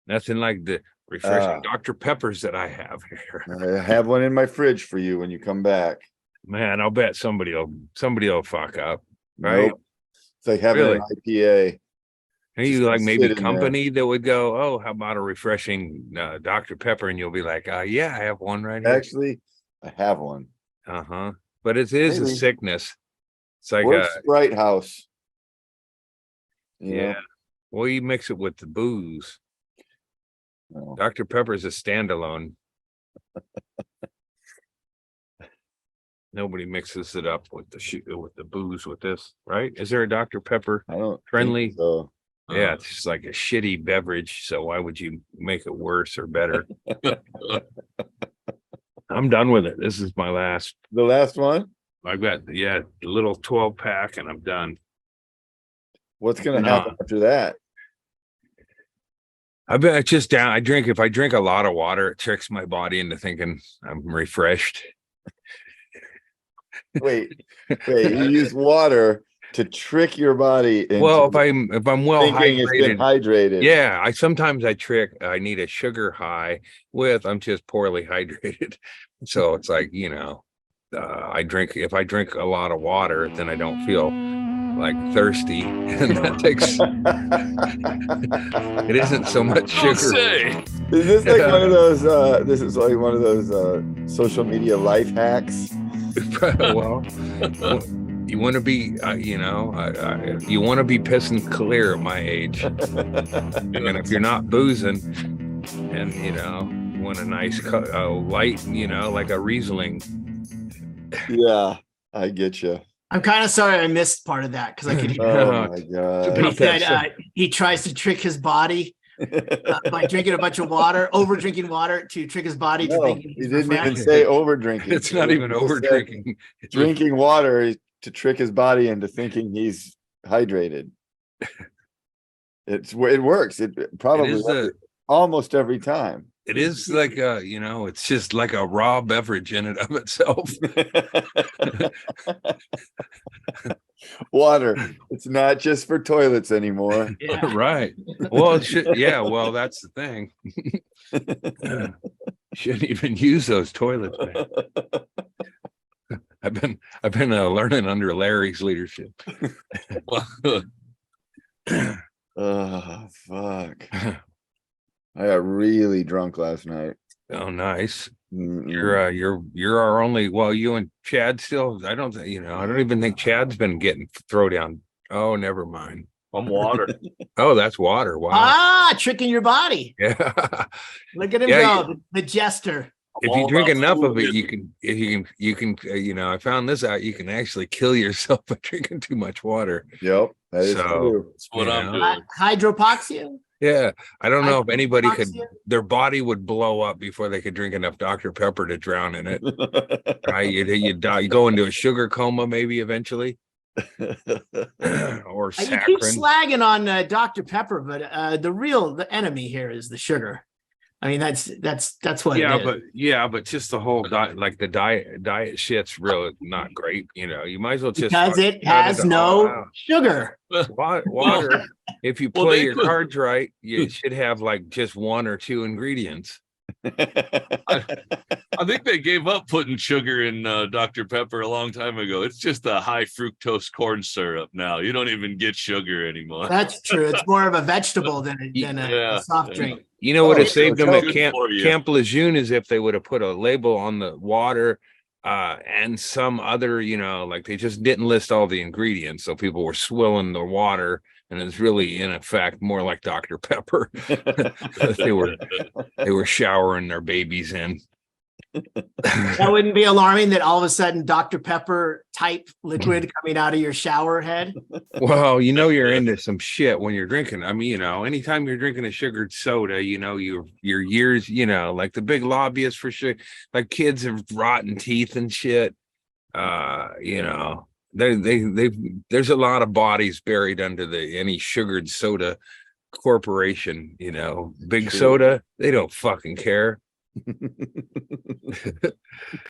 Nothing like the refreshing Dr. Peppers that I have here. I have one in my fridge for you when you come back. Man, I'll bet somebody'll fuck up, right? Nope. It's like having Really? an IPA. Are Just you like maybe sit in company that would go, oh, how about a refreshing Dr. Pepper? And you'll be like, yeah, I have one right here. Actually, I have one. Uh-huh. But it is a Maybe. sickness. It's like Or Sprite House. You yeah. know? Well, you mix it with the booze. No. Dr. Pepper is a standalone. Nobody mixes it up with the booze with this, right? Is there a Dr. Pepper I don't friendly? think so. Yeah, it's just like a shitty beverage. So why would you make it worse or better? I'm done with it. This is my last. The last one? I've got the little 12 pack and I'm done. What's gonna happen after that? I've been just down. If I drink a lot of water, it tricks my body into thinking I'm refreshed. Wait, you use water to trick your body into if I'm well thinking it's been hydrated. Yeah, I need a sugar high I'm just poorly hydrated. So it's like, if I drink a lot of water, then I don't feel like thirsty. And that takes it isn't so much sugar. Is this like one of those this is like one of those social media life hacks? Well, you want to be, you want to be pissing clear at my age. And if you're not boozing and, you want a nice light, like a Riesling. Yeah, I get you. I'm kind of sorry I missed part of that because I could hear oh my God. he said he tries to trick his body by drinking a bunch of water, over drinking water to trick his body to think he didn't even say over drinking. It's not even over drinking. Drinking water to trick his body into thinking he's hydrated. It works. It probably almost every time. It is like it's just like a raw beverage in and of itself. Water. It's not just for toilets anymore. Yeah. Right. Well, well, that's the thing. Shouldn't even use those toilets, man. I've been learning under Larry's leadership. Oh fuck. I got really drunk last night. Oh, nice. You're our only. Well, you and Chad still. I don't even think Chad's been getting throwdown. Oh, never mind. I'm water. Oh, that's water. Wow. Tricking your body. Yeah. Look at him go, the jester. If you drink enough of it, you can. I found this out. You can actually kill yourself by drinking too much water. Yep, that is true. That's what I'm doing. Hydropoxia. Yeah, I don't know if anybody their body would blow up before they could drink enough Dr. Pepper to drown in it. Right? You die, you go into a sugar coma maybe eventually. Or you keep slagging on Dr. Pepper, but the enemy here is the sugar. I mean, that's what. But just the whole diet, like the diet shit's really not great. You might as well just because it has no sugar. Water. If you play your cards right, you should have like just one or two ingredients. I think they gave up putting sugar in Dr. Pepper a long time ago. It's just a high fructose corn syrup now. You don't even get sugar anymore. That's true. It's more of a vegetable than a soft drink. You know what it saved them at Camp Lejeune is if they would have put a label on the water and some other, like they just didn't list all the ingredients. So people were swilling the water and it's really in effect more like Dr. Pepper. they were showering their babies in. That wouldn't be alarming that all of a sudden Dr. Pepper type liquid coming out of your shower head. Well, you're into some shit when you're drinking. I mean, anytime you're drinking a sugared soda, your years, like the big lobbyists for sure, like kids have rotten teeth and shit. There's a lot of bodies buried under any sugared soda corporation. Big soda, they don't fucking care.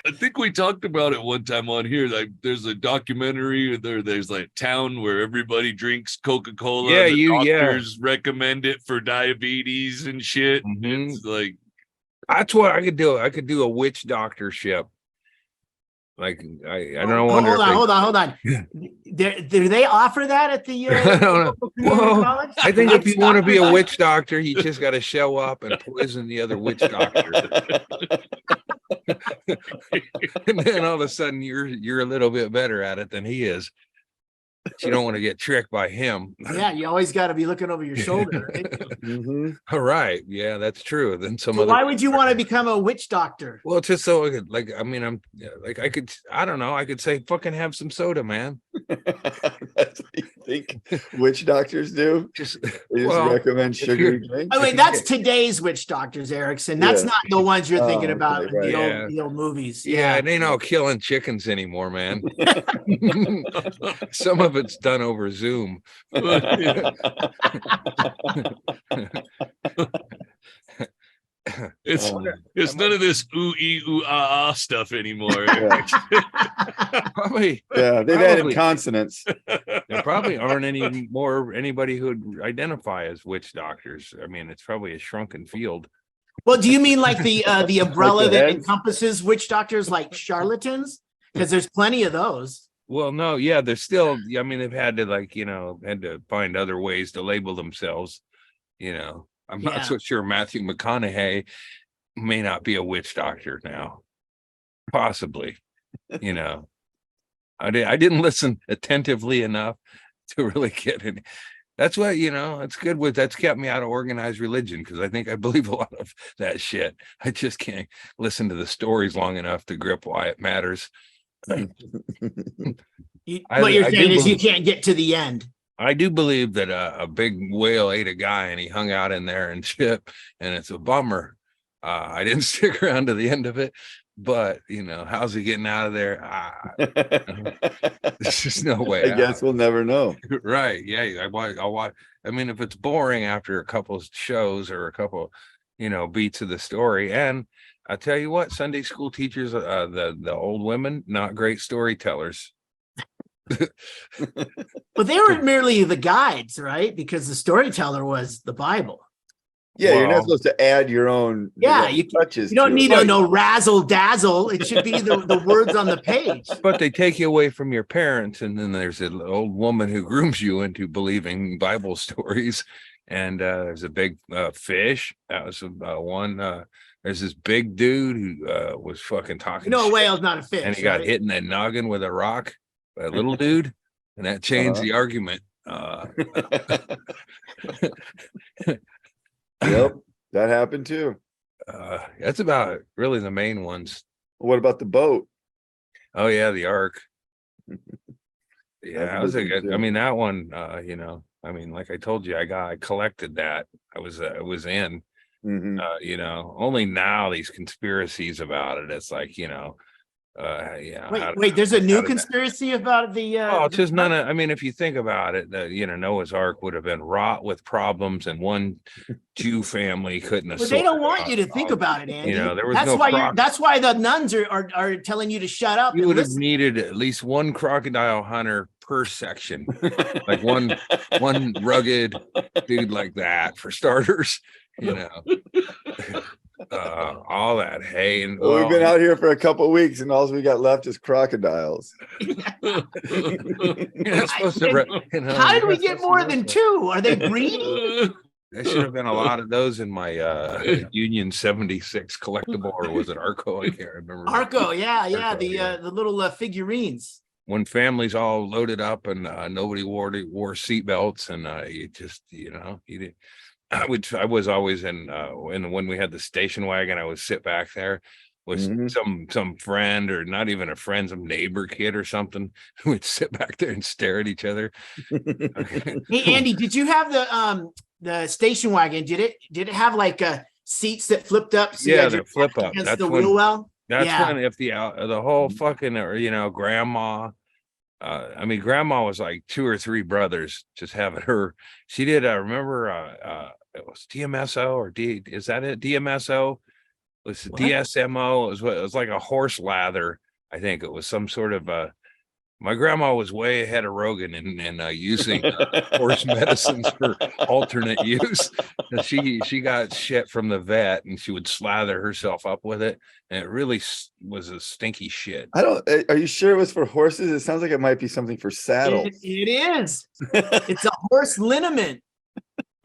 I think we talked about it one time on here. Like, there's a documentary. There's like a town where everybody drinks Coca-Cola. Yeah, the doctors recommend it for diabetes and shit. It's like, that's what I could do. I could do a witch doctorship. Like I don't wonder. Hold on. Do they offer that at the? I don't know. Well, I think if you want to be a witch doctor, you just got to show up and poison the other witch doctor, and then all of a sudden you're a little bit better at it than he is. But you don't want to get tricked by him. Yeah, you always got to be looking over your shoulder. Right? All right, yeah, that's true. Then why would you want to become a witch doctor? Well, just so I could, like, I mean, I don't know, I could say, fucking have some soda, man. That's what you think witch doctors do? They just recommend sugary drinks? I mean, that's today's witch doctors, Erickson. That's not the ones you're thinking about in the old movies. Yeah, it ain't all killing chickens anymore, man. Some of it's done over Zoom. It's none of this ooh ah stuff anymore. Probably, they've added consonants. There probably aren't anybody who would identify as witch doctors. I mean, it's probably a shrunken field. Well, do you mean like the umbrella that encompasses witch doctors, like charlatans? Because there's plenty of those. Well, no, yeah, they're still. I mean, they've had to find other ways to label themselves. I'm not so sure Matthew McConaughey may not be a witch doctor now. Possibly, I didn't listen attentively enough to really get it. That's what, it's good that's kept me out of organized religion, because I think I believe a lot of that shit. I just can't listen to the stories long enough to grip why it matters. What you're saying is you can't get to the end. I do believe that a big whale ate a guy and he hung out in there and shit, and it's a bummer. I didn't stick around to the end of it, but how's he getting out of there? There's just no way. I guess we'll never know. Right? Yeah. I'll watch. I mean, if it's boring after a couple of shows or a couple, beats of the story, and I tell you what, Sunday school teachers, the old women, not great storytellers. But they were merely the guides, right? Because the storyteller was the Bible. Yeah, you're not supposed to add your own. You touches. You don't need no razzle dazzle. It should be the words on the page. But they take you away from your parents, and then there's an old woman who grooms you into believing Bible stories. And there's a big fish. That was one. There's this big dude who was fucking talking. A whale's not a fish, and he got hit in the noggin with a rock. A little dude, and that changed the argument. Yep, that happened too. That's about really the main ones. What about the boat? Oh yeah, the Ark. Yeah, I mean, that one. I mean, like I told you, I collected that. I was in. Only now these conspiracies about it. It's like wait, there's a new conspiracy about the it's just none of. I mean, if you think about it, Noah's Ark would have been wrought with problems, and one Jew family couldn't have. But they don't want you to think about it, Andy. There was that's why the nuns are telling you to shut up. You would have needed at least one crocodile hunter per section, like one rugged dude like that for starters. All that hay and we've been out here for a couple of weeks, and all we got left is crocodiles. You're not supposed to, how did we get more than two? Are they greedy? There should have been a lot of those in my Union 76 collectible, or was it Arco? I can't remember. Arco, yeah, the little figurines. When families all loaded up and nobody wore seatbelts, and you just you did. I was always in when we had the station wagon, I would sit back there with some friend, or not even a friend, some neighbor kid or something, who would sit back there and stare at each other. Hey Andy, did you have the station wagon? Did it have like seats that flipped up? So the flip up. That's the wheel well. That's when if the whole fucking grandma. I mean, grandma was like 2 or 3 brothers, just having her. She did. I remember it was DMSO or is that it? DMSO. was What? DSMO. It was like a horse lather. I think it was some sort of my grandma was way ahead of Rogan in using horse medicines for alternate use. And she got shit from the vet, and she would slather herself up with it, and it really was a stinky shit. Are you sure it was for horses? It sounds like it might be something for saddles. It is. It's a horse liniment.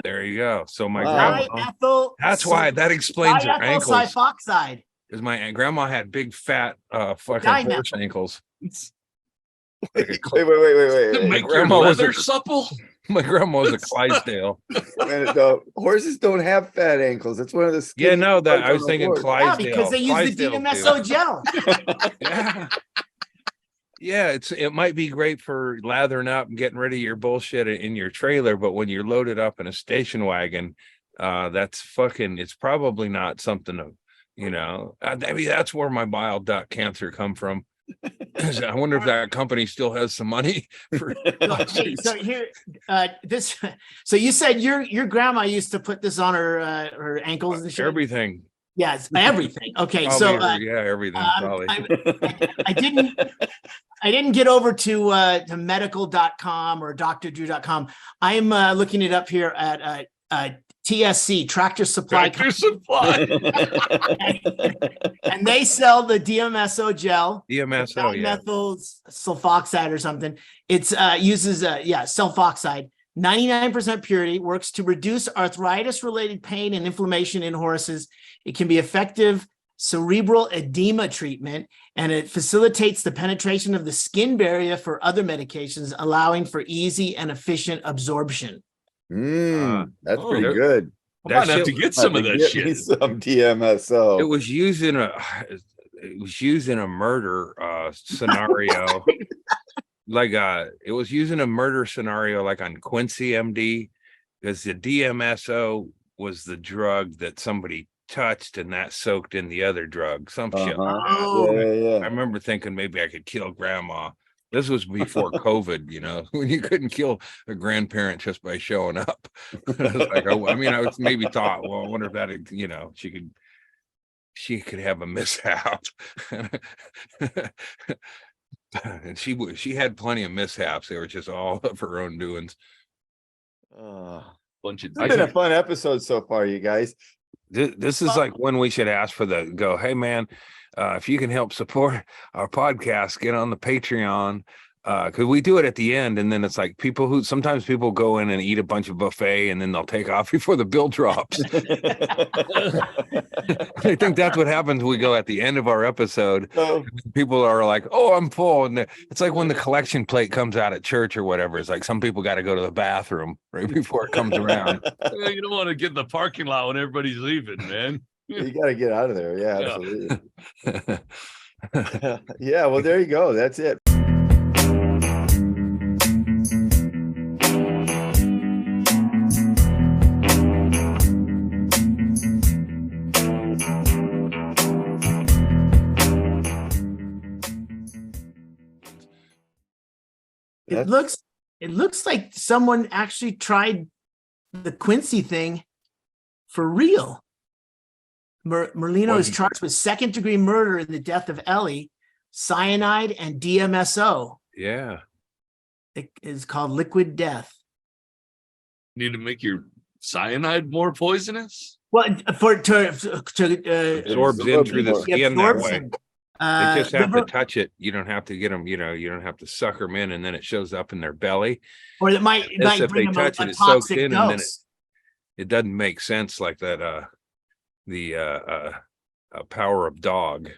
There you go. So my grandma. That's why that explains her ankles. Diethyl Because my grandma had big fat fucking horse ankles. Wait. Make your leather supple. My grandma was a Clydesdale. No, horses don't have fat ankles. It's one of the. Yeah, no, that I was thinking Clydesdale. Yeah, because they use the DMSO gel. Yeah, it might be great for lathering up and getting rid of your bullshit in your trailer, but when you're loaded up in a station wagon, it's probably not something to, I mean, that's where my bile duct cancer come from. I wonder if that company still has some money for. So you said your grandma used to put this on her ankles and shit. Everything. Yes, everything. Okay, probably, everything. Probably. I didn't get over to medical.com or drdrew.com. I'm looking it up here at TSC, Tractor Supply. And they sell the DMSO gel. DMSO, methyl sulfoxide or something. It's uses sulfoxide. 99% purity, works to reduce arthritis-related pain and inflammation in horses. It can be effective cerebral edema treatment, and it facilitates the penetration of the skin barrier for other medications, allowing for easy and efficient absorption. That's pretty good. I might have to get some of that shit. Some DMSO. It was used in a murder scenario. It was used in a murder scenario, like on Quincy MD, because the DMSO was the drug that somebody touched, and that soaked in the other drug. Some shit. Yeah. I remember thinking maybe I could kill grandma. This was before COVID, when you couldn't kill a grandparent just by showing up. I was maybe thought, well, I wonder if that, she could have a mishap. And she had plenty of mishaps. They were just all of her own doings. It's been a fun episode so far, you guys. This is like when we should ask for hey man, if you can help support our podcast, get on the Patreon, because we do it at the end, and then it's like sometimes people go in and eat a bunch of buffet, and then they'll take off before the bill drops. I think that's what happens. We go at the end of our episode. People are like, "Oh, I'm full," and it's like when the collection plate comes out at church or whatever. It's like some people got to go to the bathroom right before it comes around. You don't want to get in the parking lot when everybody's leaving, man. You got to get out of there. Yeah, absolutely. Yeah, well, there you go. That's it. It looks like someone actually tried the Quincy thing for real. Merlino is charged with second-degree murder in the death of Ellie, cyanide, and DMSO. Yeah. It is called liquid death. Need to make your cyanide more poisonous? Well, to absorbs in through the skin that way. They just have to touch it. You don't have to get them, you don't have to suck them in, and then it shows up in their belly. Or it might if bring they them touch a it, it's soaked in, dose. and then it doesn't make sense like that. The power of dog.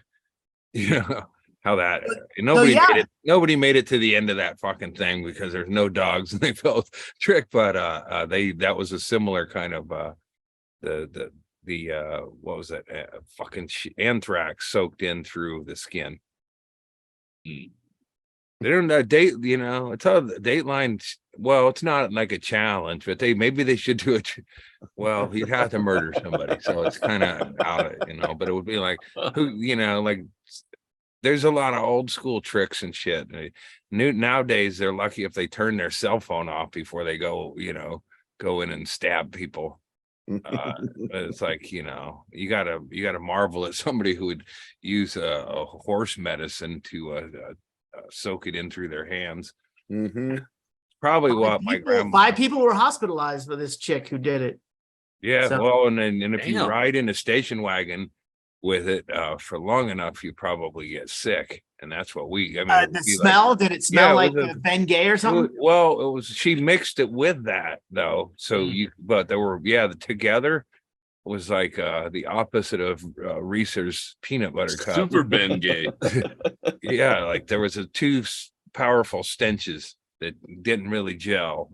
How that nobody made it to the end of that fucking thing because there's no dogs and they felt tricked, but that was a similar kind of what was that fucking anthrax soaked in through the skin. They don't date, it's all Dateline. Well, it's not like a challenge, but maybe they should do it. Well, you'd have to murder somebody, so it's kind of out, but it would be like like there's a lot of old school tricks and shit. Nowadays they're lucky if they turn their cell phone off before they go in and stab people. It's like, you gotta marvel at somebody who would use a horse medicine to soak it in through their hands. Probably what my grandma. 5 people were hospitalized for this chick who did it. Yeah, So- well, and if you ride in a station wagon with it for long enough, you probably get sick, and that's what the smell, did it smell like Ben Gay or something? Well, it was, she mixed it with that though, so but there were together was like the opposite of Reese's peanut butter cup. Super Ben Gay. Yeah, like there was two powerful stenches that didn't really gel,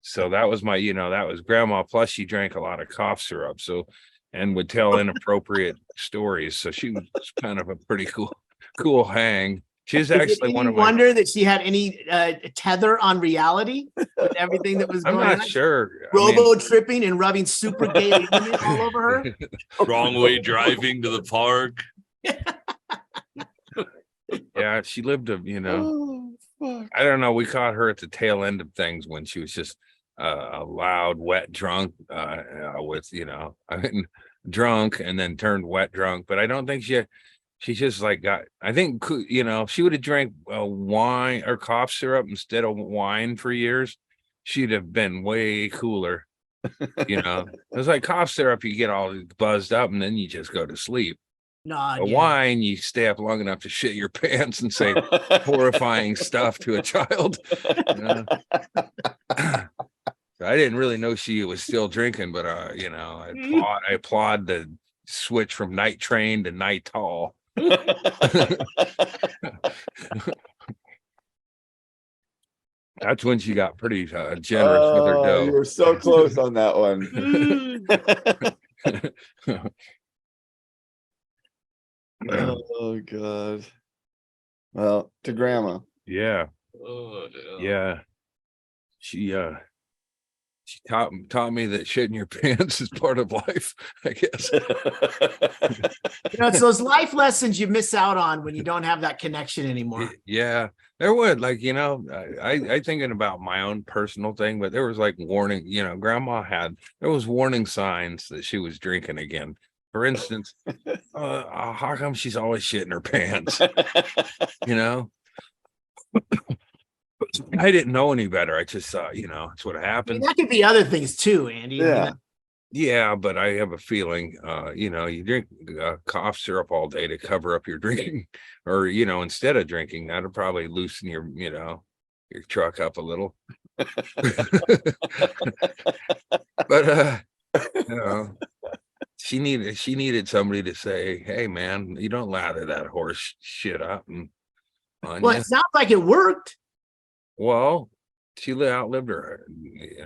So that was that was grandma. Plus she drank a lot of cough syrup. So, and would tell inappropriate stories. So she was kind of a pretty cool hang. She's actually one of my. Wonder that she had any tether on reality with everything that was going on. I'm not sure. Tripping and rubbing super gay all over her. Wrong way driving to the park. Yeah, she lived Oh, fuck. I don't know. We caught her at the tail end of things when she was just a loud, wet drunk with, drunk and then turned wet drunk. But I don't think she just like I think, if she would have drank wine or cough syrup instead of wine for years, she'd have been way cooler. It was like cough syrup, you get all buzzed up and then you just go to sleep. Wine, you stay up long enough to shit your pants and say horrifying stuff to a child. I didn't really know she was still drinking, but I applaud the switch from night train to night tall. That's when she got pretty generous with her dough. You were so close on that one. Oh God. Well, to grandma. Yeah. Oh, yeah. She taught me that shitting your pants is part of life, I guess. It's those life lessons you miss out on when you don't have that connection anymore. Yeah, there would, I thinking about my own personal thing, but there was like warning, grandma there was warning signs that she was drinking again. For instance, how come she's always shitting her pants? I didn't know any better. I just thought, it's what happened. That could be other things too, Andy. Yeah. Yeah, but I have a feeling, you drink cough syrup all day to cover up your drinking, or instead of drinking, that'll probably loosen your truck up a little. But she needed somebody to say, "Hey, man, you don't lather that horse shit up." Well, it sounds like it worked. Well, she outlived her.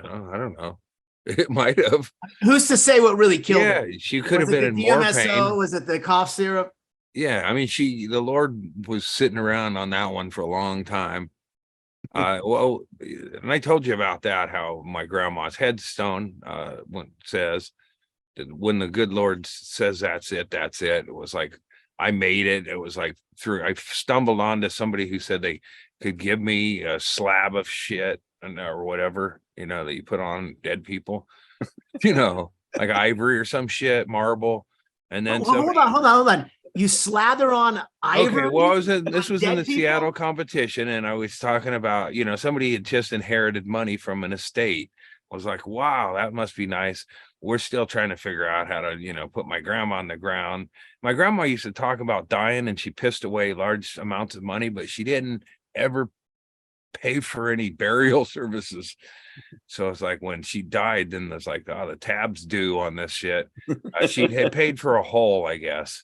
I don't know. It might have. Who's to say what really killed her? Yeah, she could have been in more pain. Was it the cough syrup? Yeah, I mean, the Lord was sitting around on that one for a long time. Well, and I told you about that, how my grandma's headstone says that when the good Lord says that's it. It was like I made it. It was like I stumbled onto somebody who said they could give me a slab of shit or whatever, that you put on dead people, like ivory or some shit, marble. And then hold on. You slather on ivory. Okay, well, this was in the Seattle competition, and I was talking about, somebody had just inherited money from an estate. I was like, wow, that must be nice. We're still trying to figure out how to, put my grandma on the ground. My grandma used to talk about dying, and she pissed away large amounts of money, but she didn't ever pay for any burial services. So it's like when she died, then there's like, oh, the tab's due on this shit. She had paid for a hole, I guess.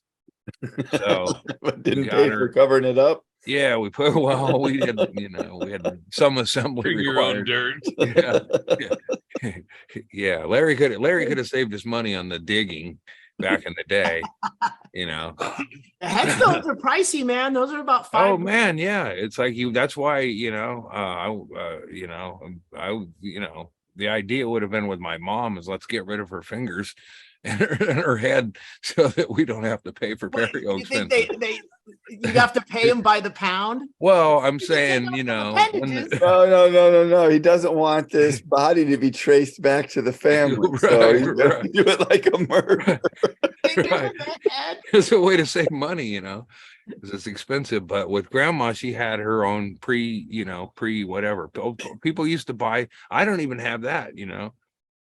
So but didn't pay for covering it up. Yeah, we did, we had some assembly required. Your own dirt. Yeah. Larry could have saved his money on the digging back in the day. The headstones are pricey, man. Those are about $5. Oh man, yeah. It's like that's why, the idea would have been with my mom is let's get rid of her fingers and her head so that we don't have to pay for burial expenses. You have to pay him by the pound? Well, I'm saying, you know, No. He doesn't want this body to be traced back to the family. So he's gonna do it like a murder. Right. It's a way to save money, you know, because it's expensive. But with grandma, she had her own pre whatever. People used to buy. I don't even have that, you know,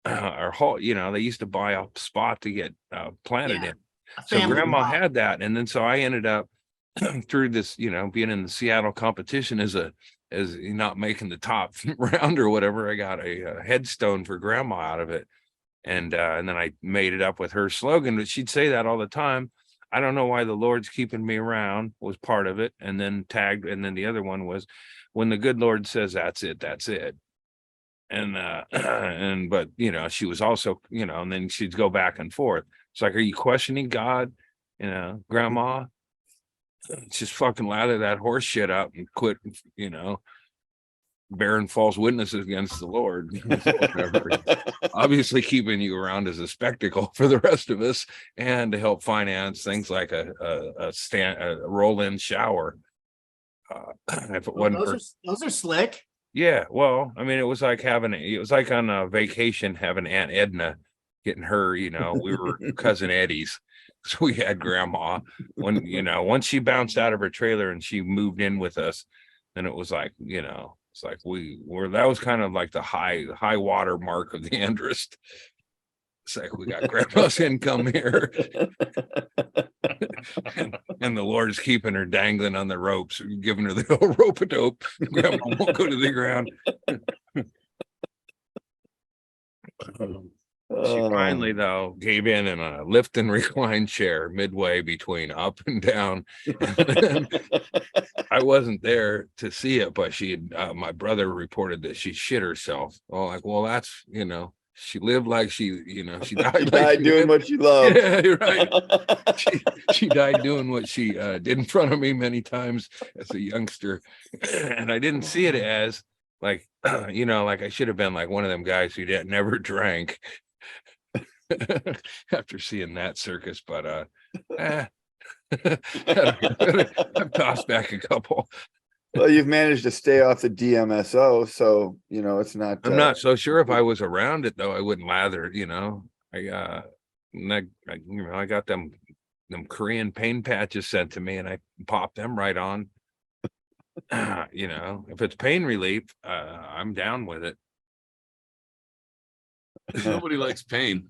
or whole, you know, they used to buy a spot to get planted in. So grandma had that, and then so I ended up through this, you know, being in the Seattle competition as not making the top round or whatever. I got a headstone for grandma out of it. And then I made it up with her slogan, but she'd say that all the time. I don't know why the Lord's keeping me around was part of it. And then tagged. And then the other one was when the good Lord says, that's it, that's it. And, but, you know, she was also, you know, and then she'd go back and forth. It's like, are you questioning God? You know, grandma, just fucking lather that horse shit up and quit, you know, bearing false witnesses against the Lord. Obviously keeping you around as a spectacle for the rest of us and to help finance things like a roll-in shower. If it wasn't those are slick. Yeah, well, I mean, it was like on a vacation having Aunt Edna, getting her, you know, we were cousin Eddie's. So we had grandma when, you know, once she bounced out of her trailer and she moved in with us, then it was like, you know, it's like that was kind of like the high water mark of the Andrist. It's like we got grandma's income here. and the Lord is keeping her dangling on the ropes, giving her the old rope-a-dope. Grandma won't go to the ground. She finally, though, gave in a lift and recline chair midway between up and down. I wasn't there to see it, but my brother reported that she shit herself. Oh, like, well, that's, you know, she lived like she, you know, she died, doing what she loved. Yeah, you're right. She died doing what she did in front of me many times as a youngster. And I didn't see it as like, you know, like I should have been like one of them guys who never drank. After seeing that circus, but I've tossed back a couple. Well, you've managed to stay off the DMSO, so you know it's not. I'm not so sure if I was around it though. I wouldn't lather. You know, I got them Korean pain patches sent to me, and I popped them right on. You know, if it's pain relief, I'm down with it. Nobody likes pain.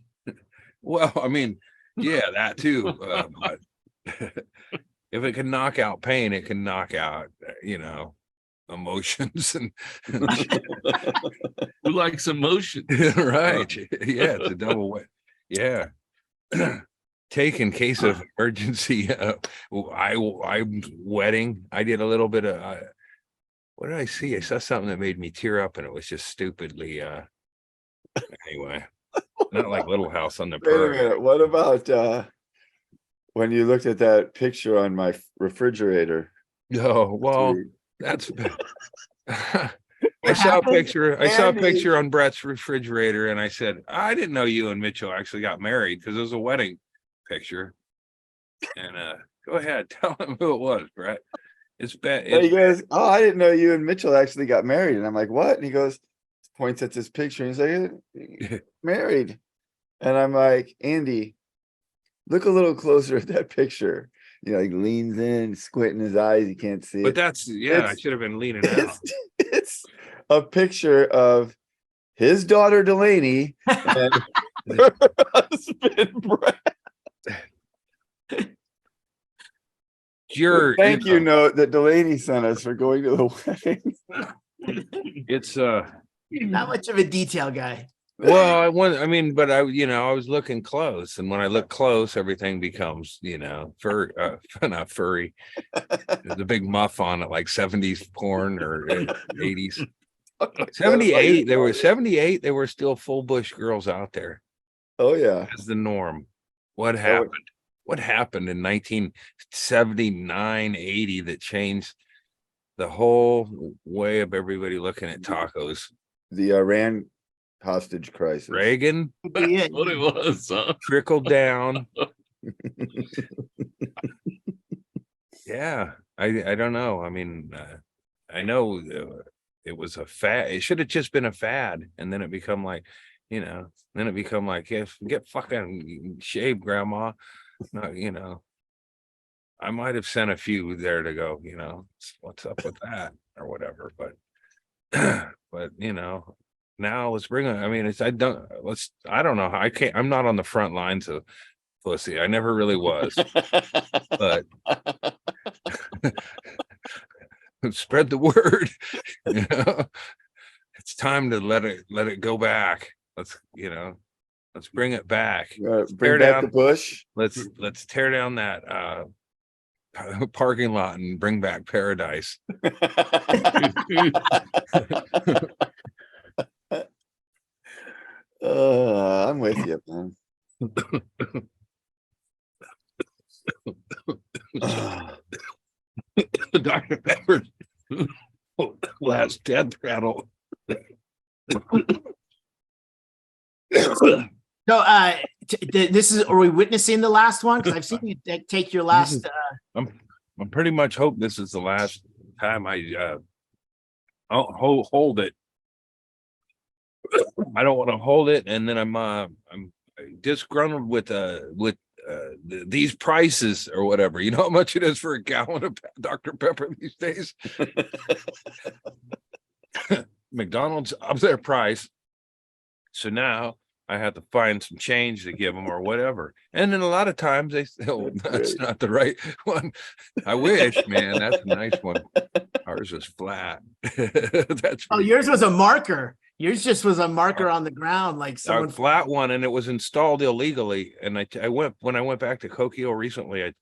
Well, I mean, yeah, that too. But if it can knock out pain, it can knock out, you know, emotions and who likes emotion? Right. Yeah, it's a double way. Yeah. Take in case of emergency. I'm wedding. I did a little bit of what did I see? I saw something that made me tear up, and it was just stupidly anyway. Not like Little House on the Prairie. Wait a minute. What about when you looked at that picture on my refrigerator? Oh, well, that's I saw a picture on Brett's refrigerator, and I said, I didn't know you and Mitchell actually got married because it was a wedding picture. And go ahead, tell him who it was, Brett. It's bad. He goes, oh, I didn't know you and Mitchell actually got married. And I'm like, what? And he goes, points at this picture, and he's like, married. And I'm like, Andy, look a little closer at that picture. You know, he leans in, squinting his eyes, you can't see it. But that's, yeah, I should have been leaning out. It's a picture of his daughter Delaney and her husband Brett. Thank you note that Delaney sent us for going to the wedding. It's not much of a detail guy. Well, I was looking close, and when I look close, everything becomes, you know, not furry. The big muff on it, like 70s porn or 80s. 78, there were 78. There were still full bush girls out there. Oh yeah, that's the norm. What happened? What happened in 1979, 80 that changed the whole way of everybody looking at tacos? The Iran hostage crisis. Reagan That's what it was, huh? trickled down. Yeah, I don't know. I mean, I know it was a fad. It should have just been a fad, and then it become like, yeah, get fucking shaved, grandma. No, I might have sent a few there to go, what's up with that or whatever, but but now let's bring it. I mean, I don't know how I'm not on the front lines of pussy. I never really was, but spread the word. It's time to let it go back. Let's bring it back. Bring back the bush. Let's tear down that parking lot and bring back paradise. I'm with you, man. Dr. Pepper last death rattle. So, are we witnessing the last one? Because I've seen you take your last. I'm pretty much hope this is the last time I hold it. I don't want to hold it, and then I'm disgruntled with these prices or whatever. You know how much it is for a gallon of Dr. Pepper these days? McDonald's up their price, so now I have to find some change to give them or whatever. And then a lot of times they say, "Oh, that's not the right one." I wish, man, that's a nice one. Ours was flat. That's yours was a marker. Yours just was a marker on the ground, like someone a flat one, and it was installed illegally. And when I went back to Coquille recently,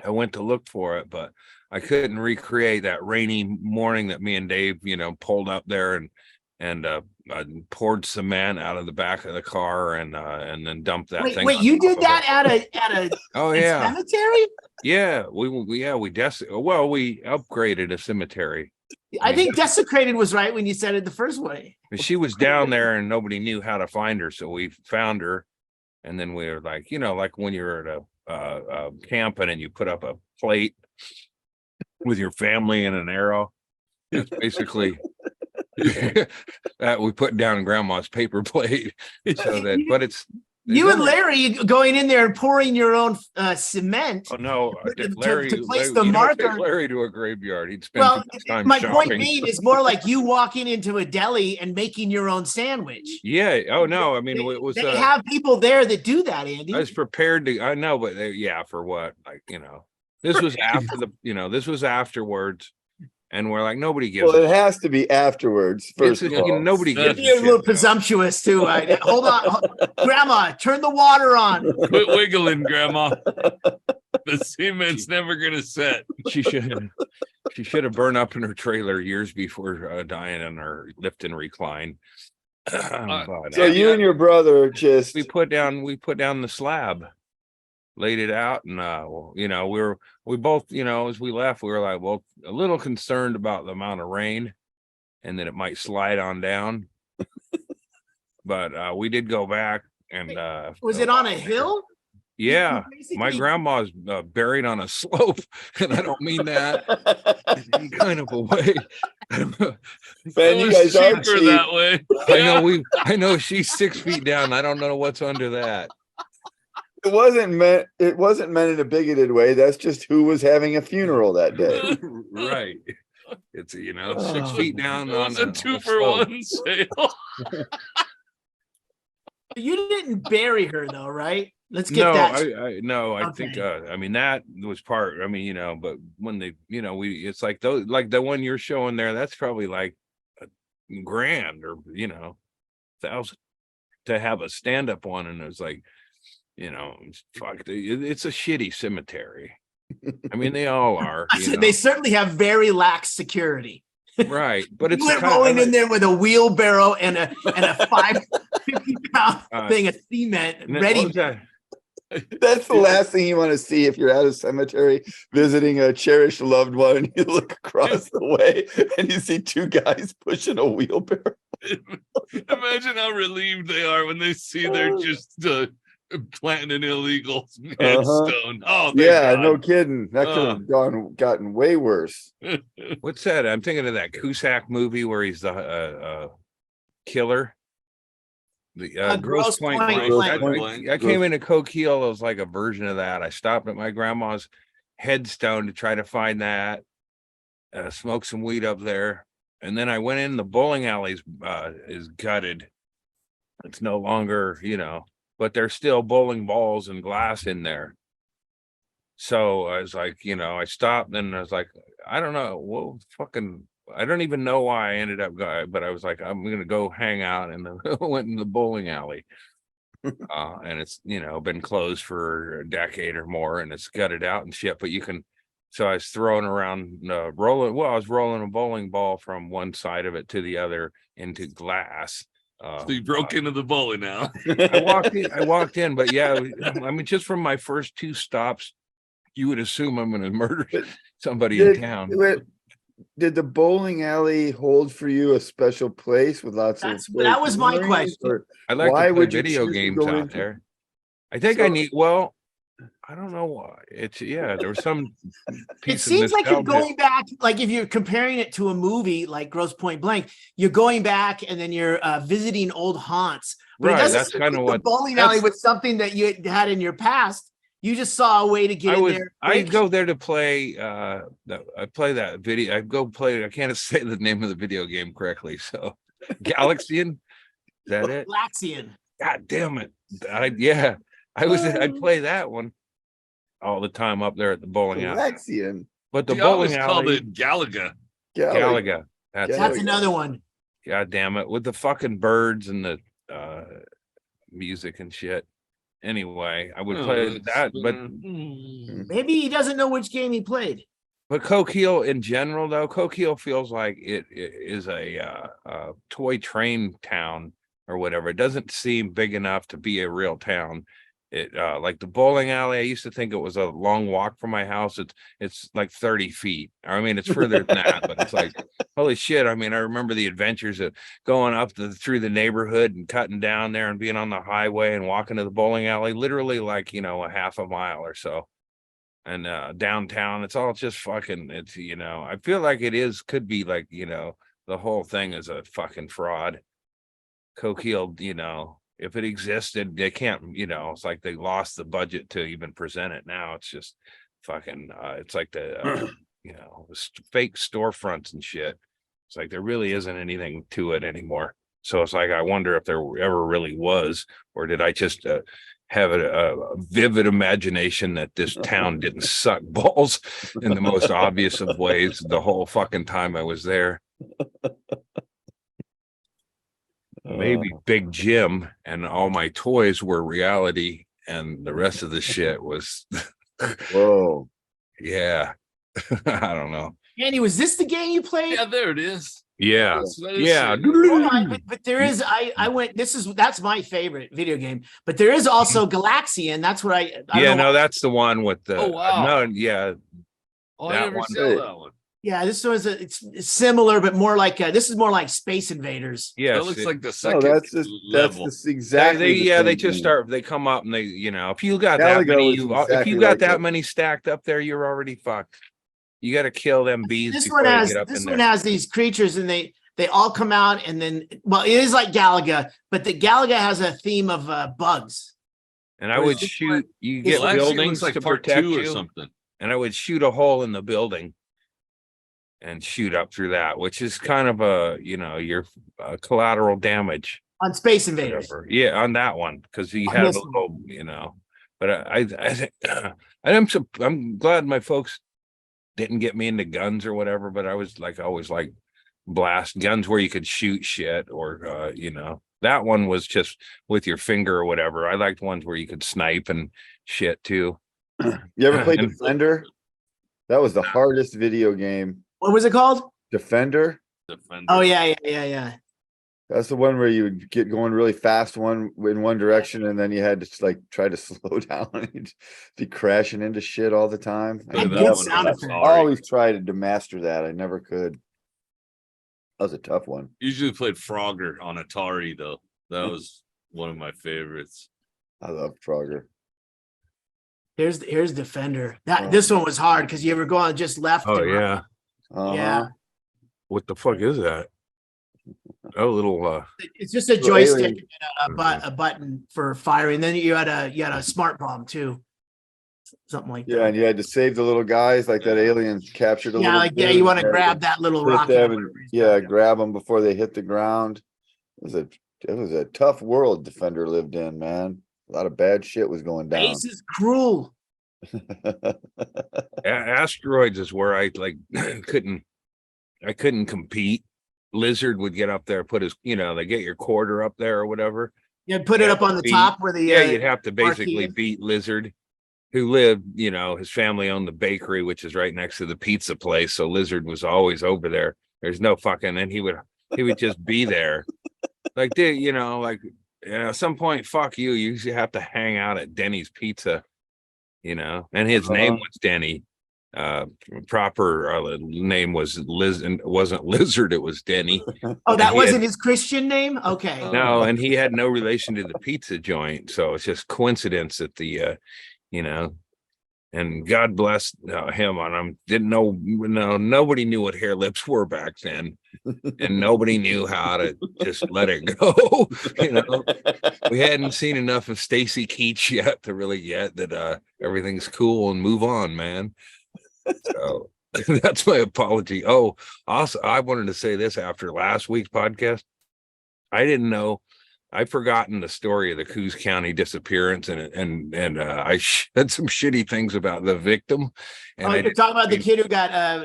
I went to look for it, but I couldn't recreate that rainy morning that me and Dave, pulled up there and poured cement out of the back of the car and then dumped that thing. Wait, you did that at a oh yeah cemetery? Yeah, we upgraded a cemetery. I think desecrated was right when you said it the first way. She was down there and nobody knew how to find her, so we found her, and then we were like, like when you're at a camping and you put up a plate with your family and an arrow. It's basically that we put down Grandma's paper plate, so that. But it's you and Larry going in there and pouring your own cement. Oh no, Larry, to place the marker. Larry to a graveyard. He'd spend too much time my shopping. Point being is more like you walking into a deli and making your own sandwich. Yeah. Oh no. I mean, it was. They have people there that do that, Andy. I was prepared to. I know, but for what? Like this was after this was afterwards. And we're like, nobody gives. Well, it has to be afterwards. First of all, nobody gives. You're a little presumptuous too. Hold on, Grandma, turn the water on. Quit wiggling, Grandma. The cement's never gonna set. She should have burned up in her trailer years before dying in her lift and recline. So you and your brother just we put down the slab, laid it out, and we both, as we left, we were like, well, a little concerned about the amount of rain and that it might slide on down. But we did go back and was it on a hill? Yeah, my grandma's buried on a slope, and I don't mean that in any kind of a way. Ben, you guys are cheap. That way. I know she's 6 feet down. I don't know what's under that. It wasn't meant in a bigoted way. That's just who was having a funeral that day. Right. It's 6 feet down. It was a 2-for-1 sale. You didn't bury her though, right? Let's get that. I think that was part. But when they, it's like those, like the one you're showing there, that's probably like $1,000 or $1,000 to have a stand-up one, and it was like, it's a shitty cemetery. I mean, they all are. They certainly have very lax security. Right, but it's rolling in there with a wheelbarrow and a 50-pound thing of cement ready. That's the last thing you want to see if you're at a cemetery visiting a cherished loved one and you look across the way and you see two guys pushing a wheelbarrow. Imagine how relieved they are when they see they're just planting an illegal Uh-huh. headstone. Oh, thank Yeah, God. no kidding. That could have gotten way worse. What's that? I'm thinking of that Cusack movie where he's the killer. The Grosse Pointe Blank. I came into Coquille. It was like a version of that. I stopped at my grandma's headstone to try to find that. Smoked some weed up there, and then I went in. The bowling alley is gutted. It's no longer, but there's still bowling balls and glass in there. So I was like, I stopped and I was like, I don't know, well, I don't even know why I ended up going, but I was like, I'm gonna go hang out, and then went in the bowling alley. And it's been closed for a decade or more, and it's gutted out and shit. But so I was throwing around, I was rolling a bowling ball from one side of it to the other into glass. So you broke into the bowling now. I walked in, but yeah, I mean, just from my first two stops, you would assume I'm going to murder somebody in town. Did the bowling alley hold for you a special place with lots of? That was my question. I like to play video games out there. I think I don't know why. There was some it seems like you're going back, like if you're comparing it to a movie like Grosse Pointe Blank, you're going back and then you're visiting old haunts. But right, that's kind of what the bowling alley was something that you had in your past. You just saw a way to get in there. I go there to play. I play that video. I go play. I can't say the name of the video game correctly. So, Galaxian. Is that it? Galaxian. God damn it! I'd play that one all the time up there at the bowling alley. Galaxian. But the bowling alley called it Galaga. Galaga. That's another one. God damn it! With the fucking birds and the music and shit. Anyway, I would play that, but maybe he doesn't know which game he played. But Coquille in general, though, Coquille feels like it is a toy train town or whatever. It doesn't seem big enough to be a real town. It like the bowling alley, I used to think it was a long walk from my house. It's like 30 feet. I mean, it's further than that, but it's like, holy shit. I mean, I remember the adventures of going up through the neighborhood and cutting down there and being on the highway and walking to the bowling alley, literally like, a half a mile or so. And downtown, it's all just fucking, I feel like could be like, the whole thing is a fucking fraud. Coquille, if it existed, they can't, it's like they lost the budget to even present it now. It's just fucking, it's like the, fake storefronts and shit. It's like there really isn't anything to it anymore. So it's like, I wonder if there ever really was, or did I just have a vivid imagination that this town didn't suck balls in the most obvious of ways the whole fucking time I was there. Maybe Big Jim and all my toys were reality, and the rest of the shit was whoa. Yeah. I don't know. Andy, was this the game you played? Yeah, there it is. Yeah. Yeah. But there is, that's my favorite video game, but there is also Galaxian. That's what that's the one with the, I never saw that one. Yeah, this was it's similar, but more like this is more like Space Invaders. Yeah, that looks like the second level. That's exactly. They come up and they, if you got that many stacked up there, you're already fucked. You got to kill them bees. This one has these creatures, and they all come out, and then it is like Galaga, but the Galaga has a theme of bugs. And I would shoot. You get buildings like to part protect 2 or you, something. And I would shoot a hole in the building and shoot up through that, which is kind of your collateral damage on Space Invaders. Whatever. Yeah, on that one, because he had a little, But I'm glad my folks didn't get me into guns or whatever. But I was always like blast guns where you could shoot shit, or that one was just with your finger or whatever. I liked ones where you could snipe and shit too. You ever played Defender? That was the hardest video game. What was it called? Defender. Oh yeah. That's the one where you would get going really fast in one direction, and then you had to like try to slow down and be crashing into shit all the time. Yeah, that good one sound was effect. I hard. always tried to master that. I never could. That was a tough one. Usually played Frogger on Atari though. That was one of my favorites. I love Frogger. Here's Defender. This one was hard because you ever go on just left. Oh and right. yeah. Yeah. What the fuck is that? Oh, little It's just a Little joystick alien. and a button for firing. Then you had a smart bomb too. Something like that. Yeah, and you had to save the little guys, like that alien captured a Yeah, little. like yeah, dude, you want to had grab that little hit rocket. them or and- whatever he's yeah, got. grab them before they hit the ground. It was a tough world Defender lived in, man. A lot of bad shit was going down. Ace is cruel. asteroids is where I like couldn't compete. Lizard would get up there, put his, they get your quarter up there or whatever. You put it up on the top where the You'd have to basically marquee is. beat Lizard, who lived, his family owned the bakery, which is right next to the pizza place. So Lizard was always over there. There's no fucking, and he would just be there. Like, dude, at some point, fuck you. You usually have to hang out at Denny's Pizza, and his name was Denny. Proper name was Liz, and it wasn't Lizard, it was Denny. Oh, that he wasn't his Christian name? Okay. No, and he had no relation to the pizza joint, so it's just coincidence that the and God bless him on him. Didn't know, nobody knew what hair lips were back then, and nobody knew how to just let it go. We hadn't seen enough of Stacy Keach yet to really get that everything's cool and move on, man. So that's my apology. Oh, also, I wanted to say this after last week's podcast. I didn't know. I've forgotten the story of the Coos County disappearance, and I said some shitty things about the victim. And You're talking about the kid who got I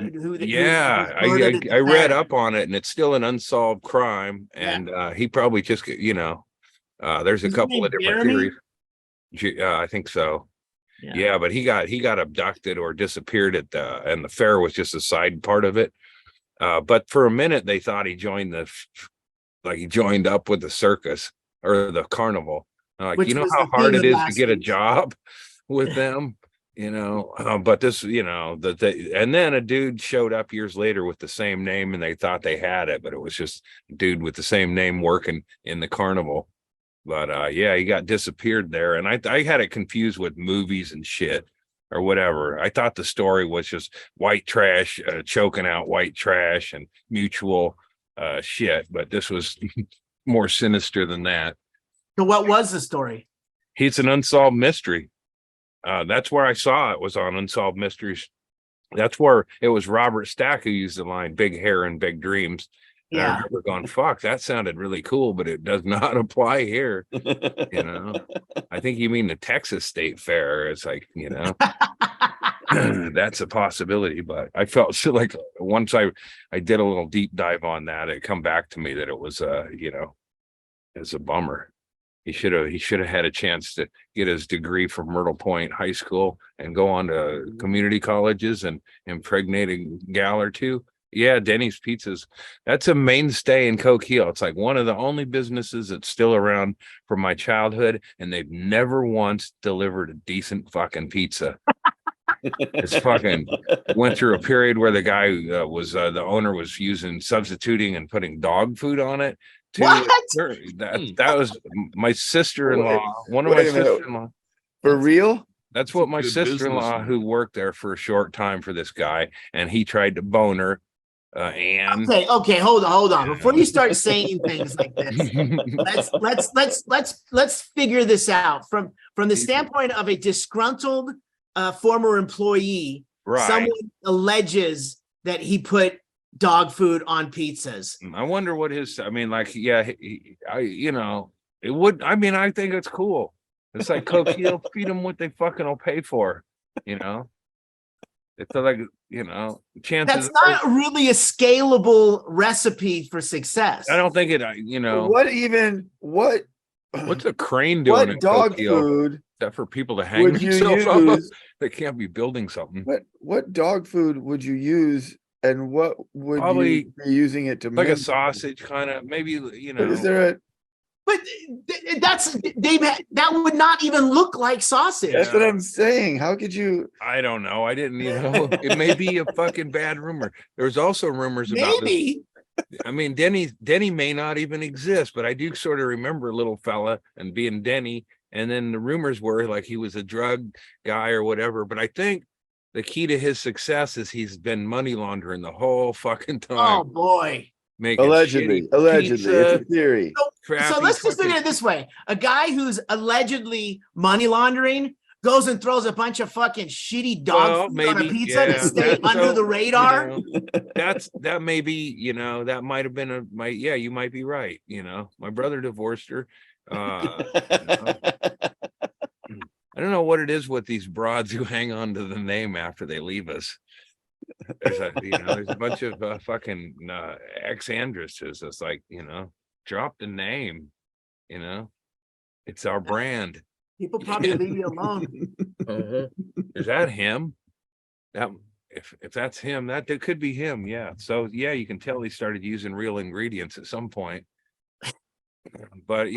read up on it, and it's still an unsolved crime. And he probably just, there's a couple of different theories. I think so. Yeah, but he got abducted or disappeared and the fair was just a side part of it. But for a minute they thought he joined he joined up with the circus or the carnival. Like, Which you know was how the hard theme it of is to get a job with them, but this, and then a dude showed up years later with the same name and they thought they had it, but it was just a dude with the same name working in the carnival. But he got disappeared there, and I had it confused with movies and shit or whatever. I thought the story was just white trash choking out white trash and mutual shit, but this was more sinister than that. So what was the story? It's an unsolved mystery. That's where I saw it, was on Unsolved Mysteries. That's where it was Robert Stack who used the line "big hair and big dreams." And I remember going, fuck, that sounded really cool, but it does not apply here. I think you mean the Texas State Fair. It's like, that's a possibility. But I felt so like once I did a little deep dive on that, it come back to me that it was, it's a bummer. He should have had a chance to get his degree from Myrtle Point High School and go on to community colleges and impregnate a gal or two. Yeah, Denny's Pizzas. That's a mainstay in Coquille. It's like one of the only businesses that's still around from my childhood, and they've never once delivered a decent fucking pizza. It's fucking went through a period where the guy the owner was substituting and putting dog food on it. What? That was my sister-in-law. One of my sister-in-law. For real? That's what my sister-in-law, who worked there for a short time for this guy, and he tried to bone her. Okay, hold on. Before you start saying things like this, let's figure this out from the standpoint of a disgruntled former employee. Right. Someone alleges that he put dog food on pizzas. I wonder what his. I mean, like, it would. I mean, I think it's cool. It's like Coquille, feed them what they fucking will pay for. It's like, chances. That's not really a scalable recipe for success. I don't think it, what's a crane doing? What dog food? That for people to hang themselves up? They can't be building something. What dog food would you use And what would Probably you be using it to like a make? sausage kind of, maybe, But is there a? But that's Dave. That would not even look like sausage. That's what I'm saying. How could you? I don't know. I didn't, it may be a fucking bad rumor. There's also rumors about this. Maybe. I mean, Denny may not even exist, but I do sort of remember little fella and being Denny. And then the rumors were like he was a drug guy or whatever. But I think the key to his success is he's been money laundering the whole fucking time. Oh boy. Making Allegedly, pizza, it's a theory. So let's just look at it this way. A guy who's allegedly money laundering goes and throws a bunch of fucking shitty dog food on a pizza to stay under the radar. That may be, that might have been you might be right. My brother divorced her. I don't know what it is with these broads who hang on to the name after they leave us. There's a bunch of fucking ex-Andrists. It's like, drop the name, it's our brand. People probably leave you alone. Is that him? That if that's him, that could be him. Yeah. So yeah, you can tell he started using real ingredients at some point. But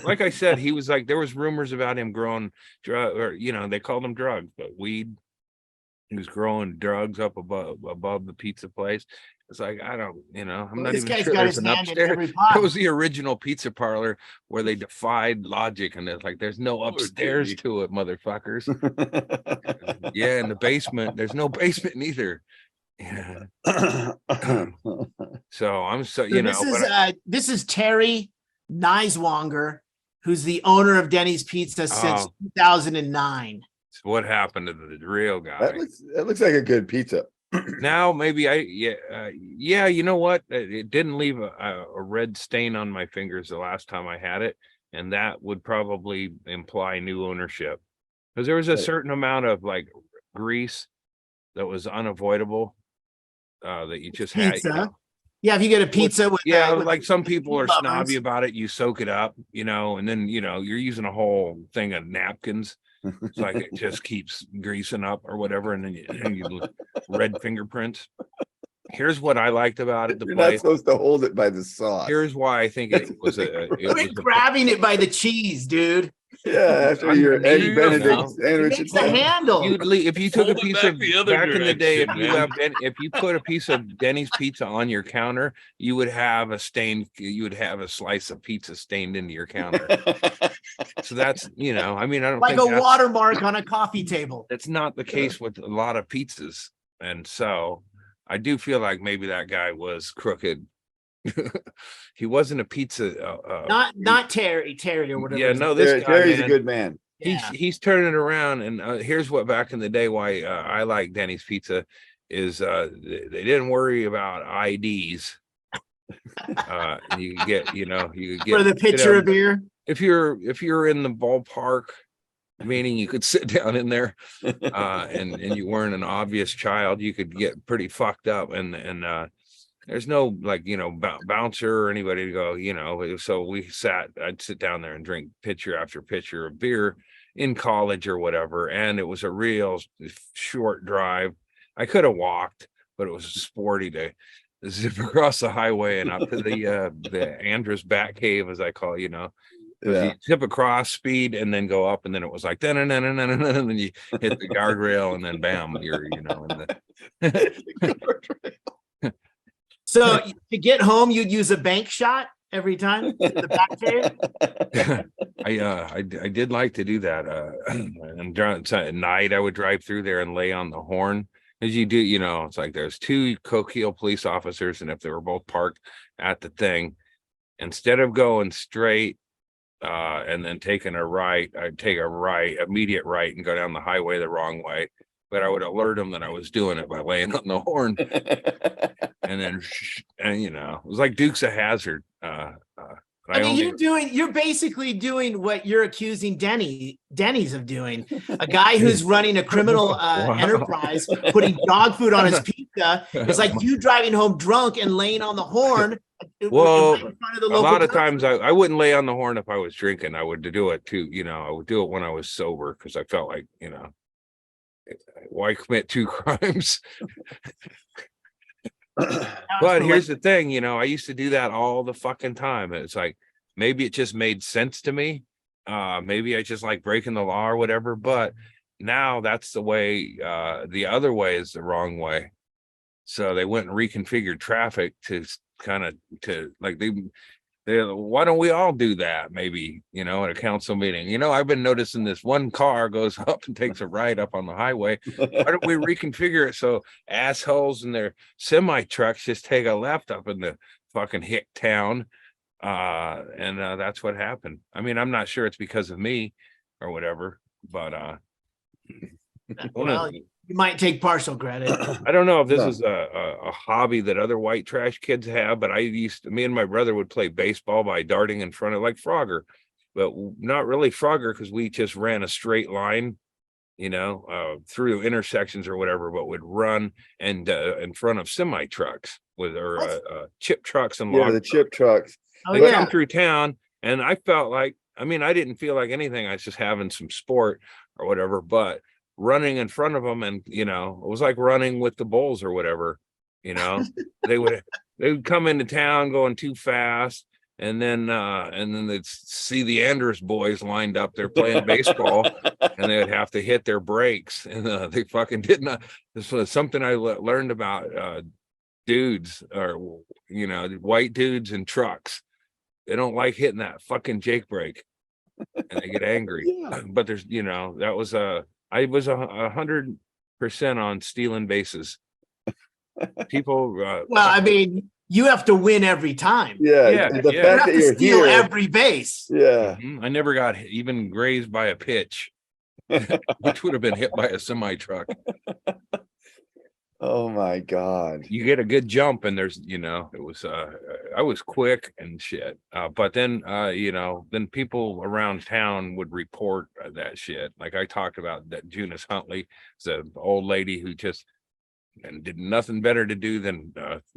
like I said, he was like, there was rumors about him growing drug, or they called them drugs, but weed. He was growing drugs up above the pizza place. It's like, I don't, I'm not even sure there's an upstairs. That was the original pizza parlor where they defied logic, and it's like, there's no upstairs to it, motherfuckers. Yeah, in the basement, there's no basement neither. Yeah. So this is Terry Neiswanger, who's the owner of Denny's Pizza since 2009. What happened to the real guy? That looks like a good pizza. Now maybe you know what? It didn't leave a red stain on my fingers the last time I had it, and that would probably imply new ownership, because there was a certain amount of like grease that was unavoidable that you just had. Yeah, if you get a pizza with like some people are snobby about it, you soak it up, and then you're using a whole thing of napkins. It's like it just keeps greasing up or whatever, and then you red fingerprints. Here's what I liked about it. You're not supposed to hold it by the sauce. Here's why I think it was grabbing it by the cheese, dude. Yeah, after your Egg Benedict sandwich, it's the handle. If you took a piece of back in the day, if you put a piece of Denny's pizza on your counter, you would have a slice of pizza stained into your counter. So that's I don't like think a watermark on a coffee table. That's not the case with a lot of pizzas, and so I do feel like maybe that guy was crooked. He wasn't a pizza. Not Terry or whatever. Yeah, no, this guy, Terry's a good man. He's turning it around, and here's what back in the day why I like Denny's Pizza is they didn't worry about IDs. You could get for the pitcher of beer. If you're in the ballpark, meaning you could sit down in there and you weren't an obvious child, you could get pretty fucked up, and there's no bouncer or anybody to go, so I'd sit down there and drink pitcher after pitcher of beer in college or whatever, and it was a real short drive. I could have walked, but it was sporty to zip across the highway and up to the Andrist Bat Cave, as I call you zip across, speed, and then go up, and then it was like and then you hit the guardrail, and then bam, you're in the So to get home, you'd use a bank shot every time the back I did like to do that. And at night I would drive through there and lay on the horn, as you do. It's like there's two Coquille police officers, and if they were both parked at the thing, instead of going straight and then taking a right, I'd take immediate right, and go down the highway the wrong way. But I would alert them that I was doing it by laying on the horn. And then, it was like Dukes of Hazzard. You're basically doing what you're accusing Denny's of doing. A guy who's running a criminal enterprise, putting dog food on his pizza. It's like you driving home drunk and laying on the horn. Well, in front of a lot of times I wouldn't lay on the horn if I was drinking. I would do it too. I would do it when I was sober, because I felt like, why commit two crimes? But here's the thing, you know, I used to do that all the fucking time. It's like, maybe it just made sense to me. Maybe I just like breaking the law or whatever, but now that's the way, the other way is the wrong way. So they went and reconfigured traffic to kind of, to like, why don't we all do that? Maybe, you know, at a council meeting, you know, I've been noticing this one car goes up and takes a ride up on the highway. Why don't we reconfigure it so assholes in their semi trucks just take a left up in the fucking hick town? And that's what happened. I mean, I'm not sure it's because of me or whatever, but well, you might take partial credit. I don't know if this is a hobby that other white trash kids have, but me and my brother would play baseball by darting in front of, like Frogger, but not really Frogger, because we just ran a straight line, you know, through intersections or whatever, but would run and in front of semi trucks chip trucks and the chip trucks. Oh, they come through town, and I felt like, I mean, I didn't feel like anything. I was just having some sport or whatever, but running in front of them, and you know, it was like running with the bulls or whatever, you know. they would come into town going too fast, and then they'd see the Andrist boys lined up there playing baseball, and they'd have to hit their brakes, and they fucking didn't. This was something I learned about dudes, or you know, white dudes in trucks. They don't like hitting that fucking Jake brake, and they get angry. Yeah. But there's, you know, that was I was 100% on stealing bases. People. Well, I mean, you have to win every time. Yeah. The fact that you're steal every base. Yeah. I never got even grazed by a pitch, which would have been hit by a semi truck. Oh my God. You get a good jump, and there's, you know, it was I was quick and shit. But then you know, then people around town would report that shit. Like I talked about that Junice Huntley, the old lady who just did nothing better to do than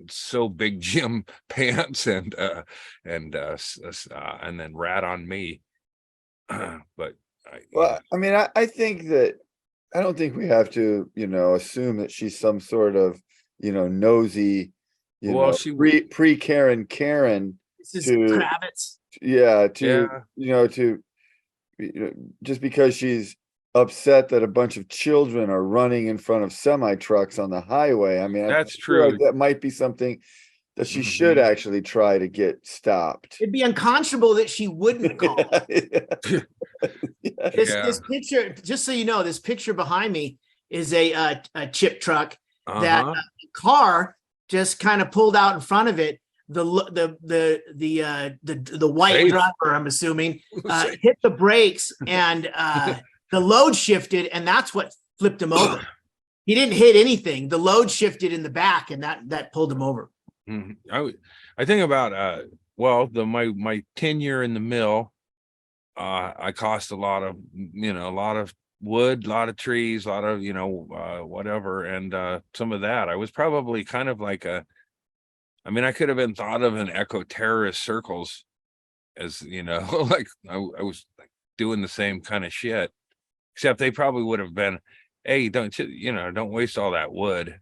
sew big gym pants and then rat on me. But I mean, I think that, I don't think we have to, you know, assume that she's some sort of, you know, nosy, she pre Karen. This is Kravitz. Just because she's upset that a bunch of children are running in front of semi trucks on the highway. I mean, that's true. Like that might be something that she should actually try to get stopped. It'd be unconscionable that she wouldn't call. This picture, just so you know, this picture behind me is a chip truck that car just kind of pulled out in front of it. The white driver, I'm assuming, hit the brakes, and the load shifted, and that's what flipped him over. He didn't hit anything. The load shifted in the back, and that pulled him over. I think about my tenure in the mill. I cost a lot of wood, a lot of trees, a lot of, whatever. And some of that, I was probably kind of like I could have been thought of in eco-terrorist circles as, like I was like doing the same kind of shit, except they probably would have been, hey, don't waste all that wood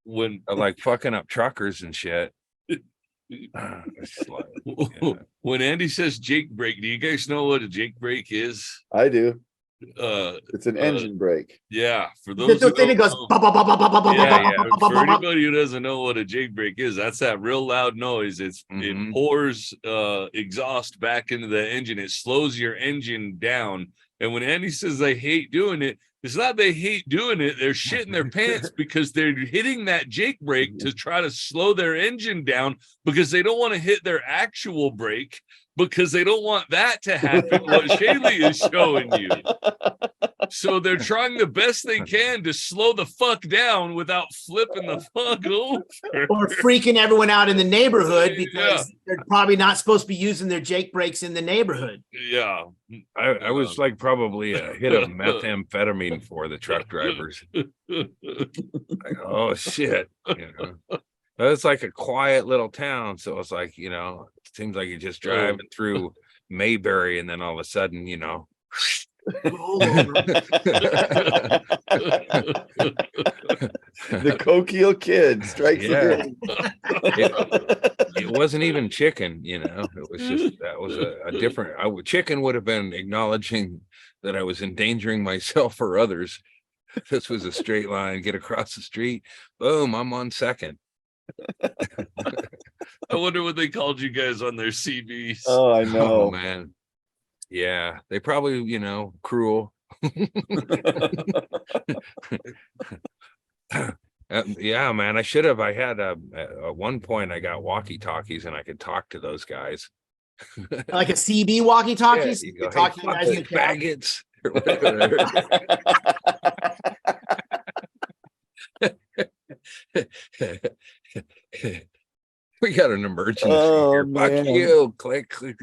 when like fucking up truckers and shit. When Andy says Jake brake, do you guys know what a Jake brake is? I do. It's an engine brake. Yeah, for those who don't know, for anybody who doesn't know what a Jake brake is, that's that real loud noise. It pours exhaust back into the engine. It slows your engine down. And when Andy says they hate doing it, it's not they hate doing it. They're shitting their pants because they're hitting that Jake brake to try to slow their engine down because they don't want to hit their actual brake because they don't want that to happen, what Chaille is showing you. So they're trying the best they can to slow the fuck down without flipping the fuck over. Or freaking everyone out in the neighborhood because they're probably not supposed to be using their Jake brakes in the neighborhood. Yeah. I was like probably a hit of methamphetamine for the truck drivers. Like, oh shit. It's like a quiet little town. So it's like, it seems like you're just driving through Mayberry and then all of a sudden, The Coquille kid strikes Yeah. again. It wasn't even chicken, you know. It was just that was a different. Chicken would have been acknowledging that I was endangering myself or others. This was a straight line. Get across the street. Boom! I'm on second. I wonder what they called you guys on their CVs. Oh, I know. Oh man. Yeah, they probably, you know, cruel. Yeah, man, I should have. I had at one point I got walkie-talkies and I could talk to those guys. Like a CB walkie-talkies. Yeah, you go, Talk hey, to the fuck guys in those the cab. faggots. Or whatever. We got an emergency Oh, here. Fuck man. you. Click, click.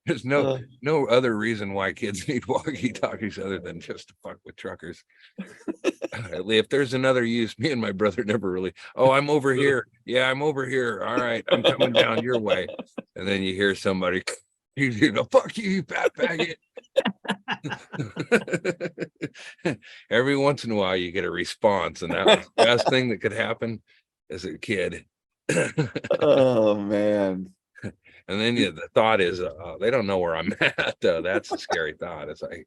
There's no other reason why kids need walkie-talkies other than just to fuck with truckers. If there's another use, me and my brother never really. Oh, I'm over here. Yeah, I'm over here. All right, I'm coming down your way. And then you hear somebody, you know, fuck you, you fat faggot. Every once in a while, you get a response, and that was the best thing that could happen as a kid. Oh man. And then the thought is, they don't know where I'm at. That's a scary thought. It's like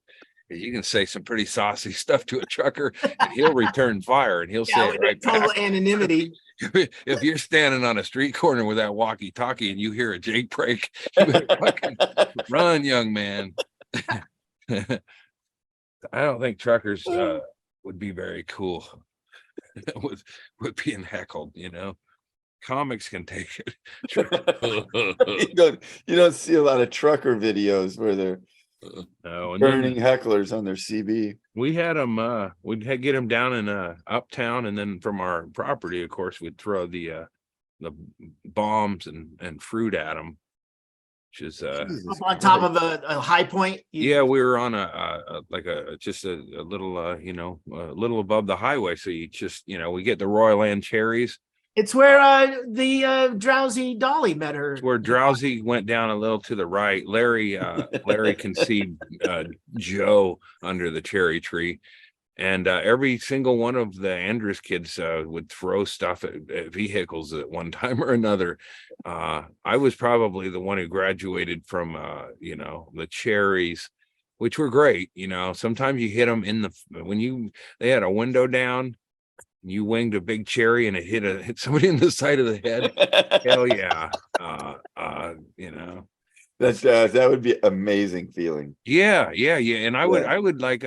you can say some pretty saucy stuff to a trucker, and he'll return fire, and he'll say it right total back. anonymity. If you're standing on a street corner with that walkie-talkie and you hear a Jake break, you better fucking run, young man. I don't think truckers would be very cool with being heckled, you know. Comics can take it. You don't see a lot of trucker videos where they're No, and burning then hecklers on their CB. we had them. We'd get them down in uptown, and then from our property, of course, we'd throw the bombs and fruit at them, which is Up on top of a high point. yeah, we were on a just a little you know, a little above the highway, so you just, you know, we get the Royal Land cherries. It's where the drowsy Dolly met her. It's where Drowsy went down a little to the right. Larry can see Joe under the cherry tree, and every single one of the Andrist kids would throw stuff at vehicles at one time or another. I was probably the one who graduated from you know, the cherries, which were great. You know, sometimes you hit them they had a window down. You winged a big cherry and it hit somebody in the side of the head. Hell yeah. You know, that would be amazing feeling. yeah. And I would like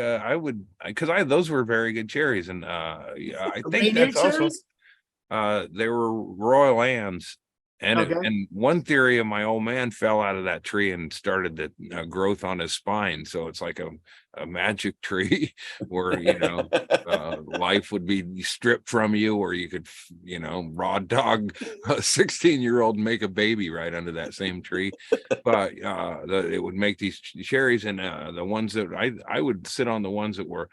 because those were very good cherries. And I think that's also they were Royal Lands. And and one theory of my old man fell out of that tree and started the growth on his spine. So it's like a magic tree where, you know, life would be stripped from you, or you could, you know, raw dog a 16-year-old and make a baby right under that same tree. But it would make these cherries, and the ones that I would sit on the ones that were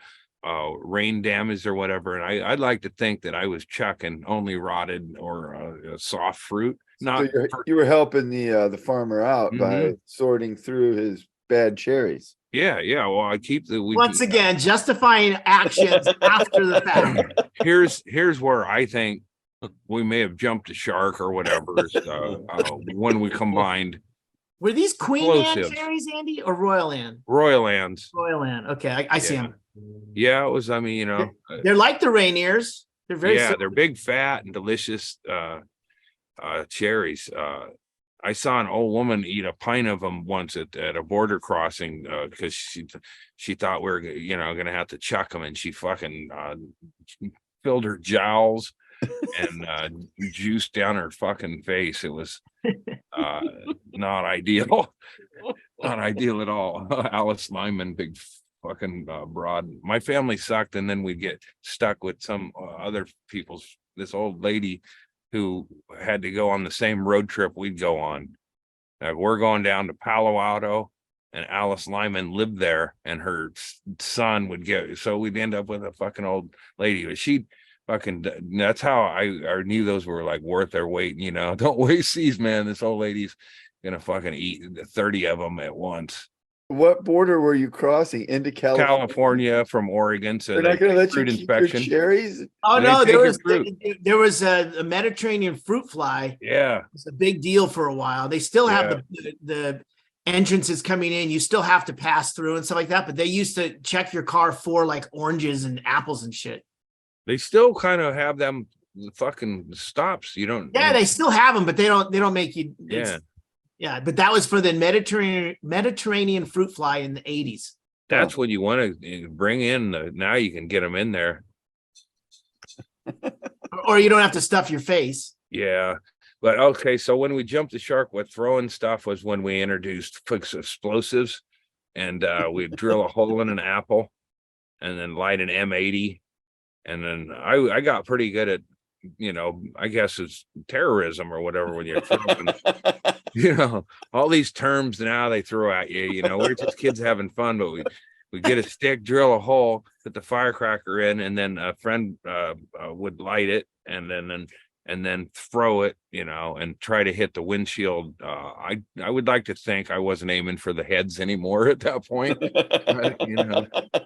rain damaged or whatever. And I'd like to think that I was chucking only rotted or soft fruit. Not So you were helping the farmer out by sorting through his bad cherries. Yeah. Well, I keep once again justifying actions after the fact. Here's where I think we may have jumped a shark or whatever when we combined. Were these Queen Anne cherries, Andy, or Royal Anne? Royal Anne's. Royal Anne. Okay, I see them. Yeah, it was. I mean, you know, they're like the Rainiers. They're very they're big, fat, and delicious cherries. I saw an old woman eat a pint of them once at a border crossing because she thought we were, you know, gonna have to chuck them, and she fucking filled her jowls and juice down her fucking face. It was not ideal. Not ideal at all. Alice Lyman, big fucking broad. My family sucked, and then we'd get stuck with some other people's. This old lady who had to go on the same road trip we'd go on. We're going down to Palo Alto, and Alice Lyman lived there, and her son would get. So we'd end up with a fucking old lady, but she fucking. That's how I knew those were like worth their weight. You know, don't waste these, man. This old lady's gonna fucking eat 30 of them at once. What border were you crossing into California from Oregon, so They're they not going to let you fruit keep inspection. your cherries. Oh They no, take there your was fruit. there was a Mediterranean fruit fly. Yeah, It's a big deal for a while. They still have Yeah. the entrances coming in. You still have to pass through and stuff like that. But they used to check your car for like oranges and apples and shit. they still kind of have them fucking stops. You don't. Yeah, they still have them, but they don't make you. Yeah. Yeah, but that was for the Mediterranean fruit fly in the 80s. That's when you want to bring in now you can get them in there. Or you don't have to stuff your face. Yeah. But okay, so when we jumped the shark, what throwing stuff was when we introduced fixed explosives, and we'd drill a hole in an apple and then light an M80. And then I got pretty good at, I guess it's terrorism or whatever when you're throwing, all these terms now they throw at you, we're just kids having fun, but we get a stick, drill a hole, put the firecracker in, and then a friend would light it and then throw it, and try to hit the windshield. I would like to think I wasn't aiming for the heads anymore at that point.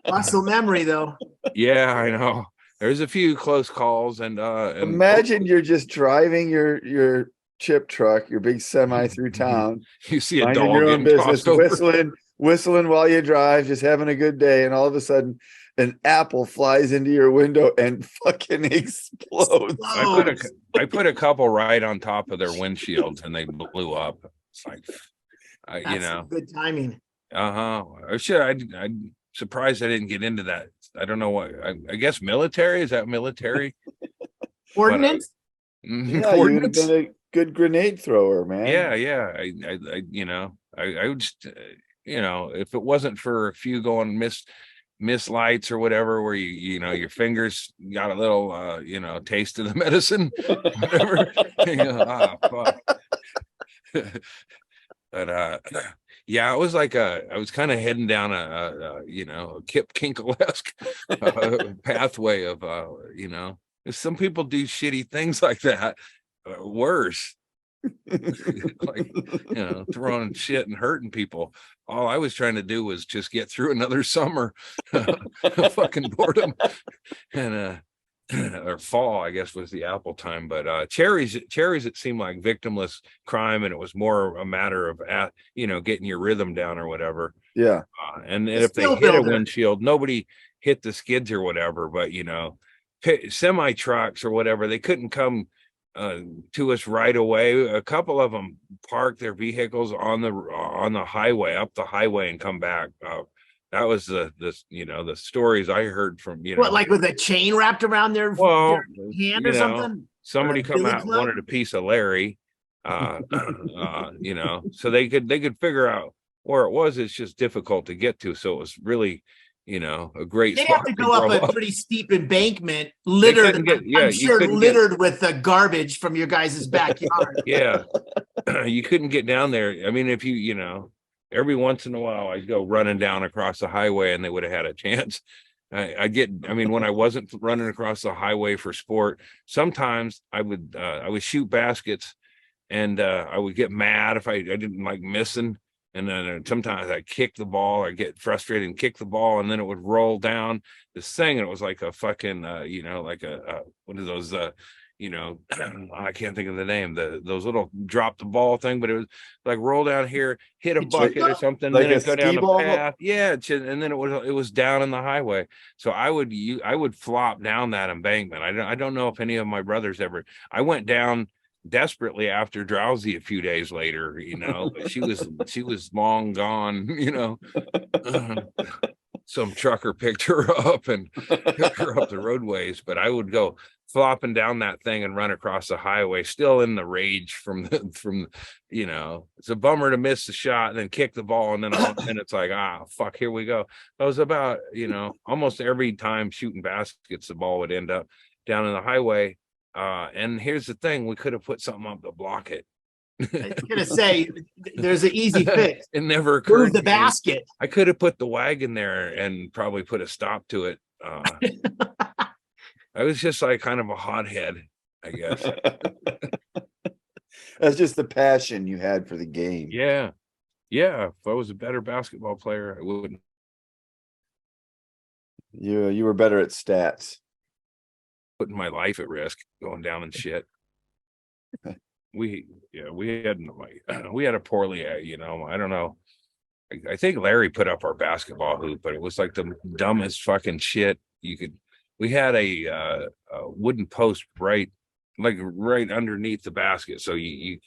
Muscle memory though. Yeah, I know. There's a few close calls and imagine you're just driving your chip truck, your big semi through town. You see a minding dog your own getting business, tossed over. whistling while you drive, just having a good day, and all of a sudden an apple flies into your window and fucking explodes. I put a couple right on top of their windshields and they blew up. It's like, That's good timing. I'm surprised I didn't get into that. I don't know what. I guess military, is that military? Ordnance? Yeah, you would have been a good grenade thrower, man. Yeah. I would just, if it wasn't for a few going miss lights or whatever, where your fingers got a little taste of the medicine, whatever. Fuck. But yeah, it was like I was kind of heading down a Kip Kinkle-esque pathway of if some people do shitty things like that, worse. Like throwing shit and hurting people. All I was trying to do was just get through another summer. Fucking boredom. And or fall, I guess, was the apple time. But cherries, it seemed like victimless crime, and it was more a matter of getting your rhythm down or whatever. Yeah. And if they hit a windshield, nobody hit the skids or whatever, but semi trucks or whatever, they couldn't come to us right away. A couple of them parked their vehicles on the highway, up the highway, and come back. That was the stories I heard from what, like with a chain wrapped around their hand or something. Somebody come out and wanted a piece of Larry, so they could figure out where it was. It's just difficult to get to, so it was really a great they spot have to go up a pretty steep embankment, littered with the garbage from your guys' backyard. Yeah. You couldn't get down there. I mean, if you every once in a while I'd go running down across the highway and they would have had a chance. When I wasn't running across the highway for sport, sometimes I would shoot baskets, and I would get mad if I didn't like missing. And then sometimes I kick the ball, I get frustrated and kick the ball, and then it would roll down this thing, and it was like a fucking, like what are those, I can't think of the name, those little drop the ball thing, but it was like roll down here, hit a bucket or something, like then it'd go down the path. Yeah, and then it was down in the highway. So I would flop down that embankment. I don't know if any of my brothers ever. I went down desperately after Drowsy a few days later, but she was long gone, some trucker picked her up and took her up the roadways. But I would go flopping down that thing and run across the highway, still in the rage from it's a bummer to miss the shot and then kick the ball, and then it's like, fuck, here we go. That was about almost every time shooting baskets, the ball would end up down in the highway. And here's the thing, we could have put something up to block it. I was gonna say there's an easy fix. It never occurred. Move the basket. I could have put the wagon there and probably put a stop to it. I was just like kind of a hothead, I guess. That's just the passion you had for the game. Yeah. Yeah, if I was a better basketball player, I wouldn't. You were better at stats. Putting my life at risk going down and shit. we had a poorly, I don't know. I think Larry put up our basketball hoop, but it was like the dumbest fucking shit you could. We had a wooden post right underneath the basket, so you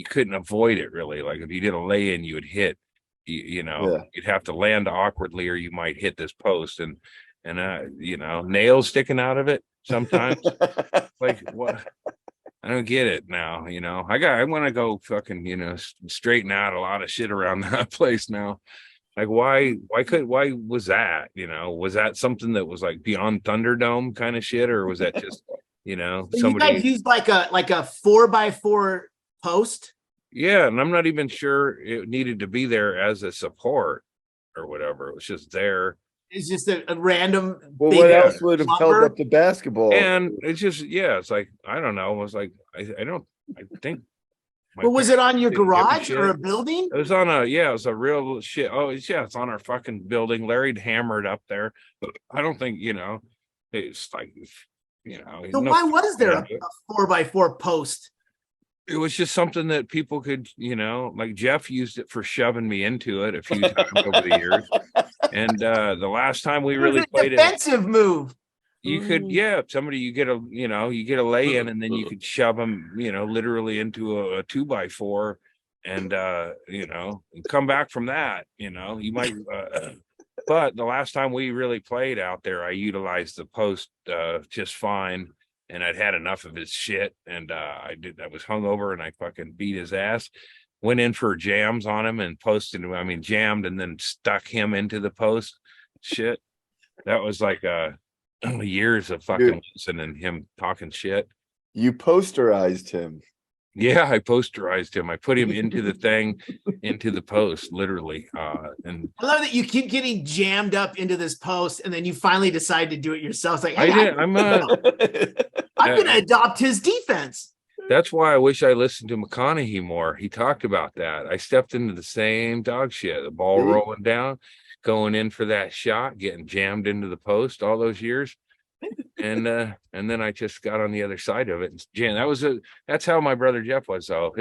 couldn't avoid it really. Like if you did a lay-in, you would hit. You'd have to land awkwardly, or you might hit this post, and nails sticking out of it sometimes. Like what? I don't get it now. I want to go fucking straighten out a lot of shit around that place now. Like why was that? Was that something that was like beyond Thunderdome kind of shit, or was that just So somebody? You guys used like a 4x4 post? Yeah, and I'm not even sure it needed to be there as a support or whatever. It was just there. It's just a random. Well, thing what of else would have held lumber? up the basketball? And it's just, it's like, I don't know. It was like, I think. Well, was it on your didn't give a garage shit. or a building? It was on it was a real shit. Oh, it's on our fucking building. Larry'd hammered up there, but I don't think, it's like, So why was there a 4x4 post? It was just something that people could, like Jeff used it for shoving me into it a few times over the years. And the last time we really played defensive move. You could, you get a lay in, and then you could shove them, literally into a 2x4, and come back from that. You might. But the last time we really played out there, I utilized the post just fine, and I'd had enough of his shit, and I was hungover, and I fucking beat his ass. Went in for jams on him and jammed, and then stuck him into the post. Shit, that was like years of fucking listening and him talking shit. You posterized him. Yeah, I posterized him. I put him into the thing, into the post, literally. And I love that you keep getting jammed up into this post, and then you finally decide to do it yourself. It's like, I did. I'm going to adopt his defense. That's why I wish I listened to McConaughey more. He talked about that. I stepped into the same dog shit. The ball rolling down, going in for that shot, getting jammed into the post all those years. And then I just got on the other side of it. And that's how my brother Jeff was, though.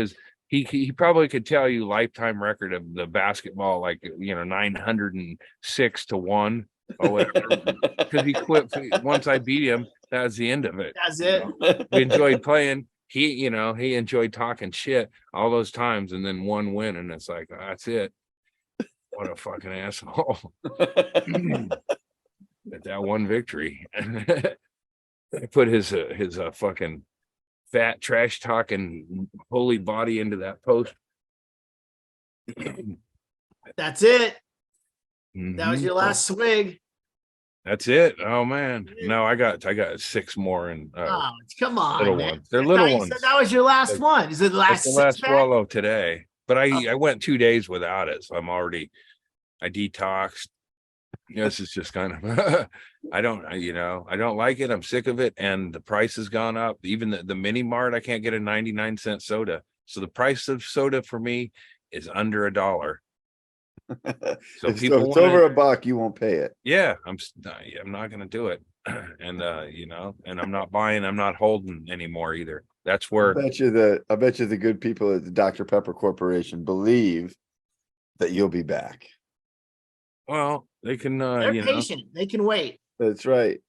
He probably could tell you lifetime record of the basketball, like 906 to 1 or whatever. Because he quit once I beat him. That was the end of it. That's it. We enjoyed playing. He enjoyed talking shit all those times, and then one win, and it's like, that's it. What a fucking asshole. At that one victory. I put his fucking fat trash talking holy body into that post. That's it. That was your last swig. That's it. Oh man. No, I got 6 more, and come on, little man. ones. They're little ones. So that was your last one. Is it the last swallow today? But I went 2 days without it, so I detoxed. This is just kind of I don't like it. I'm sick of it, and the price has gone up. Even the mini mart, I can't get a 99-cent soda. So the price of soda for me is under $1. So if it's over $1, you won't pay it. Yeah, I'm not going to do it. And and I'm not holding anymore either. That's where I bet you the good people at the Dr. Pepper Corporation believe that you'll be back. Well, they can They're patient. They can wait. That's right.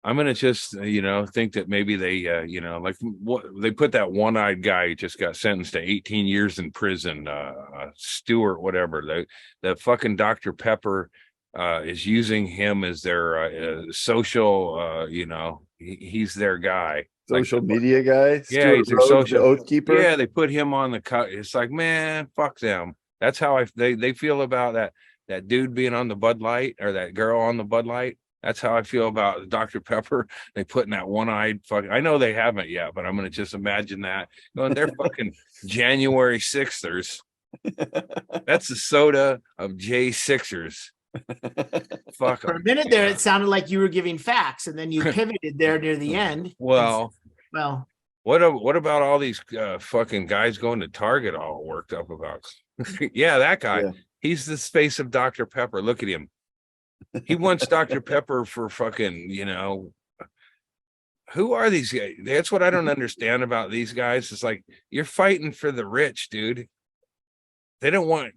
I'm gonna just think that maybe they like what they put that one-eyed guy who just got sentenced to 18 years in prison, Stewart, whatever. The fucking Dr. Pepper is using him as their social, he's their guy. Social media guy. Yeah, he's their social oath keeper. Yeah, they put him on the cut. It's like, man, fuck them. That's how they feel about that dude being on the Bud Light, or that girl on the Bud Light. That's how I feel about Dr. Pepper. They putting that one-eyed fucking. I know they haven't yet, but I'm gonna just imagine that going. They're fucking January 6ers. That's the soda of J6ers. Fuck. For a minute there, it sounded like you were giving facts, and then you pivoted there near the end. Well, what about all these fucking guys going to Target all worked up about Yeah, that guy. Yeah. He's the face of Dr. Pepper. Look at him. He wants Dr. Pepper for fucking, who are these guys? That's what I don't understand about these guys. It's like, you're fighting for the rich, dude. They don't want,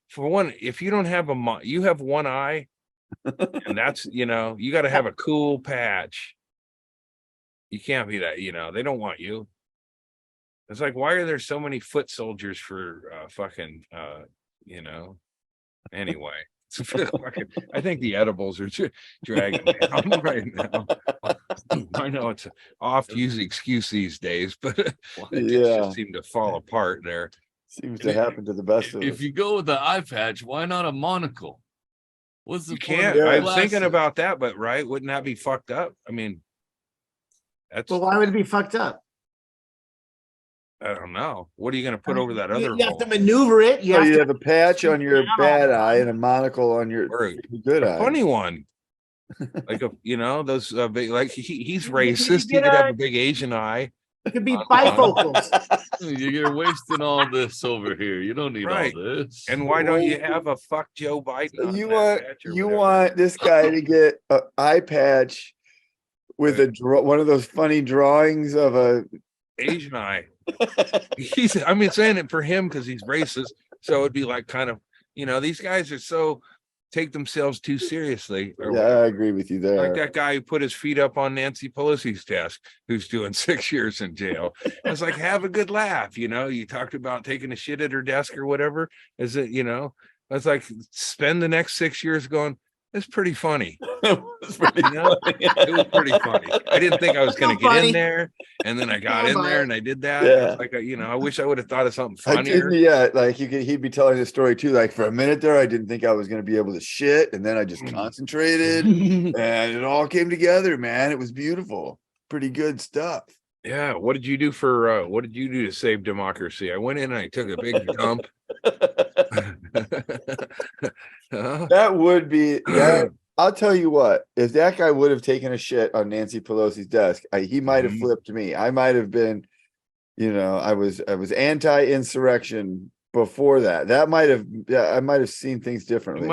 for one, if you don't have you have one eye, and that's, you got to have a cool patch. You can't be that, they don't want you. It's like, why are there so many foot soldiers for anyway. I think the edibles are dragging me down right now. I know it's an oft-used excuse these days, but it just seemed to fall apart there. Seems to happen to the best of us. If you go with the eye patch, why not a monocle? What's the point? I'm thinking about that, but wouldn't that be fucked up? I mean, well, why would it be fucked up? I don't know. What are you going to put over that other You have to maneuver it. You have a patch on your bad eye and a monocle on your good eye. Funny one. Like, those big, like he's racist. He could have a big Asian eye. It could be bifocals. You're wasting all this over here. You don't need all this. And why don't you have a fuck Joe Biden? You want this guy to get an eye patch with one of those funny drawings of a Asian eye. Saying it for him because he's racist. So it'd be like kind of, these guys are so take themselves too seriously. I agree with you there. Like that guy who put his feet up on Nancy Pelosi's desk, who's doing 6 years in jail. I was like, have a good laugh. You talked about taking a shit at her desk or whatever. Is it, I was like, spend the next 6 years going, it's pretty funny. It was pretty funny. I didn't think I was going to get in there, and then I got in there and I did that. Yeah. Like, I wish I would have thought of something funnier. Like he'd be telling the story too. Like for a minute there, I didn't think I was going to be able to shit, and then I just concentrated, and it all came together. Man, it was beautiful. Pretty good stuff. Yeah. What did you do to save democracy? I went in and I took a big dump. That would be that. I'll tell you what, if that guy would have taken a shit on Nancy Pelosi's desk, he might have flipped me. I might have been, I was anti-insurrection before that. I might have seen things differently.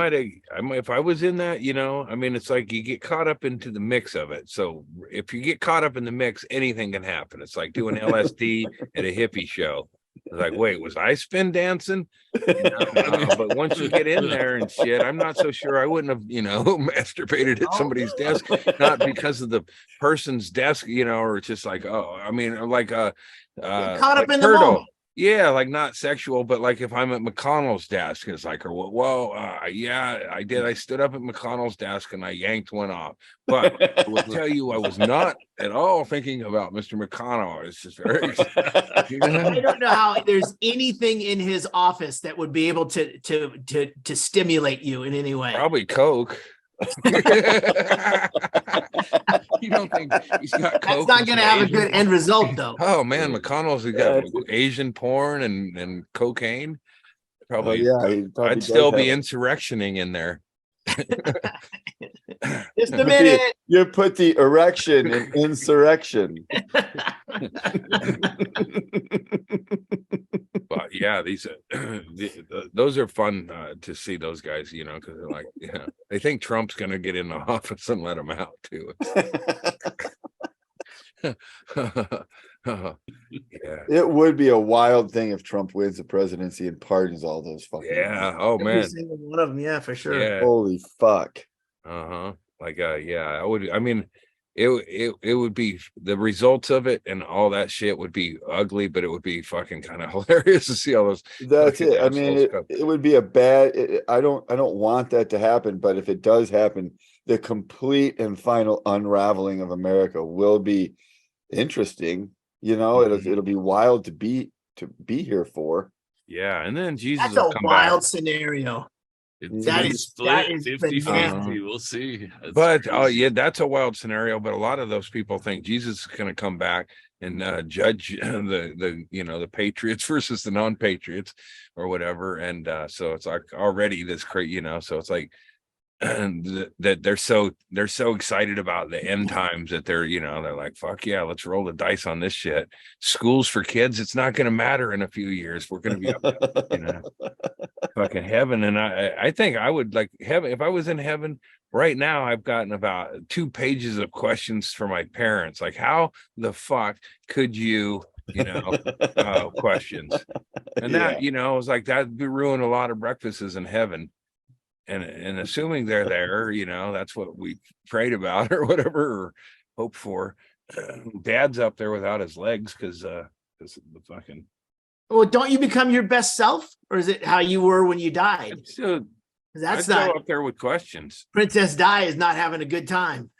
If I was in that, it's like you get caught up into the mix of it. So if you get caught up in the mix, anything can happen. It's like doing LSD at a hippie show. It's like, wait, was I spin dancing? But once you get in there and shit, I'm not so sure I wouldn't have, masturbated at somebody's desk, not because of the person's desk, or it's just like, caught up in the moment. Yeah, like not sexual, but like if I'm at McConnell's desk, it's like, yeah, I did. I stood up at McConnell's desk and I yanked one off. But I will tell you, I was not at all thinking about Mr. McConnell. It's just very. I don't know how there's anything in his office that would be able to stimulate you in any way. Probably Coke. You don't think he's got Coke? That's not going to have a good end result, though. Oh man, McConnell's got Asian porn and cocaine. Probably, I'd still be insurrectioning in there. Just a minute. You put the erection in insurrection. But yeah, those are fun to see those guys, because they're like, they think Trump's going to get in the office and let them out too. It would be a wild thing if Trump wins the presidency and pardons all those fucking. Yeah. Oh man. Every single one of them. Yeah, for sure. Yeah. Holy fuck. Like, I would. I mean, it would be the results of it and all that shit would be ugly, but it would be fucking kind of hilarious to see all those. That's it. I mean, it would be a bad. I don't want that to happen, but if it does happen, the complete and final unraveling of America will be interesting. It'll be wild to be here for. Yeah, and then Jesus. That's a wild scenario. That is 50-50. We'll see. That's a wild scenario. But a lot of those people think Jesus is going to come back and judge the patriots versus the non-patriots or whatever. And so it's like already this crazy, so it's like and that they're so excited about the end times that they're like, fuck yeah, let's roll the dice on this shit. Schools for kids, it's not going to matter in a few years. We're going to be up, fucking heaven. And I think I would like heaven if I was in heaven right now. I've gotten about 2 pages of questions for my parents, like how the fuck could you questions, and that was like that'd be ruin a lot of breakfasts in heaven. And assuming they're there, that's what we prayed about or whatever, or hope for. Dad's up there without his legs because the fucking. Well, don't you become your best self, or is it how you were when you died? So that's I'd not go up there with questions. Princess Di is not having a good time.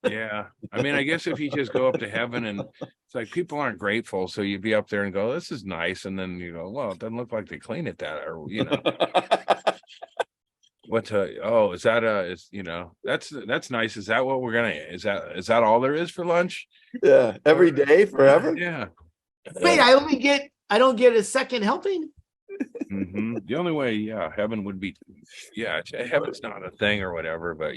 Yeah, I mean, I guess if you just go up to heaven and it's like people aren't grateful, so you'd be up there and go, "This is nice," and then well, it doesn't look like they clean it that, or what is that that's nice. Is that what we're gonna is that all there is for lunch? Yeah, every day forever. Yeah. Wait, I don't get a second helping. Mm-hmm. The only way heaven would be heaven's not a thing or whatever, but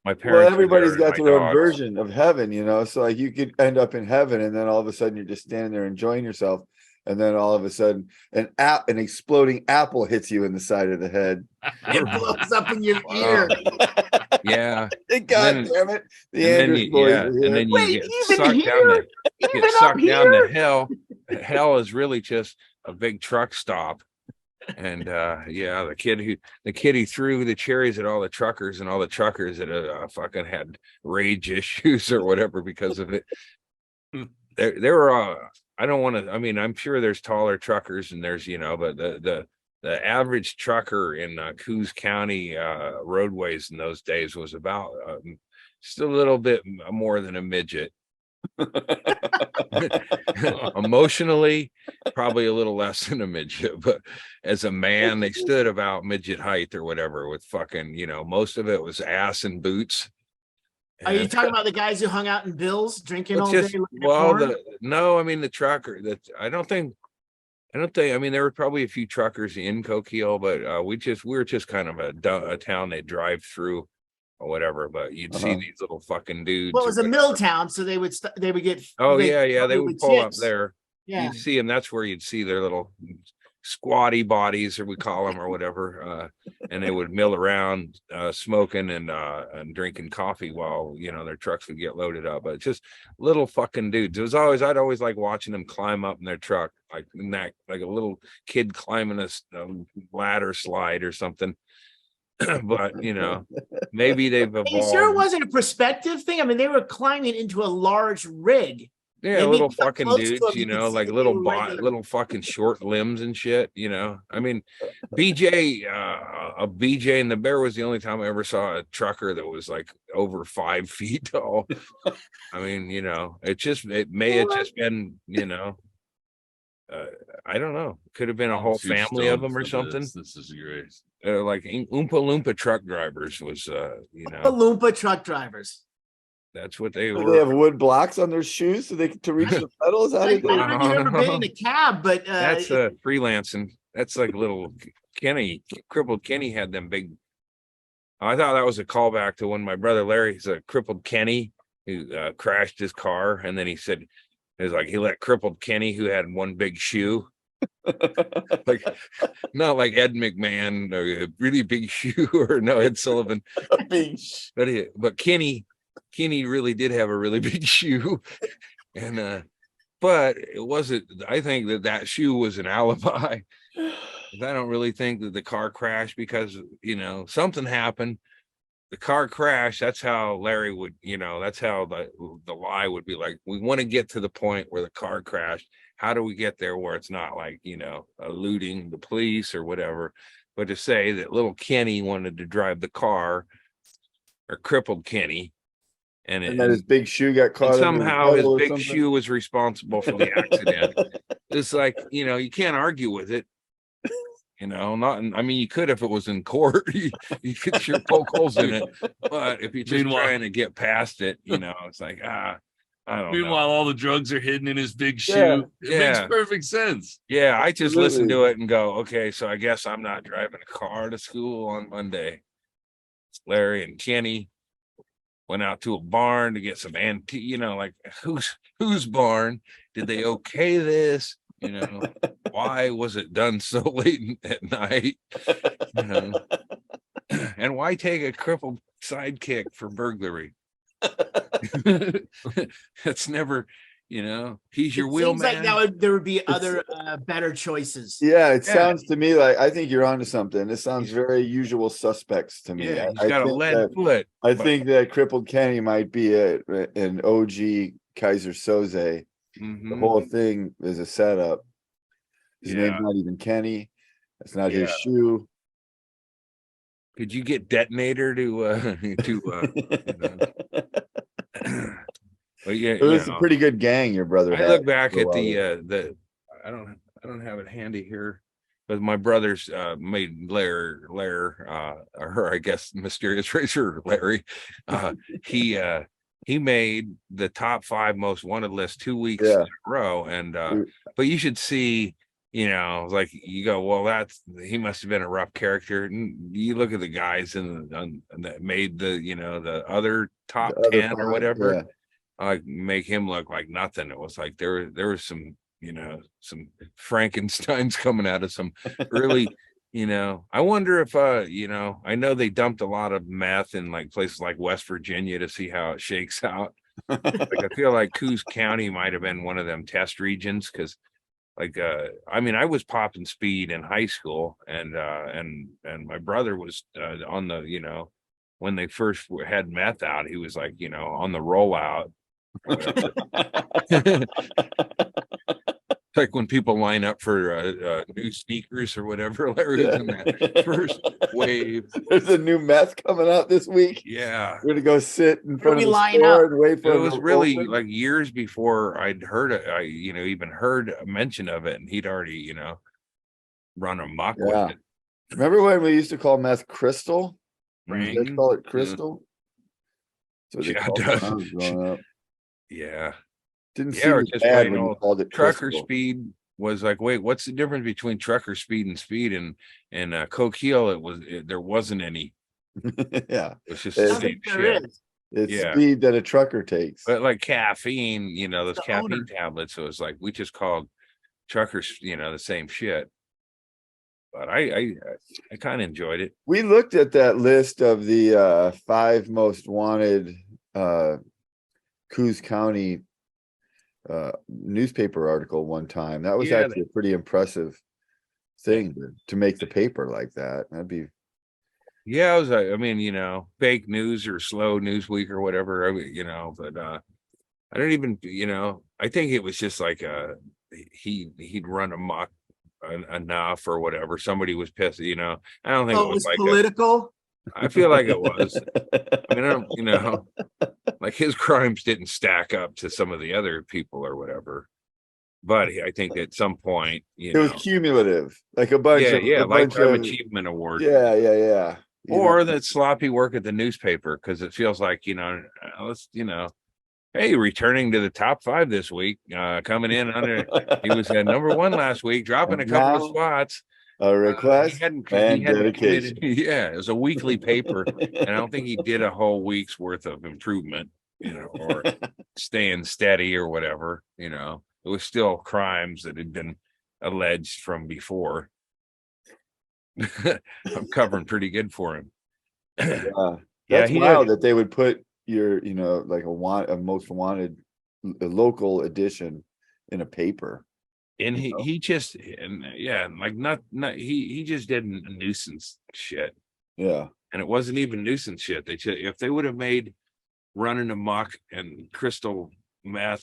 my parents, well, everybody's got their own version of heaven, so like you could end up in heaven and then all of a sudden you're just standing there enjoying yourself. And then all of a sudden, an exploding apple hits you in the side of the head. It blows up in your ear. Yeah. God damn it! The Andrist boys. And then you get sucked down to hell. Hell is really just a big truck stop. And the kid who threw the cherries at all the truckers and all the truckers that fucking had rage issues or whatever because of it. There were I don't want to. I mean, I'm sure there's taller truckers and there's but the average trucker in Coos County roadways in those days was about just a little bit more than a midget. Emotionally, probably a little less than a midget, but as a man, they stood about midget height or whatever. With fucking most of it was ass and boots. Are you talking about the guys who hung out in Bill's drinking all day? No, I mean the trucker. I don't think. I mean, there were probably a few truckers in Coquille, but we were just kind of a town they drive through or whatever. But you'd see these little fucking dudes. Well, it was a mill town, so they would get. Oh they would pull up there. Yeah, you'd see them. That's where you'd see their little squatty bodies, or we call them, or whatever, and they would mill around smoking and drinking coffee while their trucks would get loaded up. But just little fucking dudes. I'd always like watching them climb up in their truck like a little kid climbing a ladder slide or something. But maybe they've evolved. Are you sure it wasn't a perspective thing? I mean, they were climbing into a large rig. Yeah, little fucking dudes, like little fucking short limbs and shit, I mean, BJ and the Bear was the only time I ever saw a trucker that was like over 5 feet tall. I mean, it may have just been, I don't know. Could have been a whole family of them or something. This is great. Like Oompa Loompa truck drivers was, Oompa Loompa truck drivers. That's what they were. They have wood blocks on their shoes so to reach the pedals. I don't know if you've ever been in a cab, but that's freelancing. That's like little crippled Kenny had them big. I thought that was a callback to when my brother Larry's a crippled Kenny who crashed his car, and then he said it was like he let crippled Kenny, who had one big shoe. Like not like Ed McMahon, a really big shoe, or no Ed Sullivan, but Kenny really did have a really big shoe, and but it wasn't. I think that shoe was an alibi. I don't really think that the car crashed because something happened. The car crashed. That's how Larry would. That's how the lie would be like. We want to get to the point where the car crashed. How do we get there where it's not like eluding the police or whatever? But to say that little Kenny wanted to drive the car, or crippled Kenny. And that his big shoe got caught. Somehow his big shoe was responsible for the accident. It's like, you can't argue with it. I mean, you could if it was in court, you could sure poke holes in it. But if you're just trying to get past it, it's like, I don't know. Meanwhile, all the drugs are hidden in his big shoe. It makes perfect sense. Yeah, I just listen to it and go, okay, so I guess I'm not driving a car to school on Monday. Larry and Kenny went out to a barn to get some antique, like whose barn? Did they okay this? Why was it done so late at night? And why take a crippled sidekick for burglary? That's never, he's your Seems like wheelman. there would be other better choices. Yeah, it sounds to me like I think you're onto something. This sounds very usual suspects to me. Yeah, he's got a lead foot. I think that crippled Kenny might be an OG Kaiser Soze. The whole thing is a setup. His name's not even Kenny. That's not his shoe. Could you get Detonator to Well, yeah, it was a pretty good gang your brother had. I look back at the I don't have it handy here, but my brother's made her, I guess, mysterious racer Larry. He made the top 5 most wanted list 2 weeks in a row, and but you should see, like you go, well, he must have been a rough character. And you look at the guys that made the other top 10 or whatever. Make him look like nothing. It was like there was some some Frankensteins coming out of some really I wonder if I know they dumped a lot of meth in like places like West Virginia to see how it shakes out. Like I feel like Coos County might have been one of them test regions, because I was popping speed in high school, and my brother was on the when they first had meth out, he was like on the rollout. Like when people line up for new sneakers or whatever, Larry was in that first wave. There's a new meth coming out this week. Yeah, we're gonna go sit in front of the store and wait for it. It was really like years before I'd heard it. I even heard a mention of it, and he'd already run amok with it. Remember when we used to call meth crystal? Right. They call it crystal. So they Yeah, called it it when I was does. growing up. Yeah. Didn't seem as bad when you called it trucker crystal. speed was like, wait, what's the difference between trucker speed and speed? And Coquille, there wasn't any. Yeah, it's just the same shit. It's speed that a trucker takes. But like caffeine, those caffeine tablets. So it was like we just called truckers, the same shit. But I kind of enjoyed it. We looked at that list of the 5 most wanted Coos County newspaper article one time. That was actually a pretty impressive thing to make the paper like that. That'd be I was like, fake news or slow news week or whatever, but I don't even, I think it was just like he'd run amok enough or whatever. Somebody was pissed, I don't think it was like political. I feel like it was. I don't, like his crimes didn't stack up to some of the other people or whatever. But I think at some point, it was cumulative, like a bunch of lifetime achievement award. Yeah. Or that sloppy work at the newspaper, because it feels like let's hey, returning to the top 5 this week, coming in under. He was at number 1 last week, dropping a couple of spots. A request and dedication. Yeah, it was a weekly paper, and I don't think he did a whole week's worth of improvement, or staying steady or whatever. It was still crimes that had been alleged from before. I'm covering pretty good for him. That's wild that they would put your, like a most wanted local edition in a paper. And he just he just did a nuisance shit. Yeah. And it wasn't even nuisance shit. If they would have made running amok and crystal meth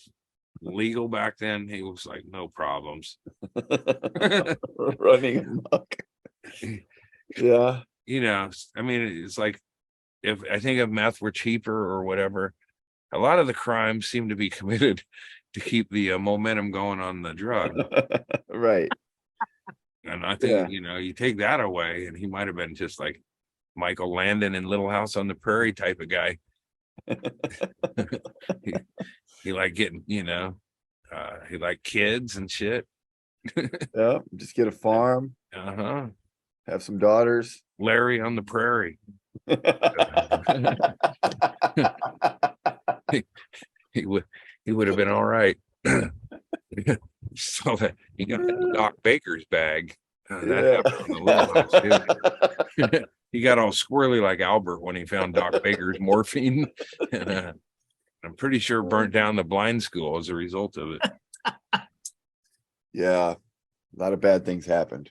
legal back then, he was like, no problems. Running amok. Yeah. It's like, if meth were cheaper or whatever, a lot of the crimes seem to be committed to keep the momentum going on the drug. Right. And I think, you take that away, and he might have been just like Michael Landon in Little House on the Prairie type of guy. he liked getting, he liked kids and shit. Yeah, just get a farm. Uh-huh. Have some daughters. Larry on the Prairie. He would have been all right. So that he got that Doc Baker's bag. That happened in the little house too. He got all squirrely like Albert when he found Doc Baker's morphine. And, I'm pretty sure burnt down the blind school as a result of it. Yeah, a lot of bad things happened.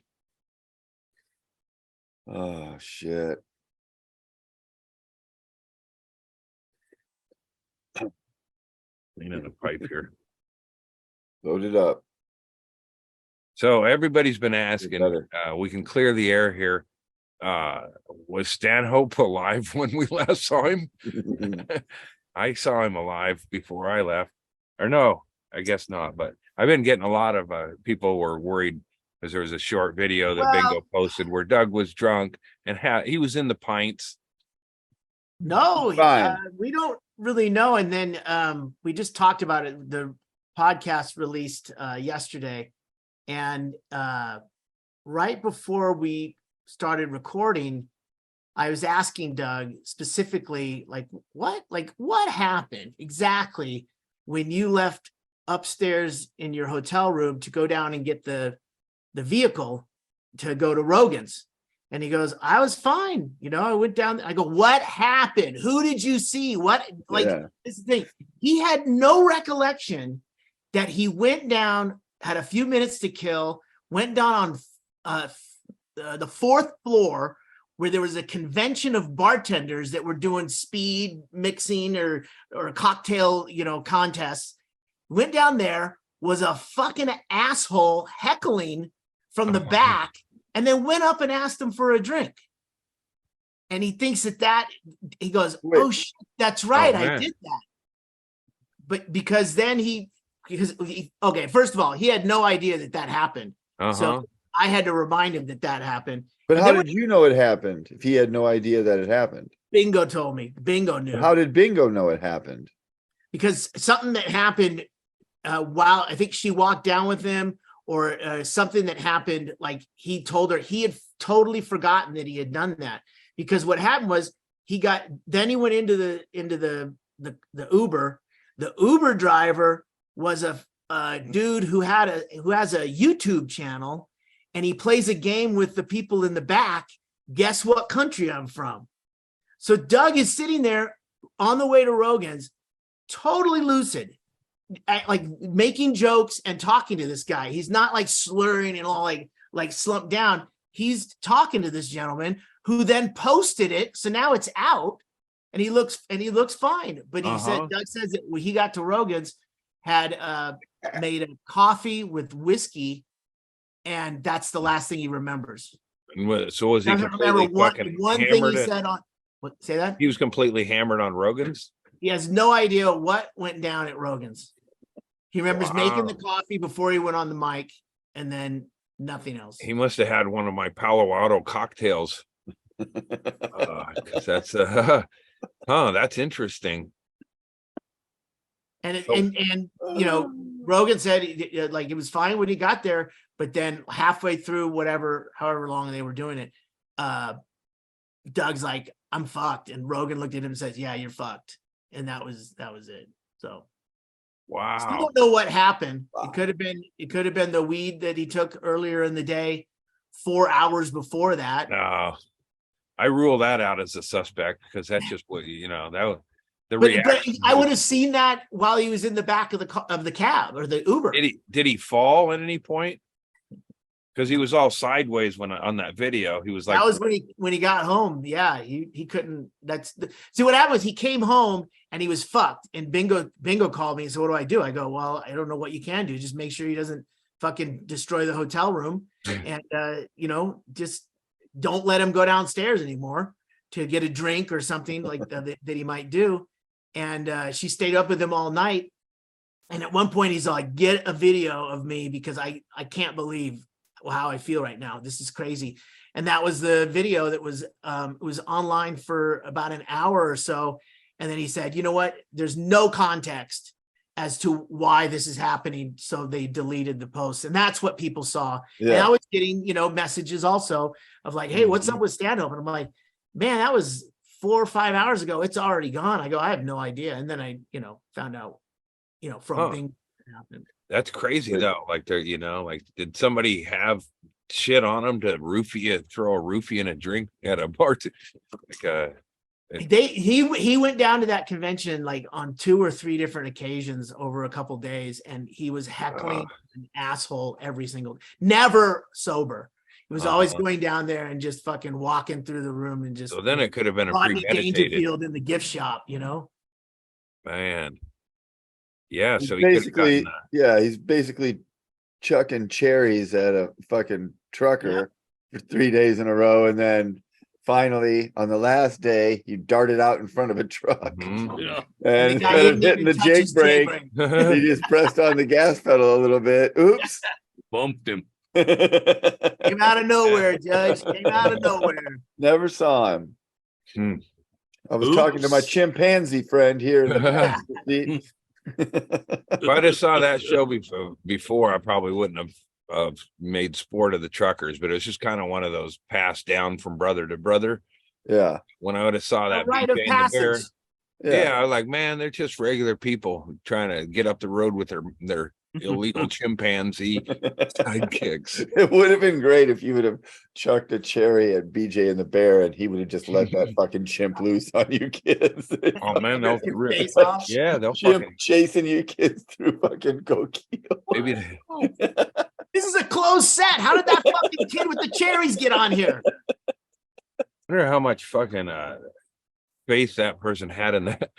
Oh shit. Cleaning the pipe here. Load it up. So everybody's been asking, better. we can clear the air here. Was Stanhope alive when we last saw him? I saw him alive before I left. Or no, I guess not. But I've been getting a lot of people were worried because there was a short video that Bingo posted where Doug was drunk and he was in the pints. No, we don't really know. And then we just talked about it. The podcast released yesterday. And right before we started recording, I was asking Doug specifically, like, what happened exactly when you left upstairs in your hotel room to go down and get the vehicle to go to Rogan's? And he goes, I was fine. I went down. I go, what happened? Who did you see? This is the thing. He had no recollection that he went down, had a few minutes to kill, went down on the fourth floor where there was a convention of bartenders that were doing speed mixing or cocktail, contests. Went down there, was a fucking asshole heckling from the back, and then went up and asked him for a drink. And he thinks he goes, oh shit, that's right, I did that. But because okay, first of all, he had no idea that happened. So I had to remind him that happened. But how did you know it happened if he had no idea that it happened? Bingo told me. Bingo knew. How did Bingo know it happened? Because something that happened while I think she walked down with him, or something that happened, like he told her he had totally forgotten that he had done that. Because what happened was he went into the Uber. The Uber driver was a dude who has a YouTube channel, and he plays a game with the people in the back. Guess what country I'm from? So Doug is sitting there on the way to Rogan's, totally lucid, like making jokes and talking to this guy. He's not like slurring and all like slumped down. He's talking to this gentleman who then posted it. So now it's out, and he looks fine. But he Doug says that when he got to Rogan's, had made a coffee with whiskey, and that's the last thing he remembers. So was he completely fucking one thing he said on what? Say that he was completely hammered on Rogan's. He has no idea what went down at Rogan's. He remembers making the coffee before he went on the mic, and then nothing else. He must have had one of my Palo Alto cocktails. Because that's that's interesting. And Rogan said it was fine when he got there, but then halfway through however long they were doing it, Doug's like, I'm fucked. And Rogan looked at him and says, yeah, you're fucked. And that was it. So wow. Still don't know what happened. Wow. It could have been the weed that he took earlier in the day, 4 hours before that. No, I rule that out as a suspect, because that's just what but I would have seen that while he was in the back of the cab or the Uber. Did he fall at any point? Because he was all sideways on that video. He was like, that was when he got home. Yeah, he couldn't. See what happened was he came home and he was fucked. And Bingo called me and said, "What do I do?" I go, "Well, I don't know what you can do. Just make sure he doesn't fucking destroy the hotel room, and just don't let him go downstairs anymore to get a drink or something like that he might do." And she stayed up with him all night. And at one point he's like, "Get a video of me because I can't believe how I feel right now. This is crazy." And that was the video that was it was online for about an hour or so. And then he said, "You know what? There's no context as to why this is happening." So they deleted the post. And that's what people saw. Yeah. And I was getting, messages also of like, "Hey, what's up with Stanhope?" And I'm like, man, that was 4 or 5 hours ago. It's already gone. I go, I have no idea. And then I, found out, from Bing happened. That's crazy though. Like they're, like did somebody have shit on them to throw a roofie in a drink at a bar? He went down to that convention like on 2 or 3 different occasions over a couple days, and he was heckling an asshole every single, never sober. He was always going down there and just fucking walking through the room and just. So then it could have been a Rodney premeditated Dangerfield in the gift shop, Man. Yeah, He's so basically, he's basically chucking cherries at a fucking trucker for 3 days in a row, and then finally on the last day he darted out in front of a truck, and instead of hitting the jake brake, he just pressed on the gas pedal a little bit. Oops, bumped him. Came out of nowhere, Judge. Came out of nowhere. Never saw him. I was talking to my chimpanzee friend here in the passenger seat. If I just saw that show before, I probably wouldn't have made sport of the truckers, but it was just kind of one of those passed down from brother to brother. Yeah. When I would have saw that rite of passage. I was like, man, they're just regular people trying to get up the road with their illegal chimpanzee sidekicks. It would have been great if you would have chucked a cherry at BJ and the Bear, and he would have just let that fucking chimp loose on you kids. Oh man, they'll fucking chasing you kids through fucking Coquille. Maybe this is a closed set. How did that fucking kid with the cherries get on here? I wonder how much fucking faith that person had in that.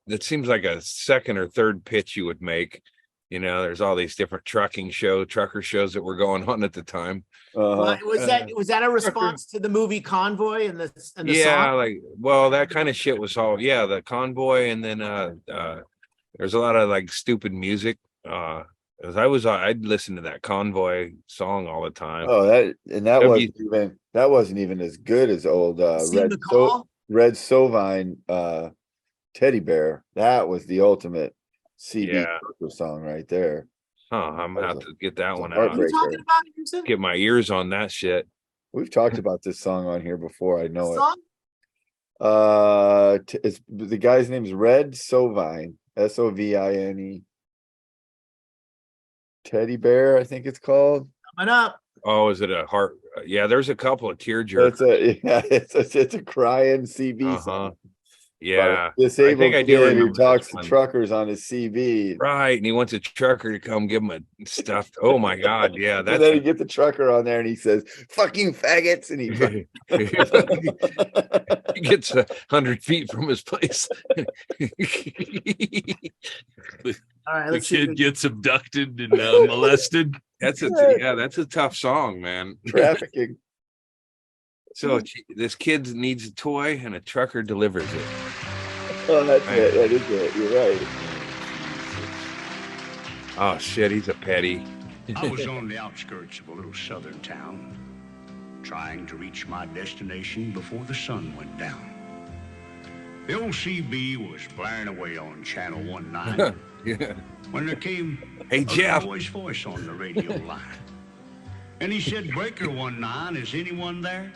That seems like a second or third pitch you would make. There's all these different trucker shows that were going on at the time. Was that a response to the movie Convoy and the song? That kind of shit was all the Convoy, and then there's a lot of like stupid music. I'd listen to that Convoy song all the time. That wasn't even as good as old Red Sovine Teddy Bear. That was the ultimate CB song right there. I'm gonna have to get that one out. What are you talking about, get my ears on that shit. We've talked about this song on here before. I know it. It's the guy's name is Red Sovine, Sovine. Teddy Bear, I think it's called. Coming up. Oh, is it a heart? Yeah, there's a couple of tearjerks. It's a crying CB song. Yeah, disabled kid who talks to truckers on his CB. Right, and he wants a trucker to come give him a stuffed. Oh my God, yeah. And then he get the trucker on there and he says, "Fucking faggots," and he he gets 100 feet from his place. All right, the kid gets abducted and molested. That's a tough song, man. Trafficking. So this kid needs a toy and a trucker delivers it. Oh, that's it. That is it. You're right. Oh shit, he's a petty. I was on the outskirts of a little southern town, trying to reach my destination before the sun went down. The old CB was blaring away on channel 19 when there came a boy's voice on the radio line. And he said, "Breaker 19, is anyone there?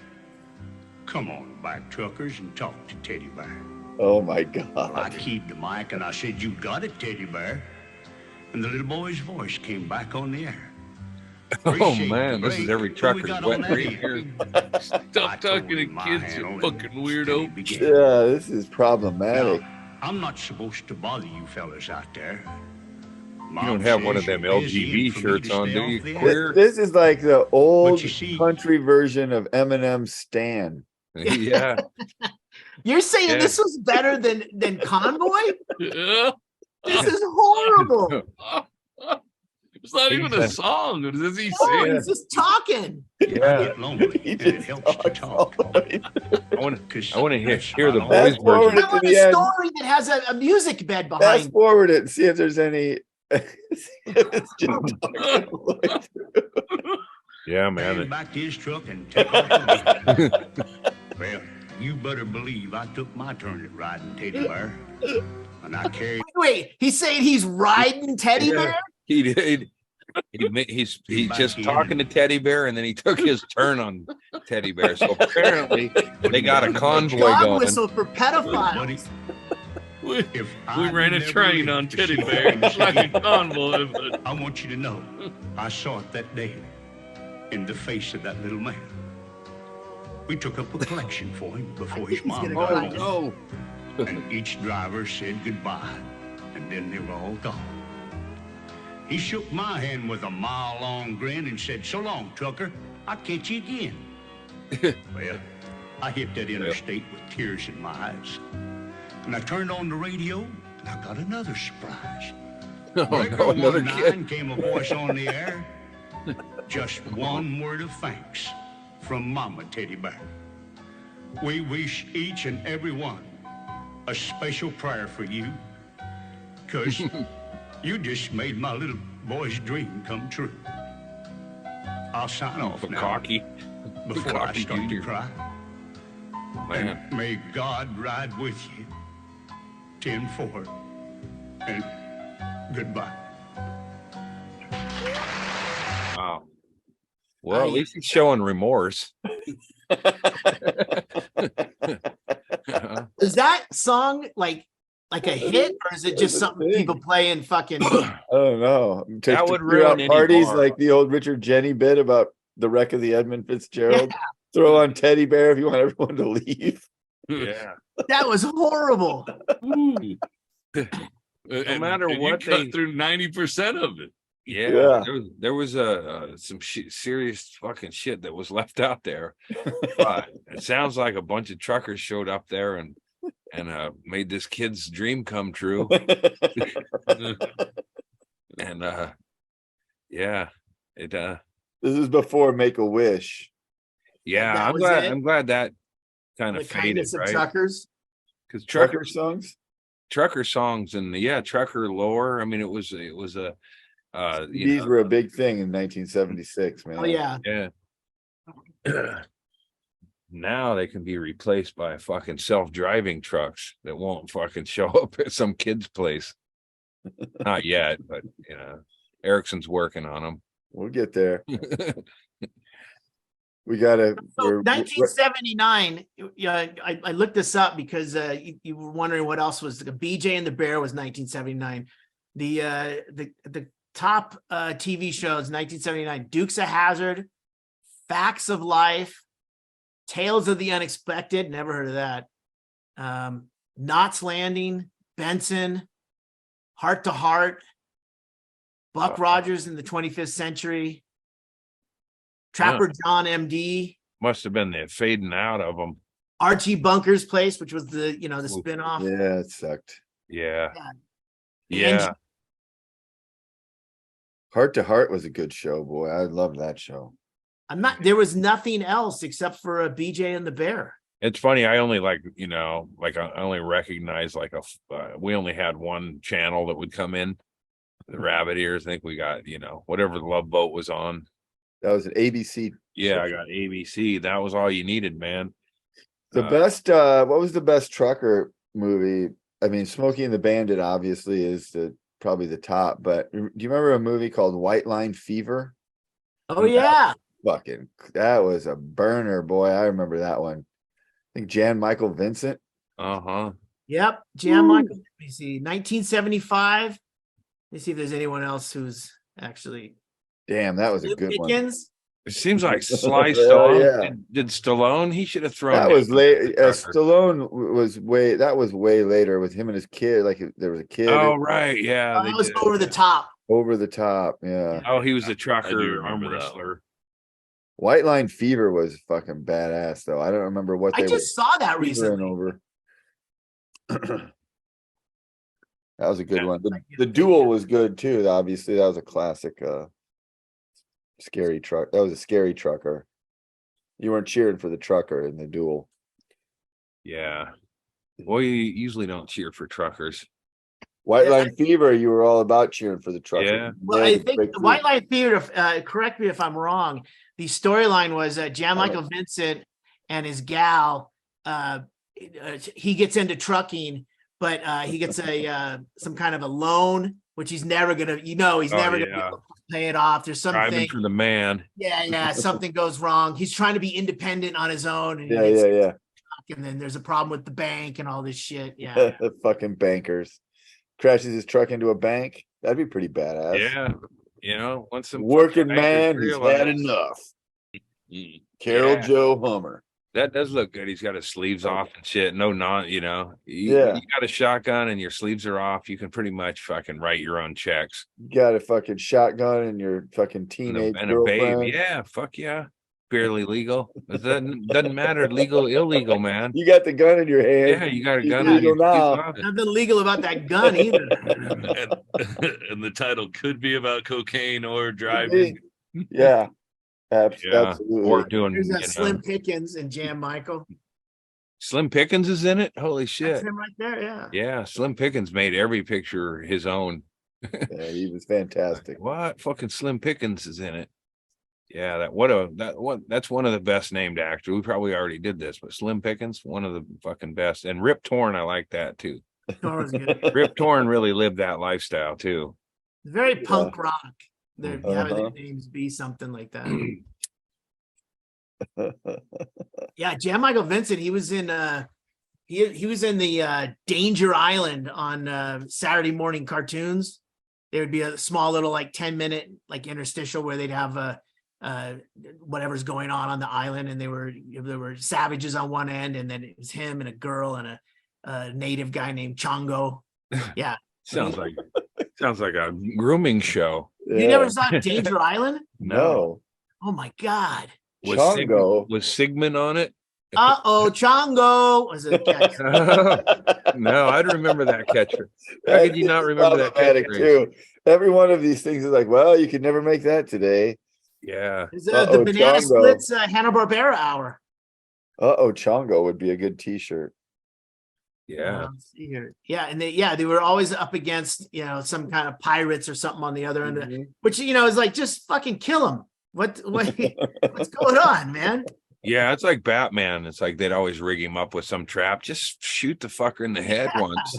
Come on back, truckers, and talk to Teddy Bear." Oh my God. Well, I keyed the mic and I said, "You got it, Teddy Bear." And the little boy's voice came back on the air. Oh man, this is every trucker's wet dream. Stop talking to kids, you fucking weirdo. Yeah, this is problematic. Now, I'm not supposed to bother you fellas out there. You don't have one of them LGB shirts on, do you? Queer? This is like the old country version of Eminem's Stan. Yeah. You're saying this was better than Convoy? Yeah. This is horrible. It's not even a song. What does he say? No, he's just talking. Yeah. It helps to talk. I want to hear the boys' version. I want a story that has a music bed behind. Fast forward it and see if there's any. It's just yeah, man. Back to his truck and take off. Well, you better believe I took my turn at riding Teddy Bear, and I carried. Wait, he's saying he's riding Teddy Bear? He did. He's just talking to Teddy Bear, and then he took his turn on Teddy Bear. So apparently they got a convoy Dog going. whistle for pedophiles. We ran a train on Teddy Bear like a convoy. But I want you to know, I saw it that day in the face of that little man. We took up a collection for him before his mom got home. Oh no! And each driver said goodbye, and then they were all gone. He shook my hand with a mile-long grin and said, "So long, trucker. I'll catch you again." Well, I hit that interstate with tears in my eyes. And I turned on the radio, and I got another surprise. Oh, no, another kid. Came a voice on the air. Just one word of thanks from Mama Teddy Bear. We wish each and every one a special prayer for you, because you just made my little boy's dream come true. I'll sign off now Coquille. before I start to cry. Man. And may God ride with you. 10-4. And goodbye. Wow. Well, at least he's showing remorse. Is that song like a hit, or is it just something people play in fucking? I don't know. That would ruin any parties bar. like the old Richard Jenny bit about the wreck of the Edmund Fitzgerald. Throw on Teddy Bear if you want everyone to leave. Yeah. That was horrible. No matter what you cut through 90% of it. Yeah. There was some serious fucking shit that was left out there. But it sounds like a bunch of truckers showed up there and made this kid's dream come true. And yeah, it This is before Make-A-Wish. yeah, That was I'm glad that kind The of faded, kindness of right? truckers. Because Trucker songs? trucker songs and trucker lore. I mean, it was a These were a big thing in 1976, man. Oh yeah. yeah. Now they can be replaced by fucking self-driving trucks that won't fucking show up at some kid's place. Not yet, but Erickson's working on them. We'll get there. We gotta. So 1979. Yeah, I looked this up because you were wondering what else was. The BJ and the Bear was 1979. The top TV shows 1979: Dukes of Hazzard, Facts of Life, Tales of the Unexpected. Never heard of that. Knots Landing, Benson, Heart to Heart, Buck Rogers in the 25th Century, Trapper John MD. Must have been the fading out of them. Archie Bunker's Place, which was the spinoff. Yeah, it sucked. Yeah. Yeah. Heart to Heart was a good show, boy. I love that show. There was nothing else except for a BJ and the Bear. It's funny. I only I only recognize we only had one channel that would come in. The Rabbit Ears. I think we got, whatever the Love Boat was on. That was an ABC. Yeah, I got ABC. That was all you needed, man. The best, what was the best trucker movie? I mean, Smokey and the Bandit obviously is probably the top, but do you remember a movie called White Line Fever? Oh yeah. That was a burner, boy. I remember that one. I think Jan Michael Vincent. Uh-huh. Yep. Jan Michael. Let me see. 1975. Let me see if there's anyone else who's actually. Damn, that was a good one. It seems like Sly Stallone. Yeah. Did Stallone? He should have thrown. That was late. Stallone was way. That was way later with him and his kid. Like there was a kid. Oh right, yeah. That was Over the Top. Over the Top, yeah. Oh, he was a I trucker do arm remember that wrestler. White Line Fever was fucking badass, though. I don't remember what I just saw that recently. Over. That was a good one. The Duel was good too. Obviously, that was a classic. Scary truck. That was a scary trucker. You weren't cheering for the trucker in the Duel. Yeah. Well, you usually don't cheer for truckers. White Line Fever, you were all about cheering for the trucker. Yeah. Well, I think White Line Fever, correct me if I'm wrong, the storyline was Jan Michael Vincent and his gal, he gets into trucking, but he gets some kind of a loan, which he's never gonna, he's never gonna be able to pay it off. There's Driving something. for the man. Yeah. Something goes wrong. He's trying to be independent on his own. And he Yeah. gets stuck, and then there's a problem with the bank and all this shit. Yeah. Fucking bankers. Crashes his truck into a bank. That'd be pretty badass. Yeah. Once some Working fucking man, bankers he's had realize- enough. Carol Joe Hummer. That does look good. He's got his sleeves off and shit. No, you Yeah. got a shotgun and your sleeves are off. You can pretty much fucking write your own checks. You got a fucking shotgun and your fucking teenage And a girlfriend. babe. Yeah, fuck yeah. Barely legal. It doesn't matter. Legal, illegal, man. You got the gun in your hand. Yeah, you got a gun. Illegal now. Nothing legal about that gun either. And the title could be about cocaine or driving. Yeah. Yeah, Absolutely. or doing There's that Slim Pickens and Jam Michael. Slim Pickens is in it. Holy That's shit! him right there. Yeah. Yeah, Slim Pickens made every picture his own. Yeah, he was fantastic. What fucking Slim Pickens is in it? Yeah, that's one of the best named actors. We probably already did this, but Slim Pickens, one of the fucking best. And Rip Torn, I like that too. Torn was good. Rip Torn really lived that lifestyle too. Very punk rock. They're having Uh-huh. their names be something like that. Yeah, Jan Michael Vincent, he was in he was in the Danger Island on Saturday morning cartoons. There would be a small little like 10-minute like interstitial where they'd have whatever's going on the island, and there were savages on one end, and then it was him and a girl and a native guy named Chongo. Yeah. Sounds like a grooming show. You never saw Danger Island? No. Oh my God. Chongo. Was Sigmund on it? Chongo was it a catch? No, I'd remember that catcher. How could you not remember that Problematic, catcher? too. Every one of these things is like, well, you could never make that today. Yeah. It's, the Banana Chongo. Splits Hanna-Barbera hour. Chongo would be a good t-shirt. Yeah. Let's see here. Yeah, and they were always up against some kind of pirates or something on the other end, Mhm. which is like just fucking kill them. What's going on, man? Yeah, it's like Batman. It's like they'd always rig him up with some trap. Just shoot the fucker in the head once.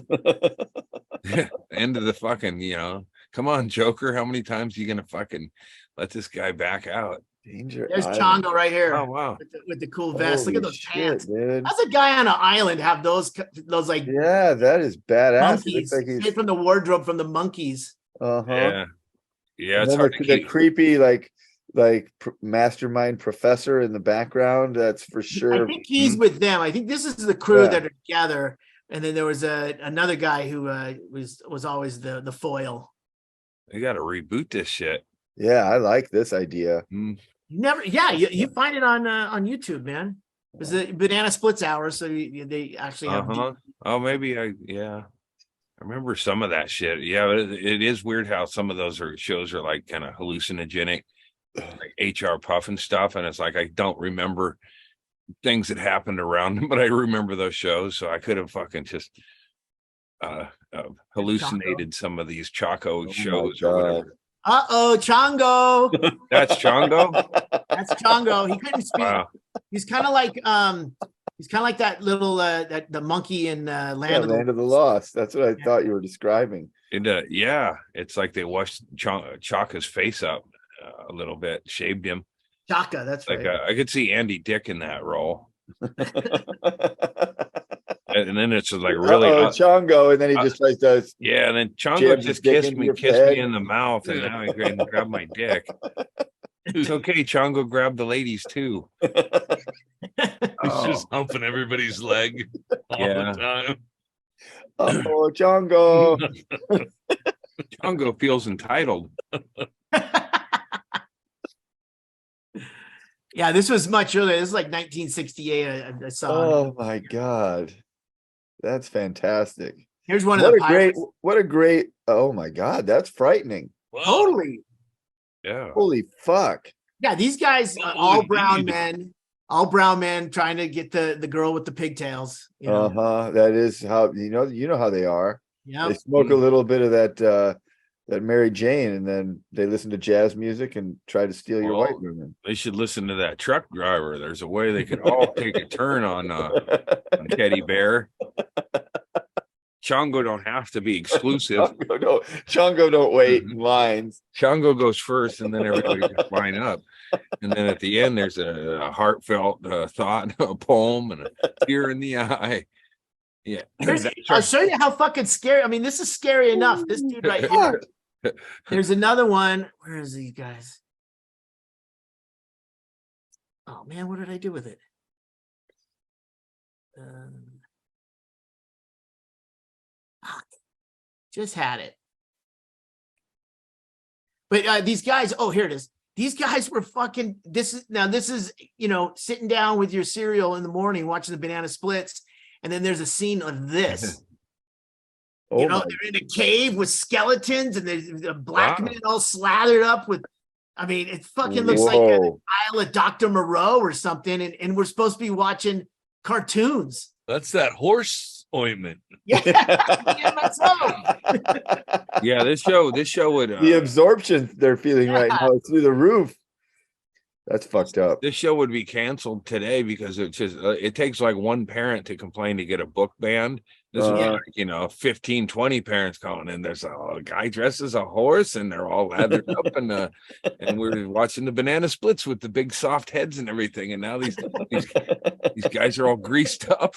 End of the fucking, come on, Joker. How many times are you gonna fucking let this guy back out? Danger There's Island. Chongo right here. Oh wow. With the cool vest. Look at Holy those shit, pants. dude. How's a guy on an island have those like Yeah, that is badass. monkeys Looks like he's straight from the wardrobe from the monkeys? Yeah. Yeah, And it's then hard to the keep. creepy mastermind professor in the background. That's for sure. I think he's with them. I think this is the crew Yeah. that are together. And then there was another guy who was always the foil. You got to reboot this shit. Yeah, I like this idea. You find it on YouTube, man. It was the Banana Splits hour, so they actually have. Oh, maybe I remember some of that shit. Yeah, it is weird how some of those shows are like kind of hallucinogenic, like HR Puff and stuff. And it's like I don't remember things that happened around them, but I remember those shows. So I could have fucking just hallucinated some of these Choco shows or whatever. Chongo. That's Chongo. That's Chongo. He couldn't speak. Wow. He's kind of like that little the monkey in Land Land of the Lost. That's what I thought you were describing. It's like they washed Chaka's face up a little bit, shaved him. Chaka, that's Like right. I could see Andy Dick in that role. And then it's like really Chongo, and then he just tries to and then Chongo jam his just dick kissed into me your head. in the mouth, and now he grabbed my dick. It's okay, Chongo grabbed the ladies too. He's just humping everybody's leg all the time. Chongo. Chongo feels entitled. Yeah, this was much earlier. This is like 1968. I saw. Oh my God, that's fantastic. Here's one of the pirates. What a great. Oh my God, that's frightening. Wow. Totally. Yeah. Holy fuck. Yeah, these guys, Well, all indeed. brown men trying to get the girl with the pigtails. That is how you know how they are. Yeah. They smoke a little bit of that Mary Jane, and then they listen to jazz music and try to steal your white women. They should listen to that truck driver. There's a way they could all take a turn on Teddy Bear. Chongo don't have to be exclusive. Chongo don't wait in lines. Chongo goes first, and then everybody just line up. And then at the end, there's a heartfelt thought, a poem, and a tear in the eye. Yeah. I'll show you how fucking scary. I mean, this is scary enough. This dude right here. There's another one. Where is these guys? Oh man, what did I do with it? Just had it. But these guys, oh, here it is. These guys were fucking, this is, you know, sitting down with your cereal in the morning, watching the banana splits. And then there's a scene of this. You know, they're in a cave with skeletons and there's a black man all slathered up with, I mean, it fucking looks like an aisle of Dr. Moreau or something. And we're supposed to be watching cartoons. That's that horse ointment. Yeah, yeah, this show would the absorption they're feeling right now is through the roof. That's fucked up. This show would be canceled today because it's just it takes like one parent to complain to get a book banned. This is like, you know, 15, 20 parents calling in. There's a guy dressed as a horse and they're all lathered up and we're watching the banana splits with the big soft heads and everything. And now these guys are all greased up.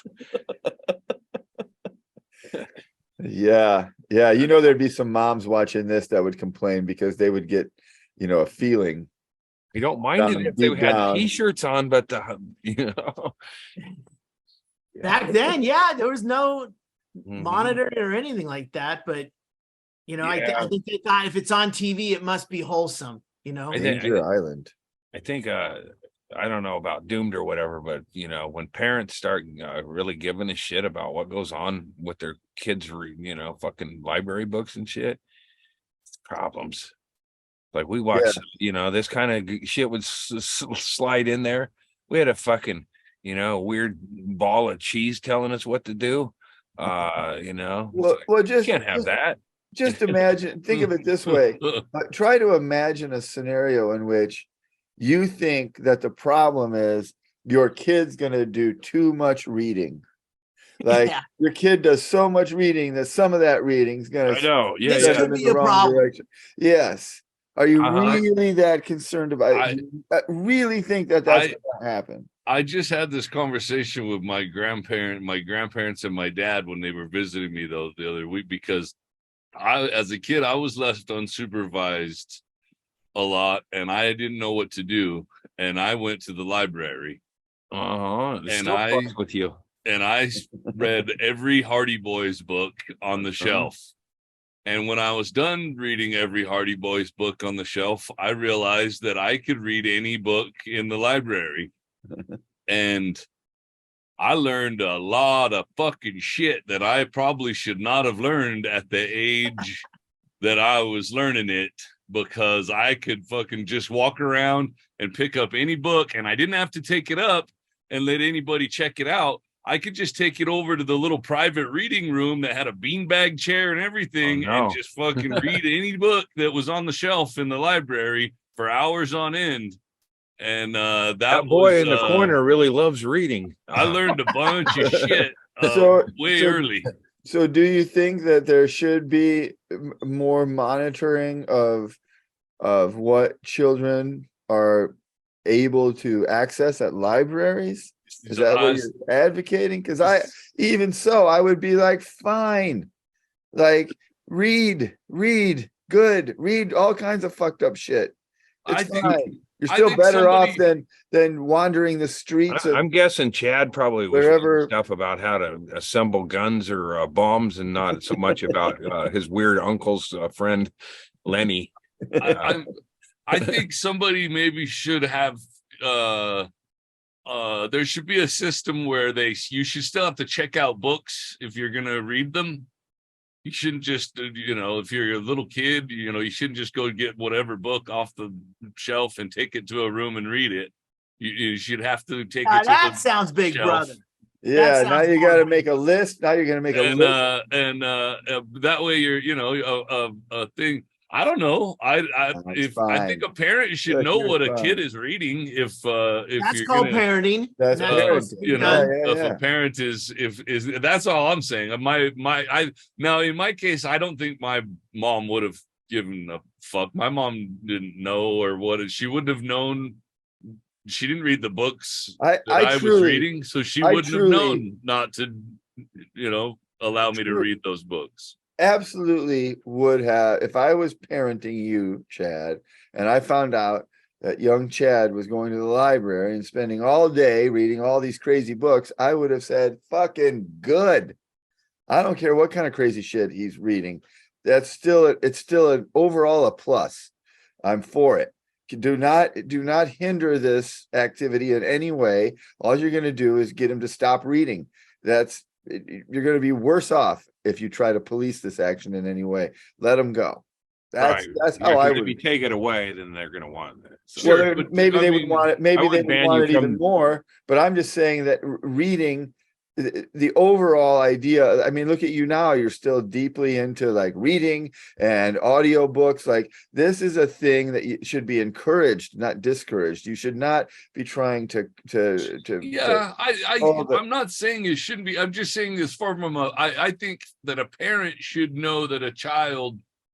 Yeah. You know, there'd be some moms watching this that would complain because they would get, you know, a feeling. You don't mind it if they had t-shirts on, but you know. Back then, there was no monitor or anything like that. But you know, I think they thought if it's on TV, it must be wholesome. You know, Danger Island. I think I don't know about Doomed or whatever, but you know, when parents start really giving a shit about what goes on with their kids, you know, fucking library books and shit, it's problems. Like we watched, you know, this kind of shit would slide in there. We had a fucking, you know, weird ball of cheese telling us what to do. You know, well, just can't have that. Just imagine, think of it this way. Try to imagine a scenario in which you think that the problem is your kid's going to do too much reading. Like your kid does so much reading that some of that reading is going to send them in the wrong direction. Yes. Are you really that concerned about it? Really think that that's going to happen? I just had this conversation with my grandparents and my dad when they were visiting me the other week, because as a kid, I was left unsupervised a lot and I didn't know what to do. And I went to the library. And I read every Hardy Boys book on the shelf. And when I was done reading every Hardy Boys book on the shelf, I realized that I could read any book in the library. And I learned a lot of fucking shit that I probably should not have learned at the age that I was learning it, because I could fucking just walk around and pick up any book and I didn't have to take it up and let anybody check it out. I could just take it over to the little private reading room that had a beanbag chair and everything and just fucking read any book that was on the shelf in the library for hours on end. And that boy in the corner really loves reading. I learned a bunch of shit early. So do you think that there should be more monitoring of what children are able to access at libraries? Is that what you're advocating? Because I would be like, fine, like read all kinds of fucked up shit. It's fine. You're still better off than wandering the streets. I'm guessing Chad probably was reading stuff about how to assemble guns or bombs, and not so much about his weird uncle's friend Lenny. I think somebody maybe should have. There should be a system where you should still have to check out books if you're gonna read them. You shouldn't just, you know, if you're a little kid, you know, you shouldn't just go get whatever book off the shelf and take it to a room and read it. You should have to take it to that sounds big, shelf. Brother. Yeah, now you got to make a list. Now you're going to make a list. And that way you're, you know, a thing. I don't know. I fine. think a parent should Look, know you're what a fine. kid is reading. If That's you're called gonna, parenting. That's parenting. you Yeah, know, yeah, if yeah. a parent is that's all I'm saying. Now in my case, I don't think my mom would have given a fuck. My mom didn't know, or what, she wouldn't have known. She didn't read the books I was truly- reading, so she I wouldn't have truly- known not to, allow me to read those books. Absolutely would have, if I was parenting you, Chad, and I found out that young Chad was going to the library and spending all day reading all these crazy books, I would have said, fucking good. I don't care what kind of crazy shit he's reading. It's still an overall a plus. I'm for it. Do not hinder this activity in any way. All you're going to do is get him to stop reading. You're going to be worse off if you try to police this action in any way. Let them go. That's how I would. If you take it away, then they're going to want it. So. Sure, Well, maybe they would want it. Maybe they would want it even more. But I'm just saying that reading, the overall idea. I mean, look at you now. You're still deeply into like reading and audiobooks. Like this is a thing that should be encouraged, not discouraged. You should not be trying to. Yeah, I'm not saying it shouldn't be. I'm just saying this from I think that a parent should know that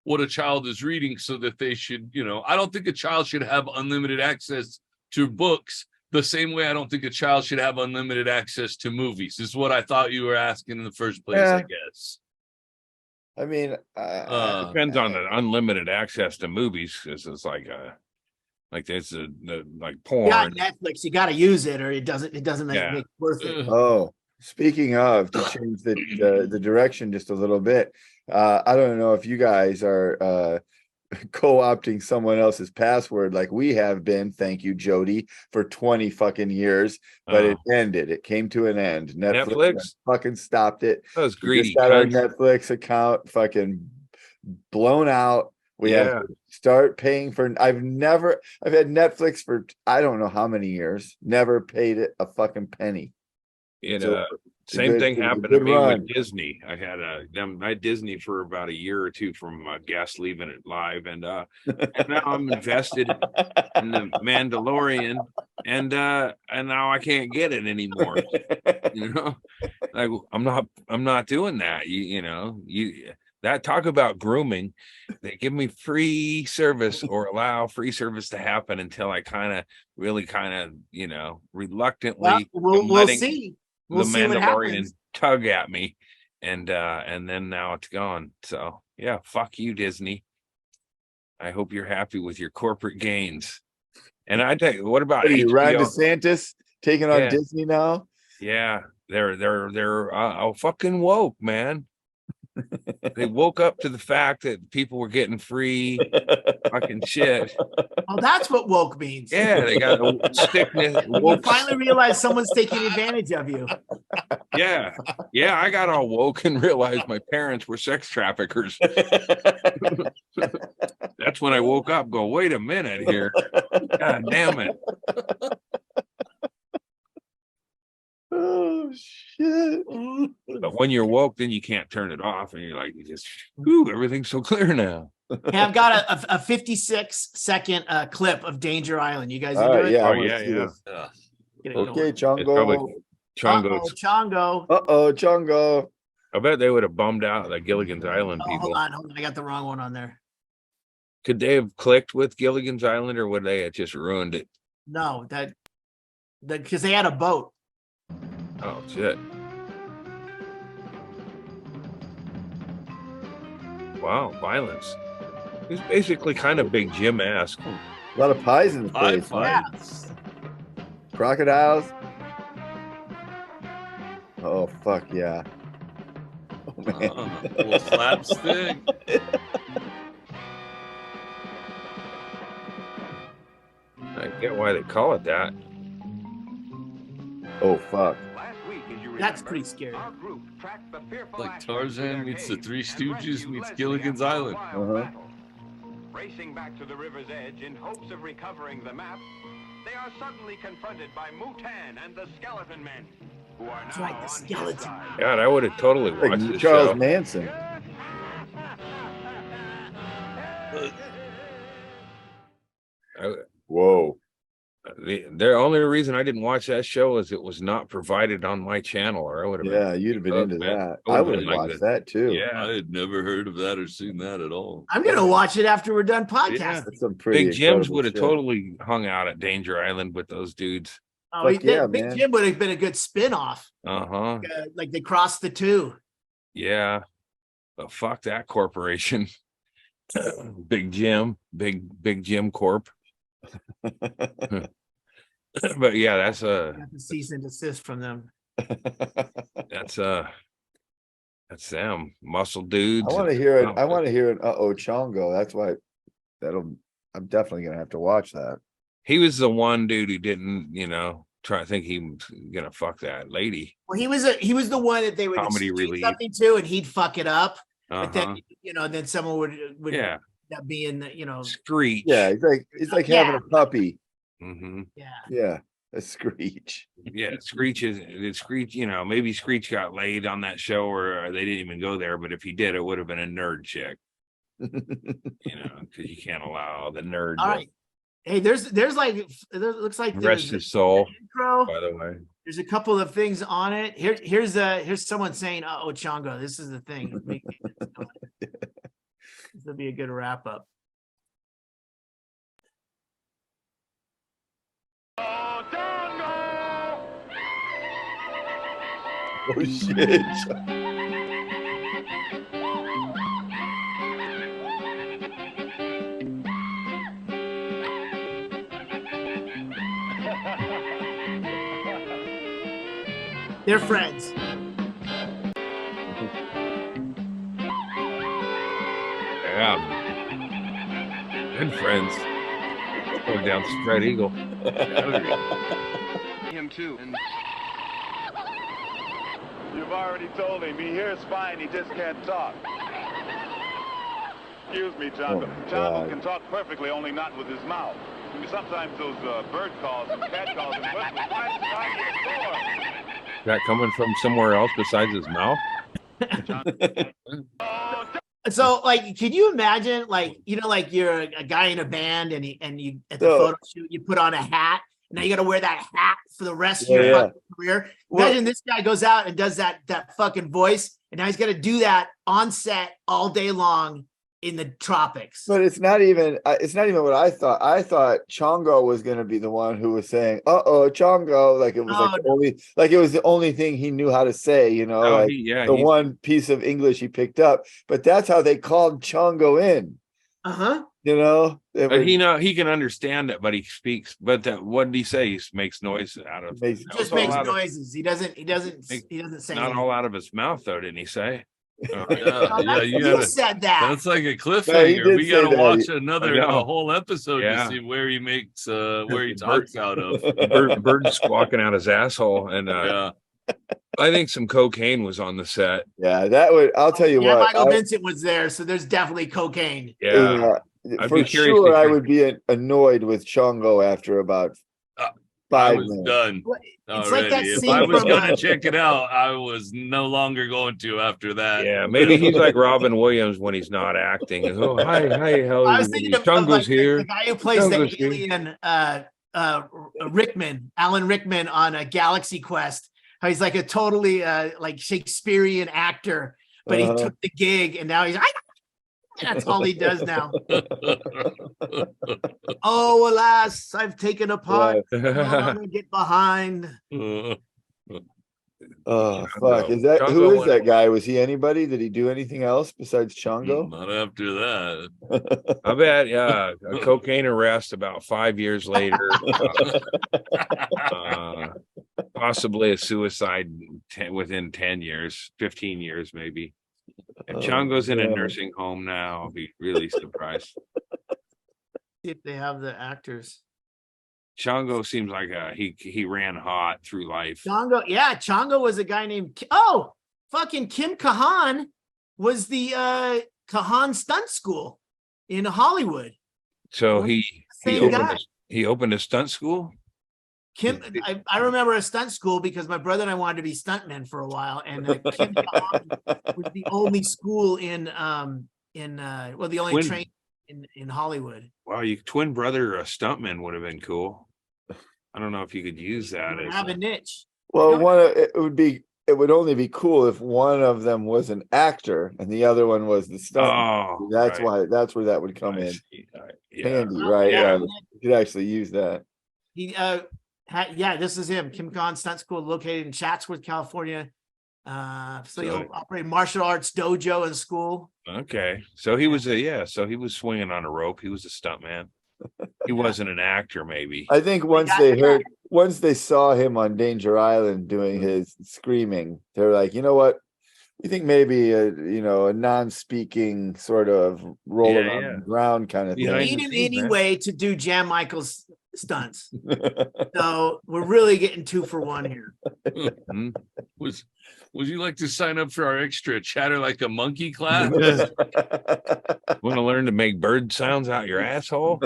what a child is reading, so that they should, I don't think a child should have unlimited access to books the same way I don't think a child should have unlimited access to movies, is what I thought you were asking in the first place, I guess. I mean, depends on the unlimited access to movies, because it's like there's like porn. Yeah, Netflix, you got to use it, or it doesn't make it worth it. Oh, speaking of, to change the direction just a little bit, I don't know if you guys are co-opting someone else's password like we have been, thank you Jody, for 20 fucking years, but it ended. It came to an end. Netflix fucking stopped it. That was greedy. We just got our Netflix account fucking blown out. We have to start paying for. I've had Netflix for I don't know how many years. Never paid it a fucking penny. Same thing happened to me with Disney. I had Disney for about a year or two from guests leaving it live, and now I'm invested in the Mandalorian, and now I can't get it anymore. Like I'm not doing that. That talk about grooming. They give me free service or allow free service to happen until I really reluctantly. We'll see. The Mandalorian tug at me, and then now it's gone. So yeah, fuck you, Disney. I hope you're happy with your corporate gains. And I tell you, what about Ron DeSantis taking on Disney now? Yeah, they're fucking woke, man. They woke up to the fact that people were getting free fucking shit. Oh, that's what woke means. Yeah, they got a stickness. You finally realize someone's taking advantage of you. Yeah, I got all woke and realized my parents were sex traffickers. That's when I woke up. Go, wait a minute here. God damn it. Oh shit. But when you're woke, then you can't turn it off, and you're like, everything's so clear now. Hey, I've got a 56-second clip of Danger Island. You guys into it? Yeah. Okay, Chongo. Chongo. Chongo. I bet they would have bummed out the Gilligan's Island people. Hold on. I got the wrong one on there. Could they have clicked with Gilligan's Island, or would they have just ruined it? No, because they had a boat. Oh shit. Wow, violence. It's basically kind of Big Jim-esque. A lot of pies in the place. Yes. Crocodiles. Oh fuck yeah. Oh man. A little slapstick. I get why they call it that. Oh fuck. That's pretty scary. Like Tarzan meets the Three Stooges meets Gilligan's Island. Racing back to the river's edge in hopes of recovering the map, they are suddenly confronted by Mutan and the Skeleton Men, who are That's now right, the on skeleton. his side. God, I would have totally watched Like this Charles show. Manson. Whoa. The only reason I didn't watch that show is it was not provided on my channel, or I would have Yeah, you'd have been into that. I would have watched that too. Yeah, I had never heard of that or seen that at all. I'm gonna watch it after we're done podcasting. Yeah. That's some pretty Big Jim's incredible would have shit. totally hung out at Danger Island with those dudes. Oh, Fuck yeah, Big man. Jim would have been a good spin-off. Uh-huh. Like they crossed the two. Yeah. But fuck that corporation. Big Jim, big Jim Corp. But yeah, that's Got the cease and desist from them. that's them muscle dudes. I want to hear it. I want to hear an Chongo. That's why I'm definitely gonna have to watch that. He was the one dude who didn't, try to think he was gonna fuck that lady. Well, he was the one that they would Comedy do relief. something to, and he'd fuck it up. But Uh-huh. then, then someone would Yeah. end up being, Screech. Yeah, it's like having a puppy. Mm-hmm. yeah. Yeah, a Screech. Yeah, Screech maybe Screech got laid on that show, or they didn't even go there, but if he did, it would have been a nerd chick. Because you can't allow the nerd. All right. Hey, there looks like Rest there's his soul, intro. by the way. There's a couple of things on it. Here's someone saying, Chongo, this is the thing. This will be a good wrap up. Oh shit. They're friends. Yeah. Good friends. Going down Spread Eagle. Him too. And You've already told him. He hears fine, he just can't talk. Excuse me, Chongo. Oh, Chongo God. can talk perfectly, only not with his mouth. Sometimes those bird calls and cat calls and whistles. Why is he Is that coming from somewhere else besides his mouth? So, like, can you imagine, like, like you're a guy in a band and you at the photo shoot, you put on a hat. Now you got to wear that hat for the rest of your fucking career. Imagine this guy goes out and does that fucking voice, and now he's got to do that on set all day long in the tropics. But it's not even what I thought. I thought Chongo was going to be the one who was saying, Chongo, like it was it was the only thing he knew how to say, one piece of English he picked up. But that's how they called Chongo in. Uh-huh. He can understand it, but he speaks. But what did he say? He makes noise out of. He just makes noises. He doesn't say. Not all out of his mouth, though, didn't he say? You said that. That's like a cliffhanger. No, we gotta watch a whole episode Yeah. to see where he makes where he talks out of. Bird squawking out his asshole, and Yeah. I think some cocaine was on the set. Yeah, that would. I'll tell you what. Michael Vincent was there, so there's definitely cocaine. Yeah, for sure, I would be annoyed with Chongo after about 5 minutes. Done. It's already. like that If scene I was from, going to check it out, I was no longer going to after that. Yeah, maybe he's like Robin Williams when he's not acting. Hi, how I are was you? thinking of Chungo's like here. the guy who plays Chungo's the here. alien, Alan Rickman on a Galaxy Quest. How he's like a totally like Shakespearean actor, but he took the gig and now he's that's all he does now. Oh, alas, I've taken a part. I'm gonna get behind. Oh fuck! Who is that guy? Was he anybody? Did he do anything else besides Chongo? Not after that. I bet, yeah. A cocaine arrest about 5 years later. Possibly a suicide within 10 years, 15 years, maybe. If Chongo's in a nursing home now, I'll be really surprised. See if they have the actors. Chongo seems like he ran hot through life. Chongo was a guy named fucking Kim Kahan was the Kahan stunt school in Hollywood. So he opened a stunt school. Kim, I remember a stunt school because my brother and I wanted to be stuntmen for a while, and Kim Kahan was the only school the only train in Hollywood. Wow, you twin brother or a stuntman would have been cool. I don't know if you could use that. You As have a niche. Well, it would only be cool if one of them was an actor and the other one was the stunt. Oh, That's right. that's where that would come I in see. Yeah. handy, right? Yeah. You could actually use that. He this is him. Kim Khan Stunt School located in Chatsworth, California. So he'll operate martial arts dojo and school. Okay, so he was so he was swinging on a rope. He was a stuntman. He wasn't an actor, maybe. I think once they saw him on Danger Island doing his screaming, they're like, you know what? We think maybe a non-speaking sort of rolling on the ground kind of thing. Need him anyway to do Jan Michaels stunts. So we're really getting 2 for 1 here. Would you like to sign up for our extra chatter like a monkey class? Want to learn to make bird sounds out your asshole?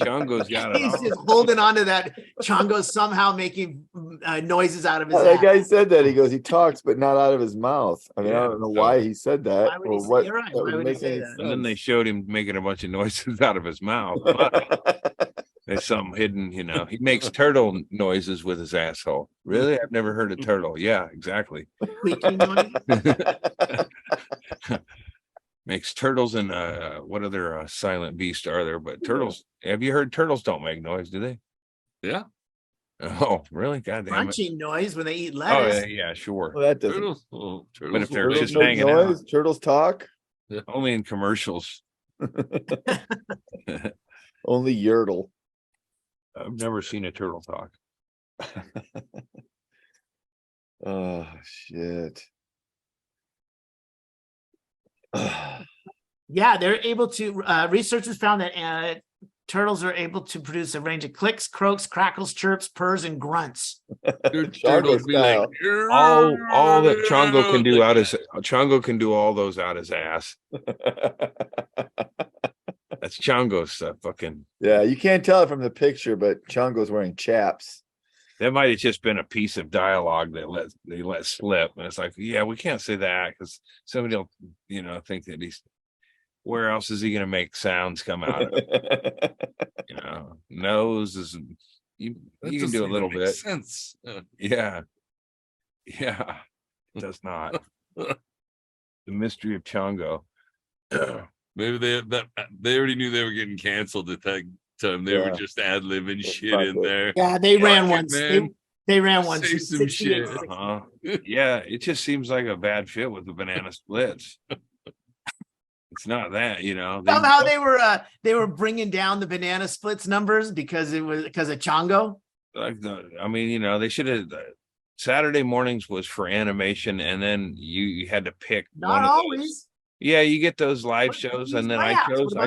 Chongo's got it. He's just holding on to that. Chongo's somehow making noises out of his That ass. guy said that. He goes, he talks, but not out of his mouth. I mean, I don't know why he said that. Why would he Or say- what you're right. that Why would would he make say any that? sense. And then they showed him making a bunch of noises out of his mouth. There's something hidden, He makes turtle noises with his asshole. Really? I've never heard a turtle. Yeah, exactly. Squeaking noise. Makes turtles and what other silent beast are there? But turtles, have you heard turtles don't make noise, do they? Yeah. Oh, really? God damn it. Crunching noise when they eat Oh, lettuce. yeah, sure. Well, that doesn't. Turtles. But if they're Turtles just make hanging out, noise. Turtles talk. only in commercials. Only Yertle. I've never seen a turtle talk. Oh shit. Yeah, they're able to. Researchers found that turtles are able to produce a range of clicks, croaks, crackles, chirps, purrs, and grunts. Turtles be like, All that Chongo can do Chongo can do all those out his ass. That's Chongo's stuff. Fucking Yeah, you can't tell it from the picture, but Chongo's wearing chaps. that might have just been a piece of dialogue that they let slip, and it's like, yeah, we can't say that because somebody will, think that he's. Where else is he going to make sounds come out of? Nose is you can do a little bit. Sense. Yeah, it does not. The mystery of Chongo. Maybe they already knew they were getting canceled at that time. They were just ad-libbing shit in there. Yeah, they ran Fuck it, once. man. They ran once. Say some shit. Yeah, it just seems like a bad fit with the banana splits. It's not that, Somehow they were bringing down the banana splits numbers because of Chongo. They should have. Saturday mornings was for animation, and then you had to pick. Not always. Yeah, you get those live shows, and then I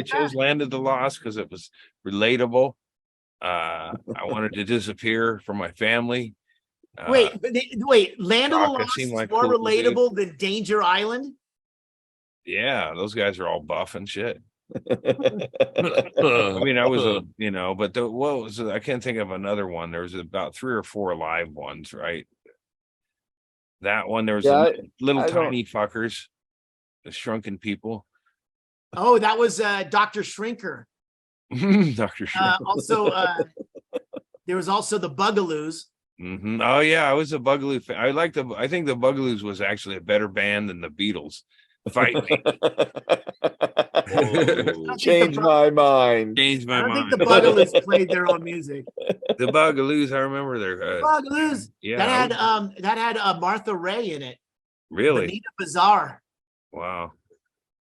chose Land of the Lost because it was relatable. I wanted to disappear from my family. Wait, Land of the Lost is like more cool relatable than Danger Island. Yeah, those guys are all buff and shit. I mean, I was but I can't think of another one. There was about 3 or 4 live ones, right? That one, there was little tiny fuckers, the shrunken people. Oh, that was Dr. Shrinker. Dr. Shrinker. Also, there was also the Bugaloos. Mm-hmm. Oh yeah, I was a Bugaloo fan. I think the Bugaloos was actually a better band than the Beatles. Fight me. Change my mind. I don't think the Bugaloos played their own music. The Bugaloos, I remember their Bugaloos. Yeah, that had Martha Ray in it. Really? Anita Bazaar. Wow.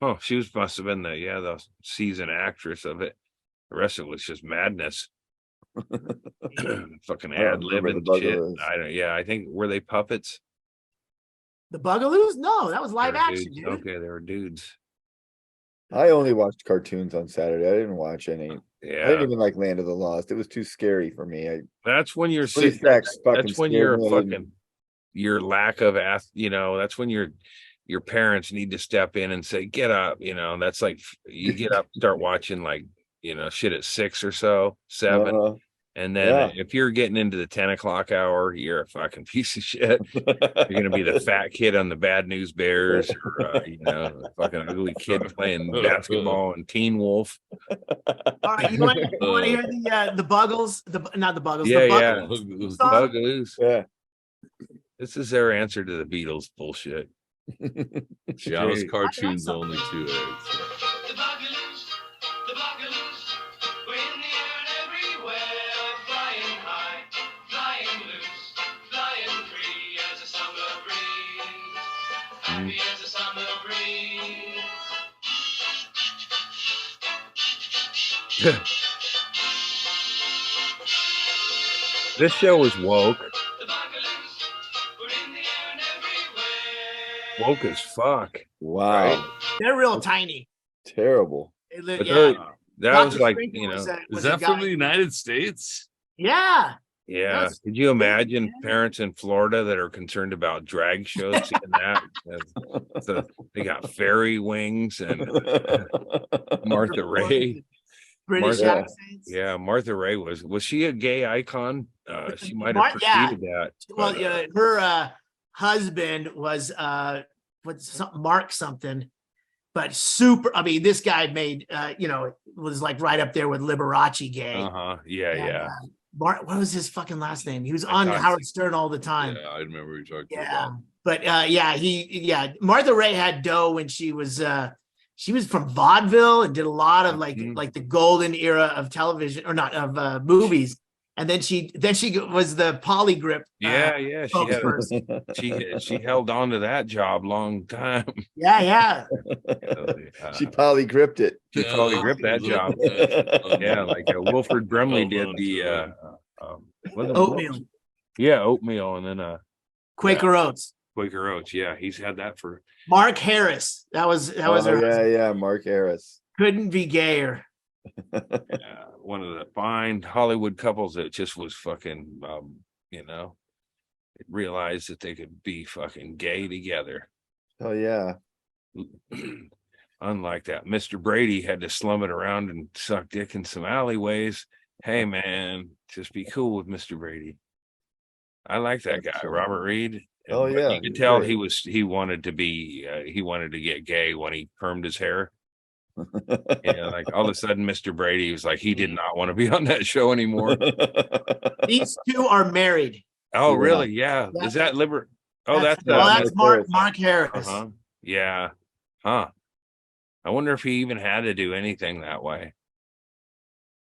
Oh, she must have been the season actress of it. The rest of it was just madness. Fucking ad-libbing shit. I think were they puppets? The Bugaloos? No, that was live action, dudes. dude. Okay, they were dudes. I only watched cartoons on Saturday. I didn't watch any. Yeah. I didn't even like Land of the Lost. It was too scary for me. That's when you're sick. That's when you're fucking your lack of that's when your parents need to step in and say, get up, that's like you get up, start watching shit at 6 or so, 7. And then if you're getting into the 10 o'clock hour, you're a fucking piece of shit. You're gonna be the fat kid on the Bad News Bears, or a fucking ugly kid playing basketball and Teen Wolf. All right, you want to hear the Buggles? Not the Buggles. Yeah, the Buggles. song? Buggles. Yeah. This is their answer to the Beatles bullshit. Yeah, those cartoons only too. This show was woke. Woke as fuck. Wow. Right? They're real tiny. Terrible. But Yeah. that was like, Sprinkle you know, Is that from the United States? Yeah. yeah. That's- Could you imagine parents in Florida that are concerned about drag shows seeing that? So they got fairy wings and Martha Ray. British Martha- accents. Yeah, Martha Ray was she a gay icon? She might have Yeah. preceded that. Well, but, yeah, her husband was Mark something, but super. I mean, this guy made was like right up there with Liberace gay. Yeah. Mark, what was his fucking last name? He was I on thought- Howard Stern all the time. Yeah, I remember you talking Yeah, about. but Martha Ray had dough when she was from vaudeville and did a lot of like the golden era of television, or not of movies. And then she was the polygrip. Yeah, she had spokesperson. she held on to that job long time. Yeah. She polygripped it. She probably gripped that job. Yeah, like Wilford Brimley did the Oatmeal. Yeah, oatmeal, and then Quaker Oats. Quaker Oats. Yeah, he's had that for Mark Harris. That was her. Yeah, Mark Harris. Couldn't be gayer. one of the fine Hollywood couples that just was fucking realized that they could be fucking gay together. Oh yeah. Unlike that, Mr. Brady had to slum it around and suck dick in some alleyways. Hey man, just be cool with Mr. Brady. I like that guy, Robert Reed. Oh yeah, you could tell he wanted to get gay when he permed his hair. Like all of a sudden, Mr. Brady was like, he did not want to be on that show anymore. These two are married. Oh, really? Yeah. Is that Liber? Oh, that's Mark Harris. Yeah. Huh. I wonder if he even had to do anything that way.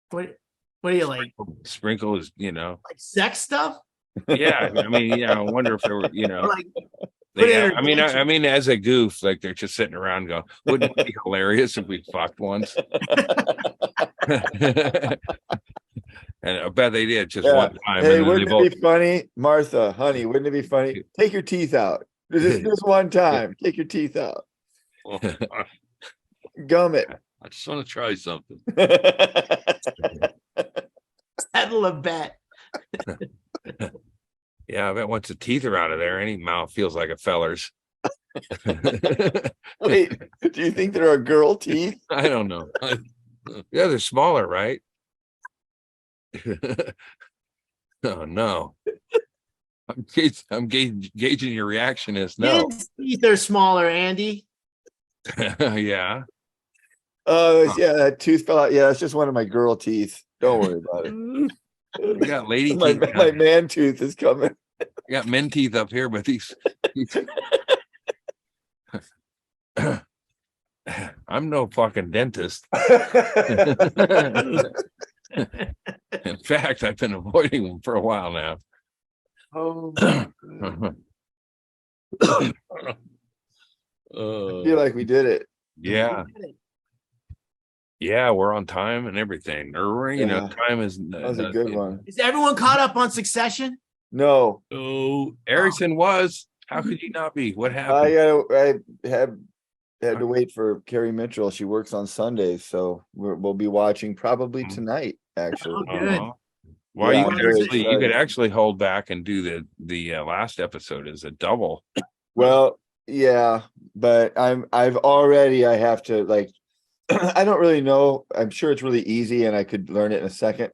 What do you like? Sprinkle is, like sex stuff? Yeah. I mean, I wonder if there were, like, I mean, as a goof, like they're just sitting around going, wouldn't it be hilarious if we fucked once? And I bet they did just one time. Hey, wouldn't it be funny, Martha, honey? Wouldn't it be funny? Take your teeth out. Just one time. Take your teeth out. Gum it. I just want to try something. Settle a bet. Yeah, I bet once the teeth are out of there, any mouth feels like a feller's. Wait, do you think there are girl teeth? I don't know. Yeah, they're smaller, right? Oh no. I'm gauging your reaction as no. His teeth are smaller, Andy. Yeah. Oh, yeah, that tooth fell out. Yeah, it's just one of my girl teeth. Don't worry about it. You got lady my, teeth. My man tooth is coming. I got men teeth up here, but these I'm no fucking dentist. In fact, I've been avoiding them for a while now. Oh, I feel like we did it. Yeah. Yeah, we're on time and everything. Or time is that was a good one. Is everyone caught up on Succession? No. Oh, Erickson was. How could you not be? What happened? I had to wait for Carrie Mitchell. She works on Sundays, so we'll be watching probably tonight. Actually, good. Well, Yeah, you could actually hold back and do the last episode as a double. Well, yeah, but I have to like. I don't really know. I'm sure it's really easy, and I could learn it in a second.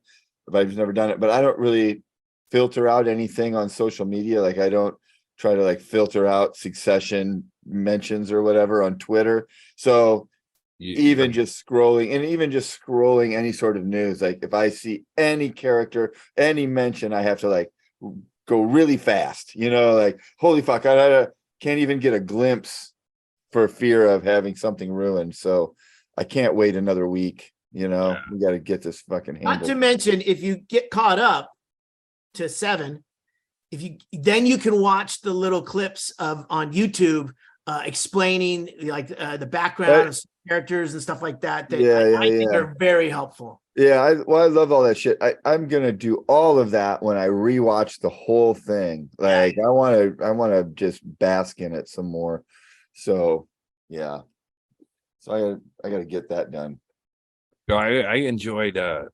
I've never done it, but I don't really filter out anything on social media. Like I don't try to like filter out Succession mentions or whatever on Twitter. So even just scrolling any sort of news, like if I see any character, any mention, I have to like go really fast, like holy fuck, I can't even get a glimpse for fear of having something ruined. So I can't wait another week. We got to get this fucking handled. Not to mention, if you get caught up to 7, then you can watch the little clips on YouTube explaining like the background of characters and stuff like that. I think are very helpful. Yeah, I love all that shit. I'm gonna do all of that when I rewatch the whole thing. Like I want to just bask in it some more. So yeah, so I got to get that done. I enjoyed that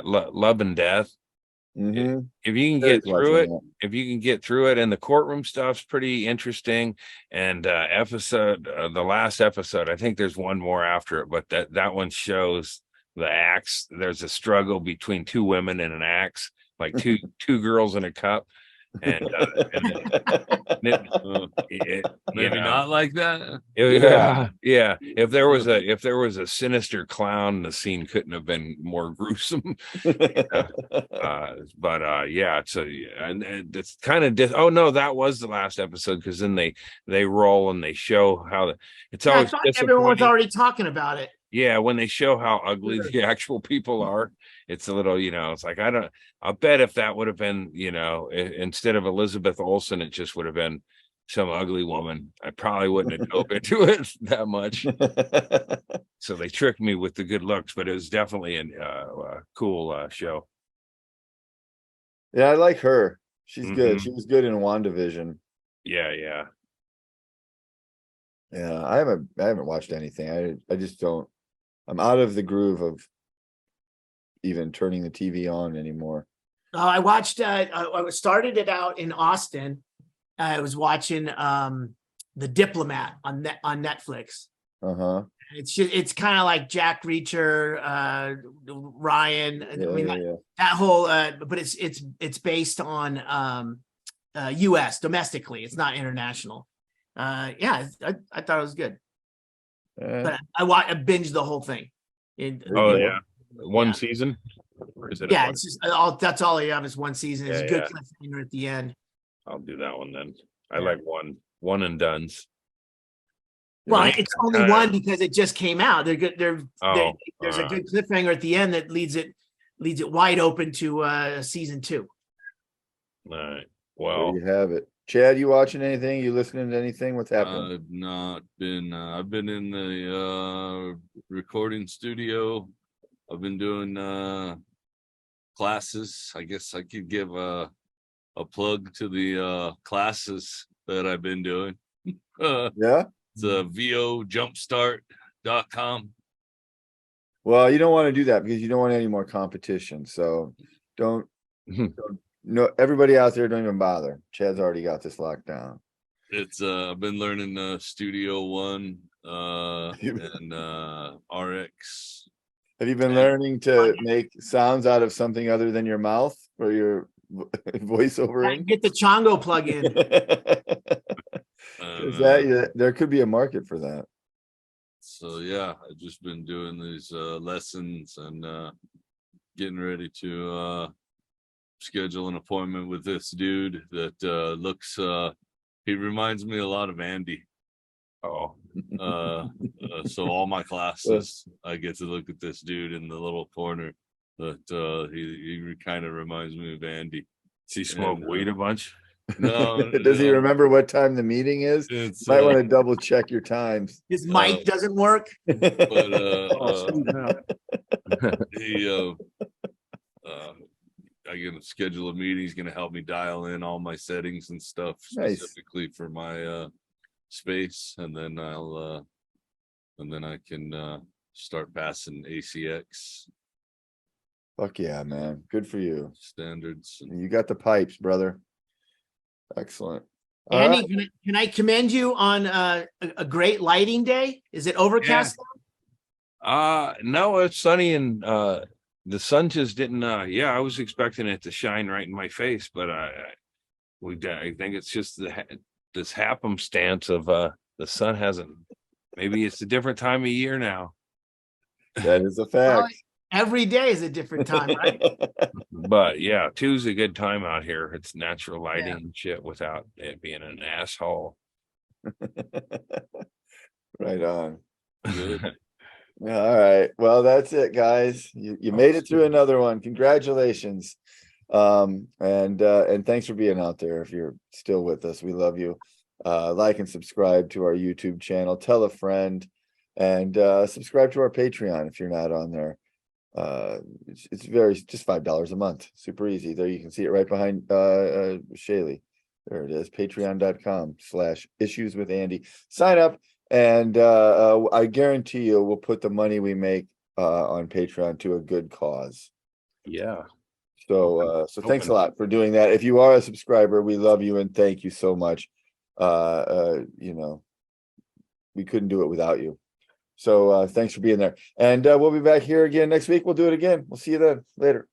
Love and Death. Mm-hmm. If you can get through it, and the courtroom stuff's pretty interesting. And the last episode, I think there's one more after it, but that one shows the axe. There's a struggle between 2 women and an axe, like two girls in a cup. And maybe not like that. Yeah. If there was a sinister clown, the scene couldn't have been more gruesome. But it's kind of oh no, that was the last episode, because then they roll and they show how it's always. I thought everyone was already talking about it. Yeah, when they show how ugly the actual people are, it's a little, it's like, I'll bet if that would have been, instead of Elizabeth Olsen, it just would have been some ugly woman. I probably wouldn't have dove into it that much. So they tricked me with the good looks, but it was definitely a cool show. Yeah, I like her. She's good. She was good in WandaVision. Yeah. Yeah, I haven't watched anything. I just don't. I'm out of the groove of even turning the TV on anymore. I watched. I started it out in Austin. I was watching The Diplomat on Netflix. It's kind of like Jack Reacher, Ryan. That whole. But it's based on U.S. domestically. It's not international. I thought it was good. But I binged the whole thing. One season? Or is it it's just that's all I have is one season. It's a good cliffhanger at the end. I'll do that one then. I like one and dones. Well, it's only one because it just came out. They're good. There's a good cliffhanger at the end that leads it wide open to season 2. All right. Well, there you have it. Chad, you watching anything? You listening to anything? What's happening? I've not been. I've been in the recording studio. I've been doing classes. I guess I could give a plug to the classes that I've been doing. Yeah. It's vojumpstart.com. Well, you don't want to do that because you don't want any more competition. So don't. No, everybody out there, don't even bother. Chad's already got this locked down. It's I've been learning Studio One and RX. Have you been learning to make sounds out of something other than your mouth or your voiceover? Get the Chongo plug-in. There could be a market for that. So yeah, I've just been doing these lessons and getting ready to schedule an appointment with this dude that looks he reminds me a lot of Andy. So all my classes I get to look at this dude in the little corner that he kind of reminds me of Andy. Does he smoke weed a bunch? No. Does he remember what time the meeting is? Might want to double check your times. His mic doesn't work. But I'm gonna schedule a meeting. He's gonna help me dial in all my settings and stuff specifically for my space, and then I can start passing ACX. Fuck yeah, man! Good for you. Standards. You got the pipes, brother. Excellent. Andy, can I commend you on a great lighting day? Is it overcast? No, it's sunny and the sun just didn't. I was expecting it to shine right in my face, but I think it's just this happenstance of the sun hasn't. Maybe it's a different time of year now. That is a Well, fact. every day is a different time, right? But yeah, 2's a good time out here. It's natural lighting and shit without it being an asshole. Right on. Yeah, all right. Well, that's it, guys. You made it through another one. Congratulations. And thanks for being out there. If you're still with us, we love you. Like and subscribe to our YouTube channel. Tell a friend, and subscribe to our Patreon if you're not on there. It's just $5 a month. Super easy. There you can see it right behind Chaille. There it is. Patreon.com/issueswithandy. Sign up. And I guarantee you we'll put the money we make on Patreon to a good cause. Yeah. So thanks a lot for doing that. If you are a subscriber, we love you and thank you so much. We couldn't do it without you. So thanks for being there. And we'll be back here again next week. We'll do it again. We'll see you then. Later.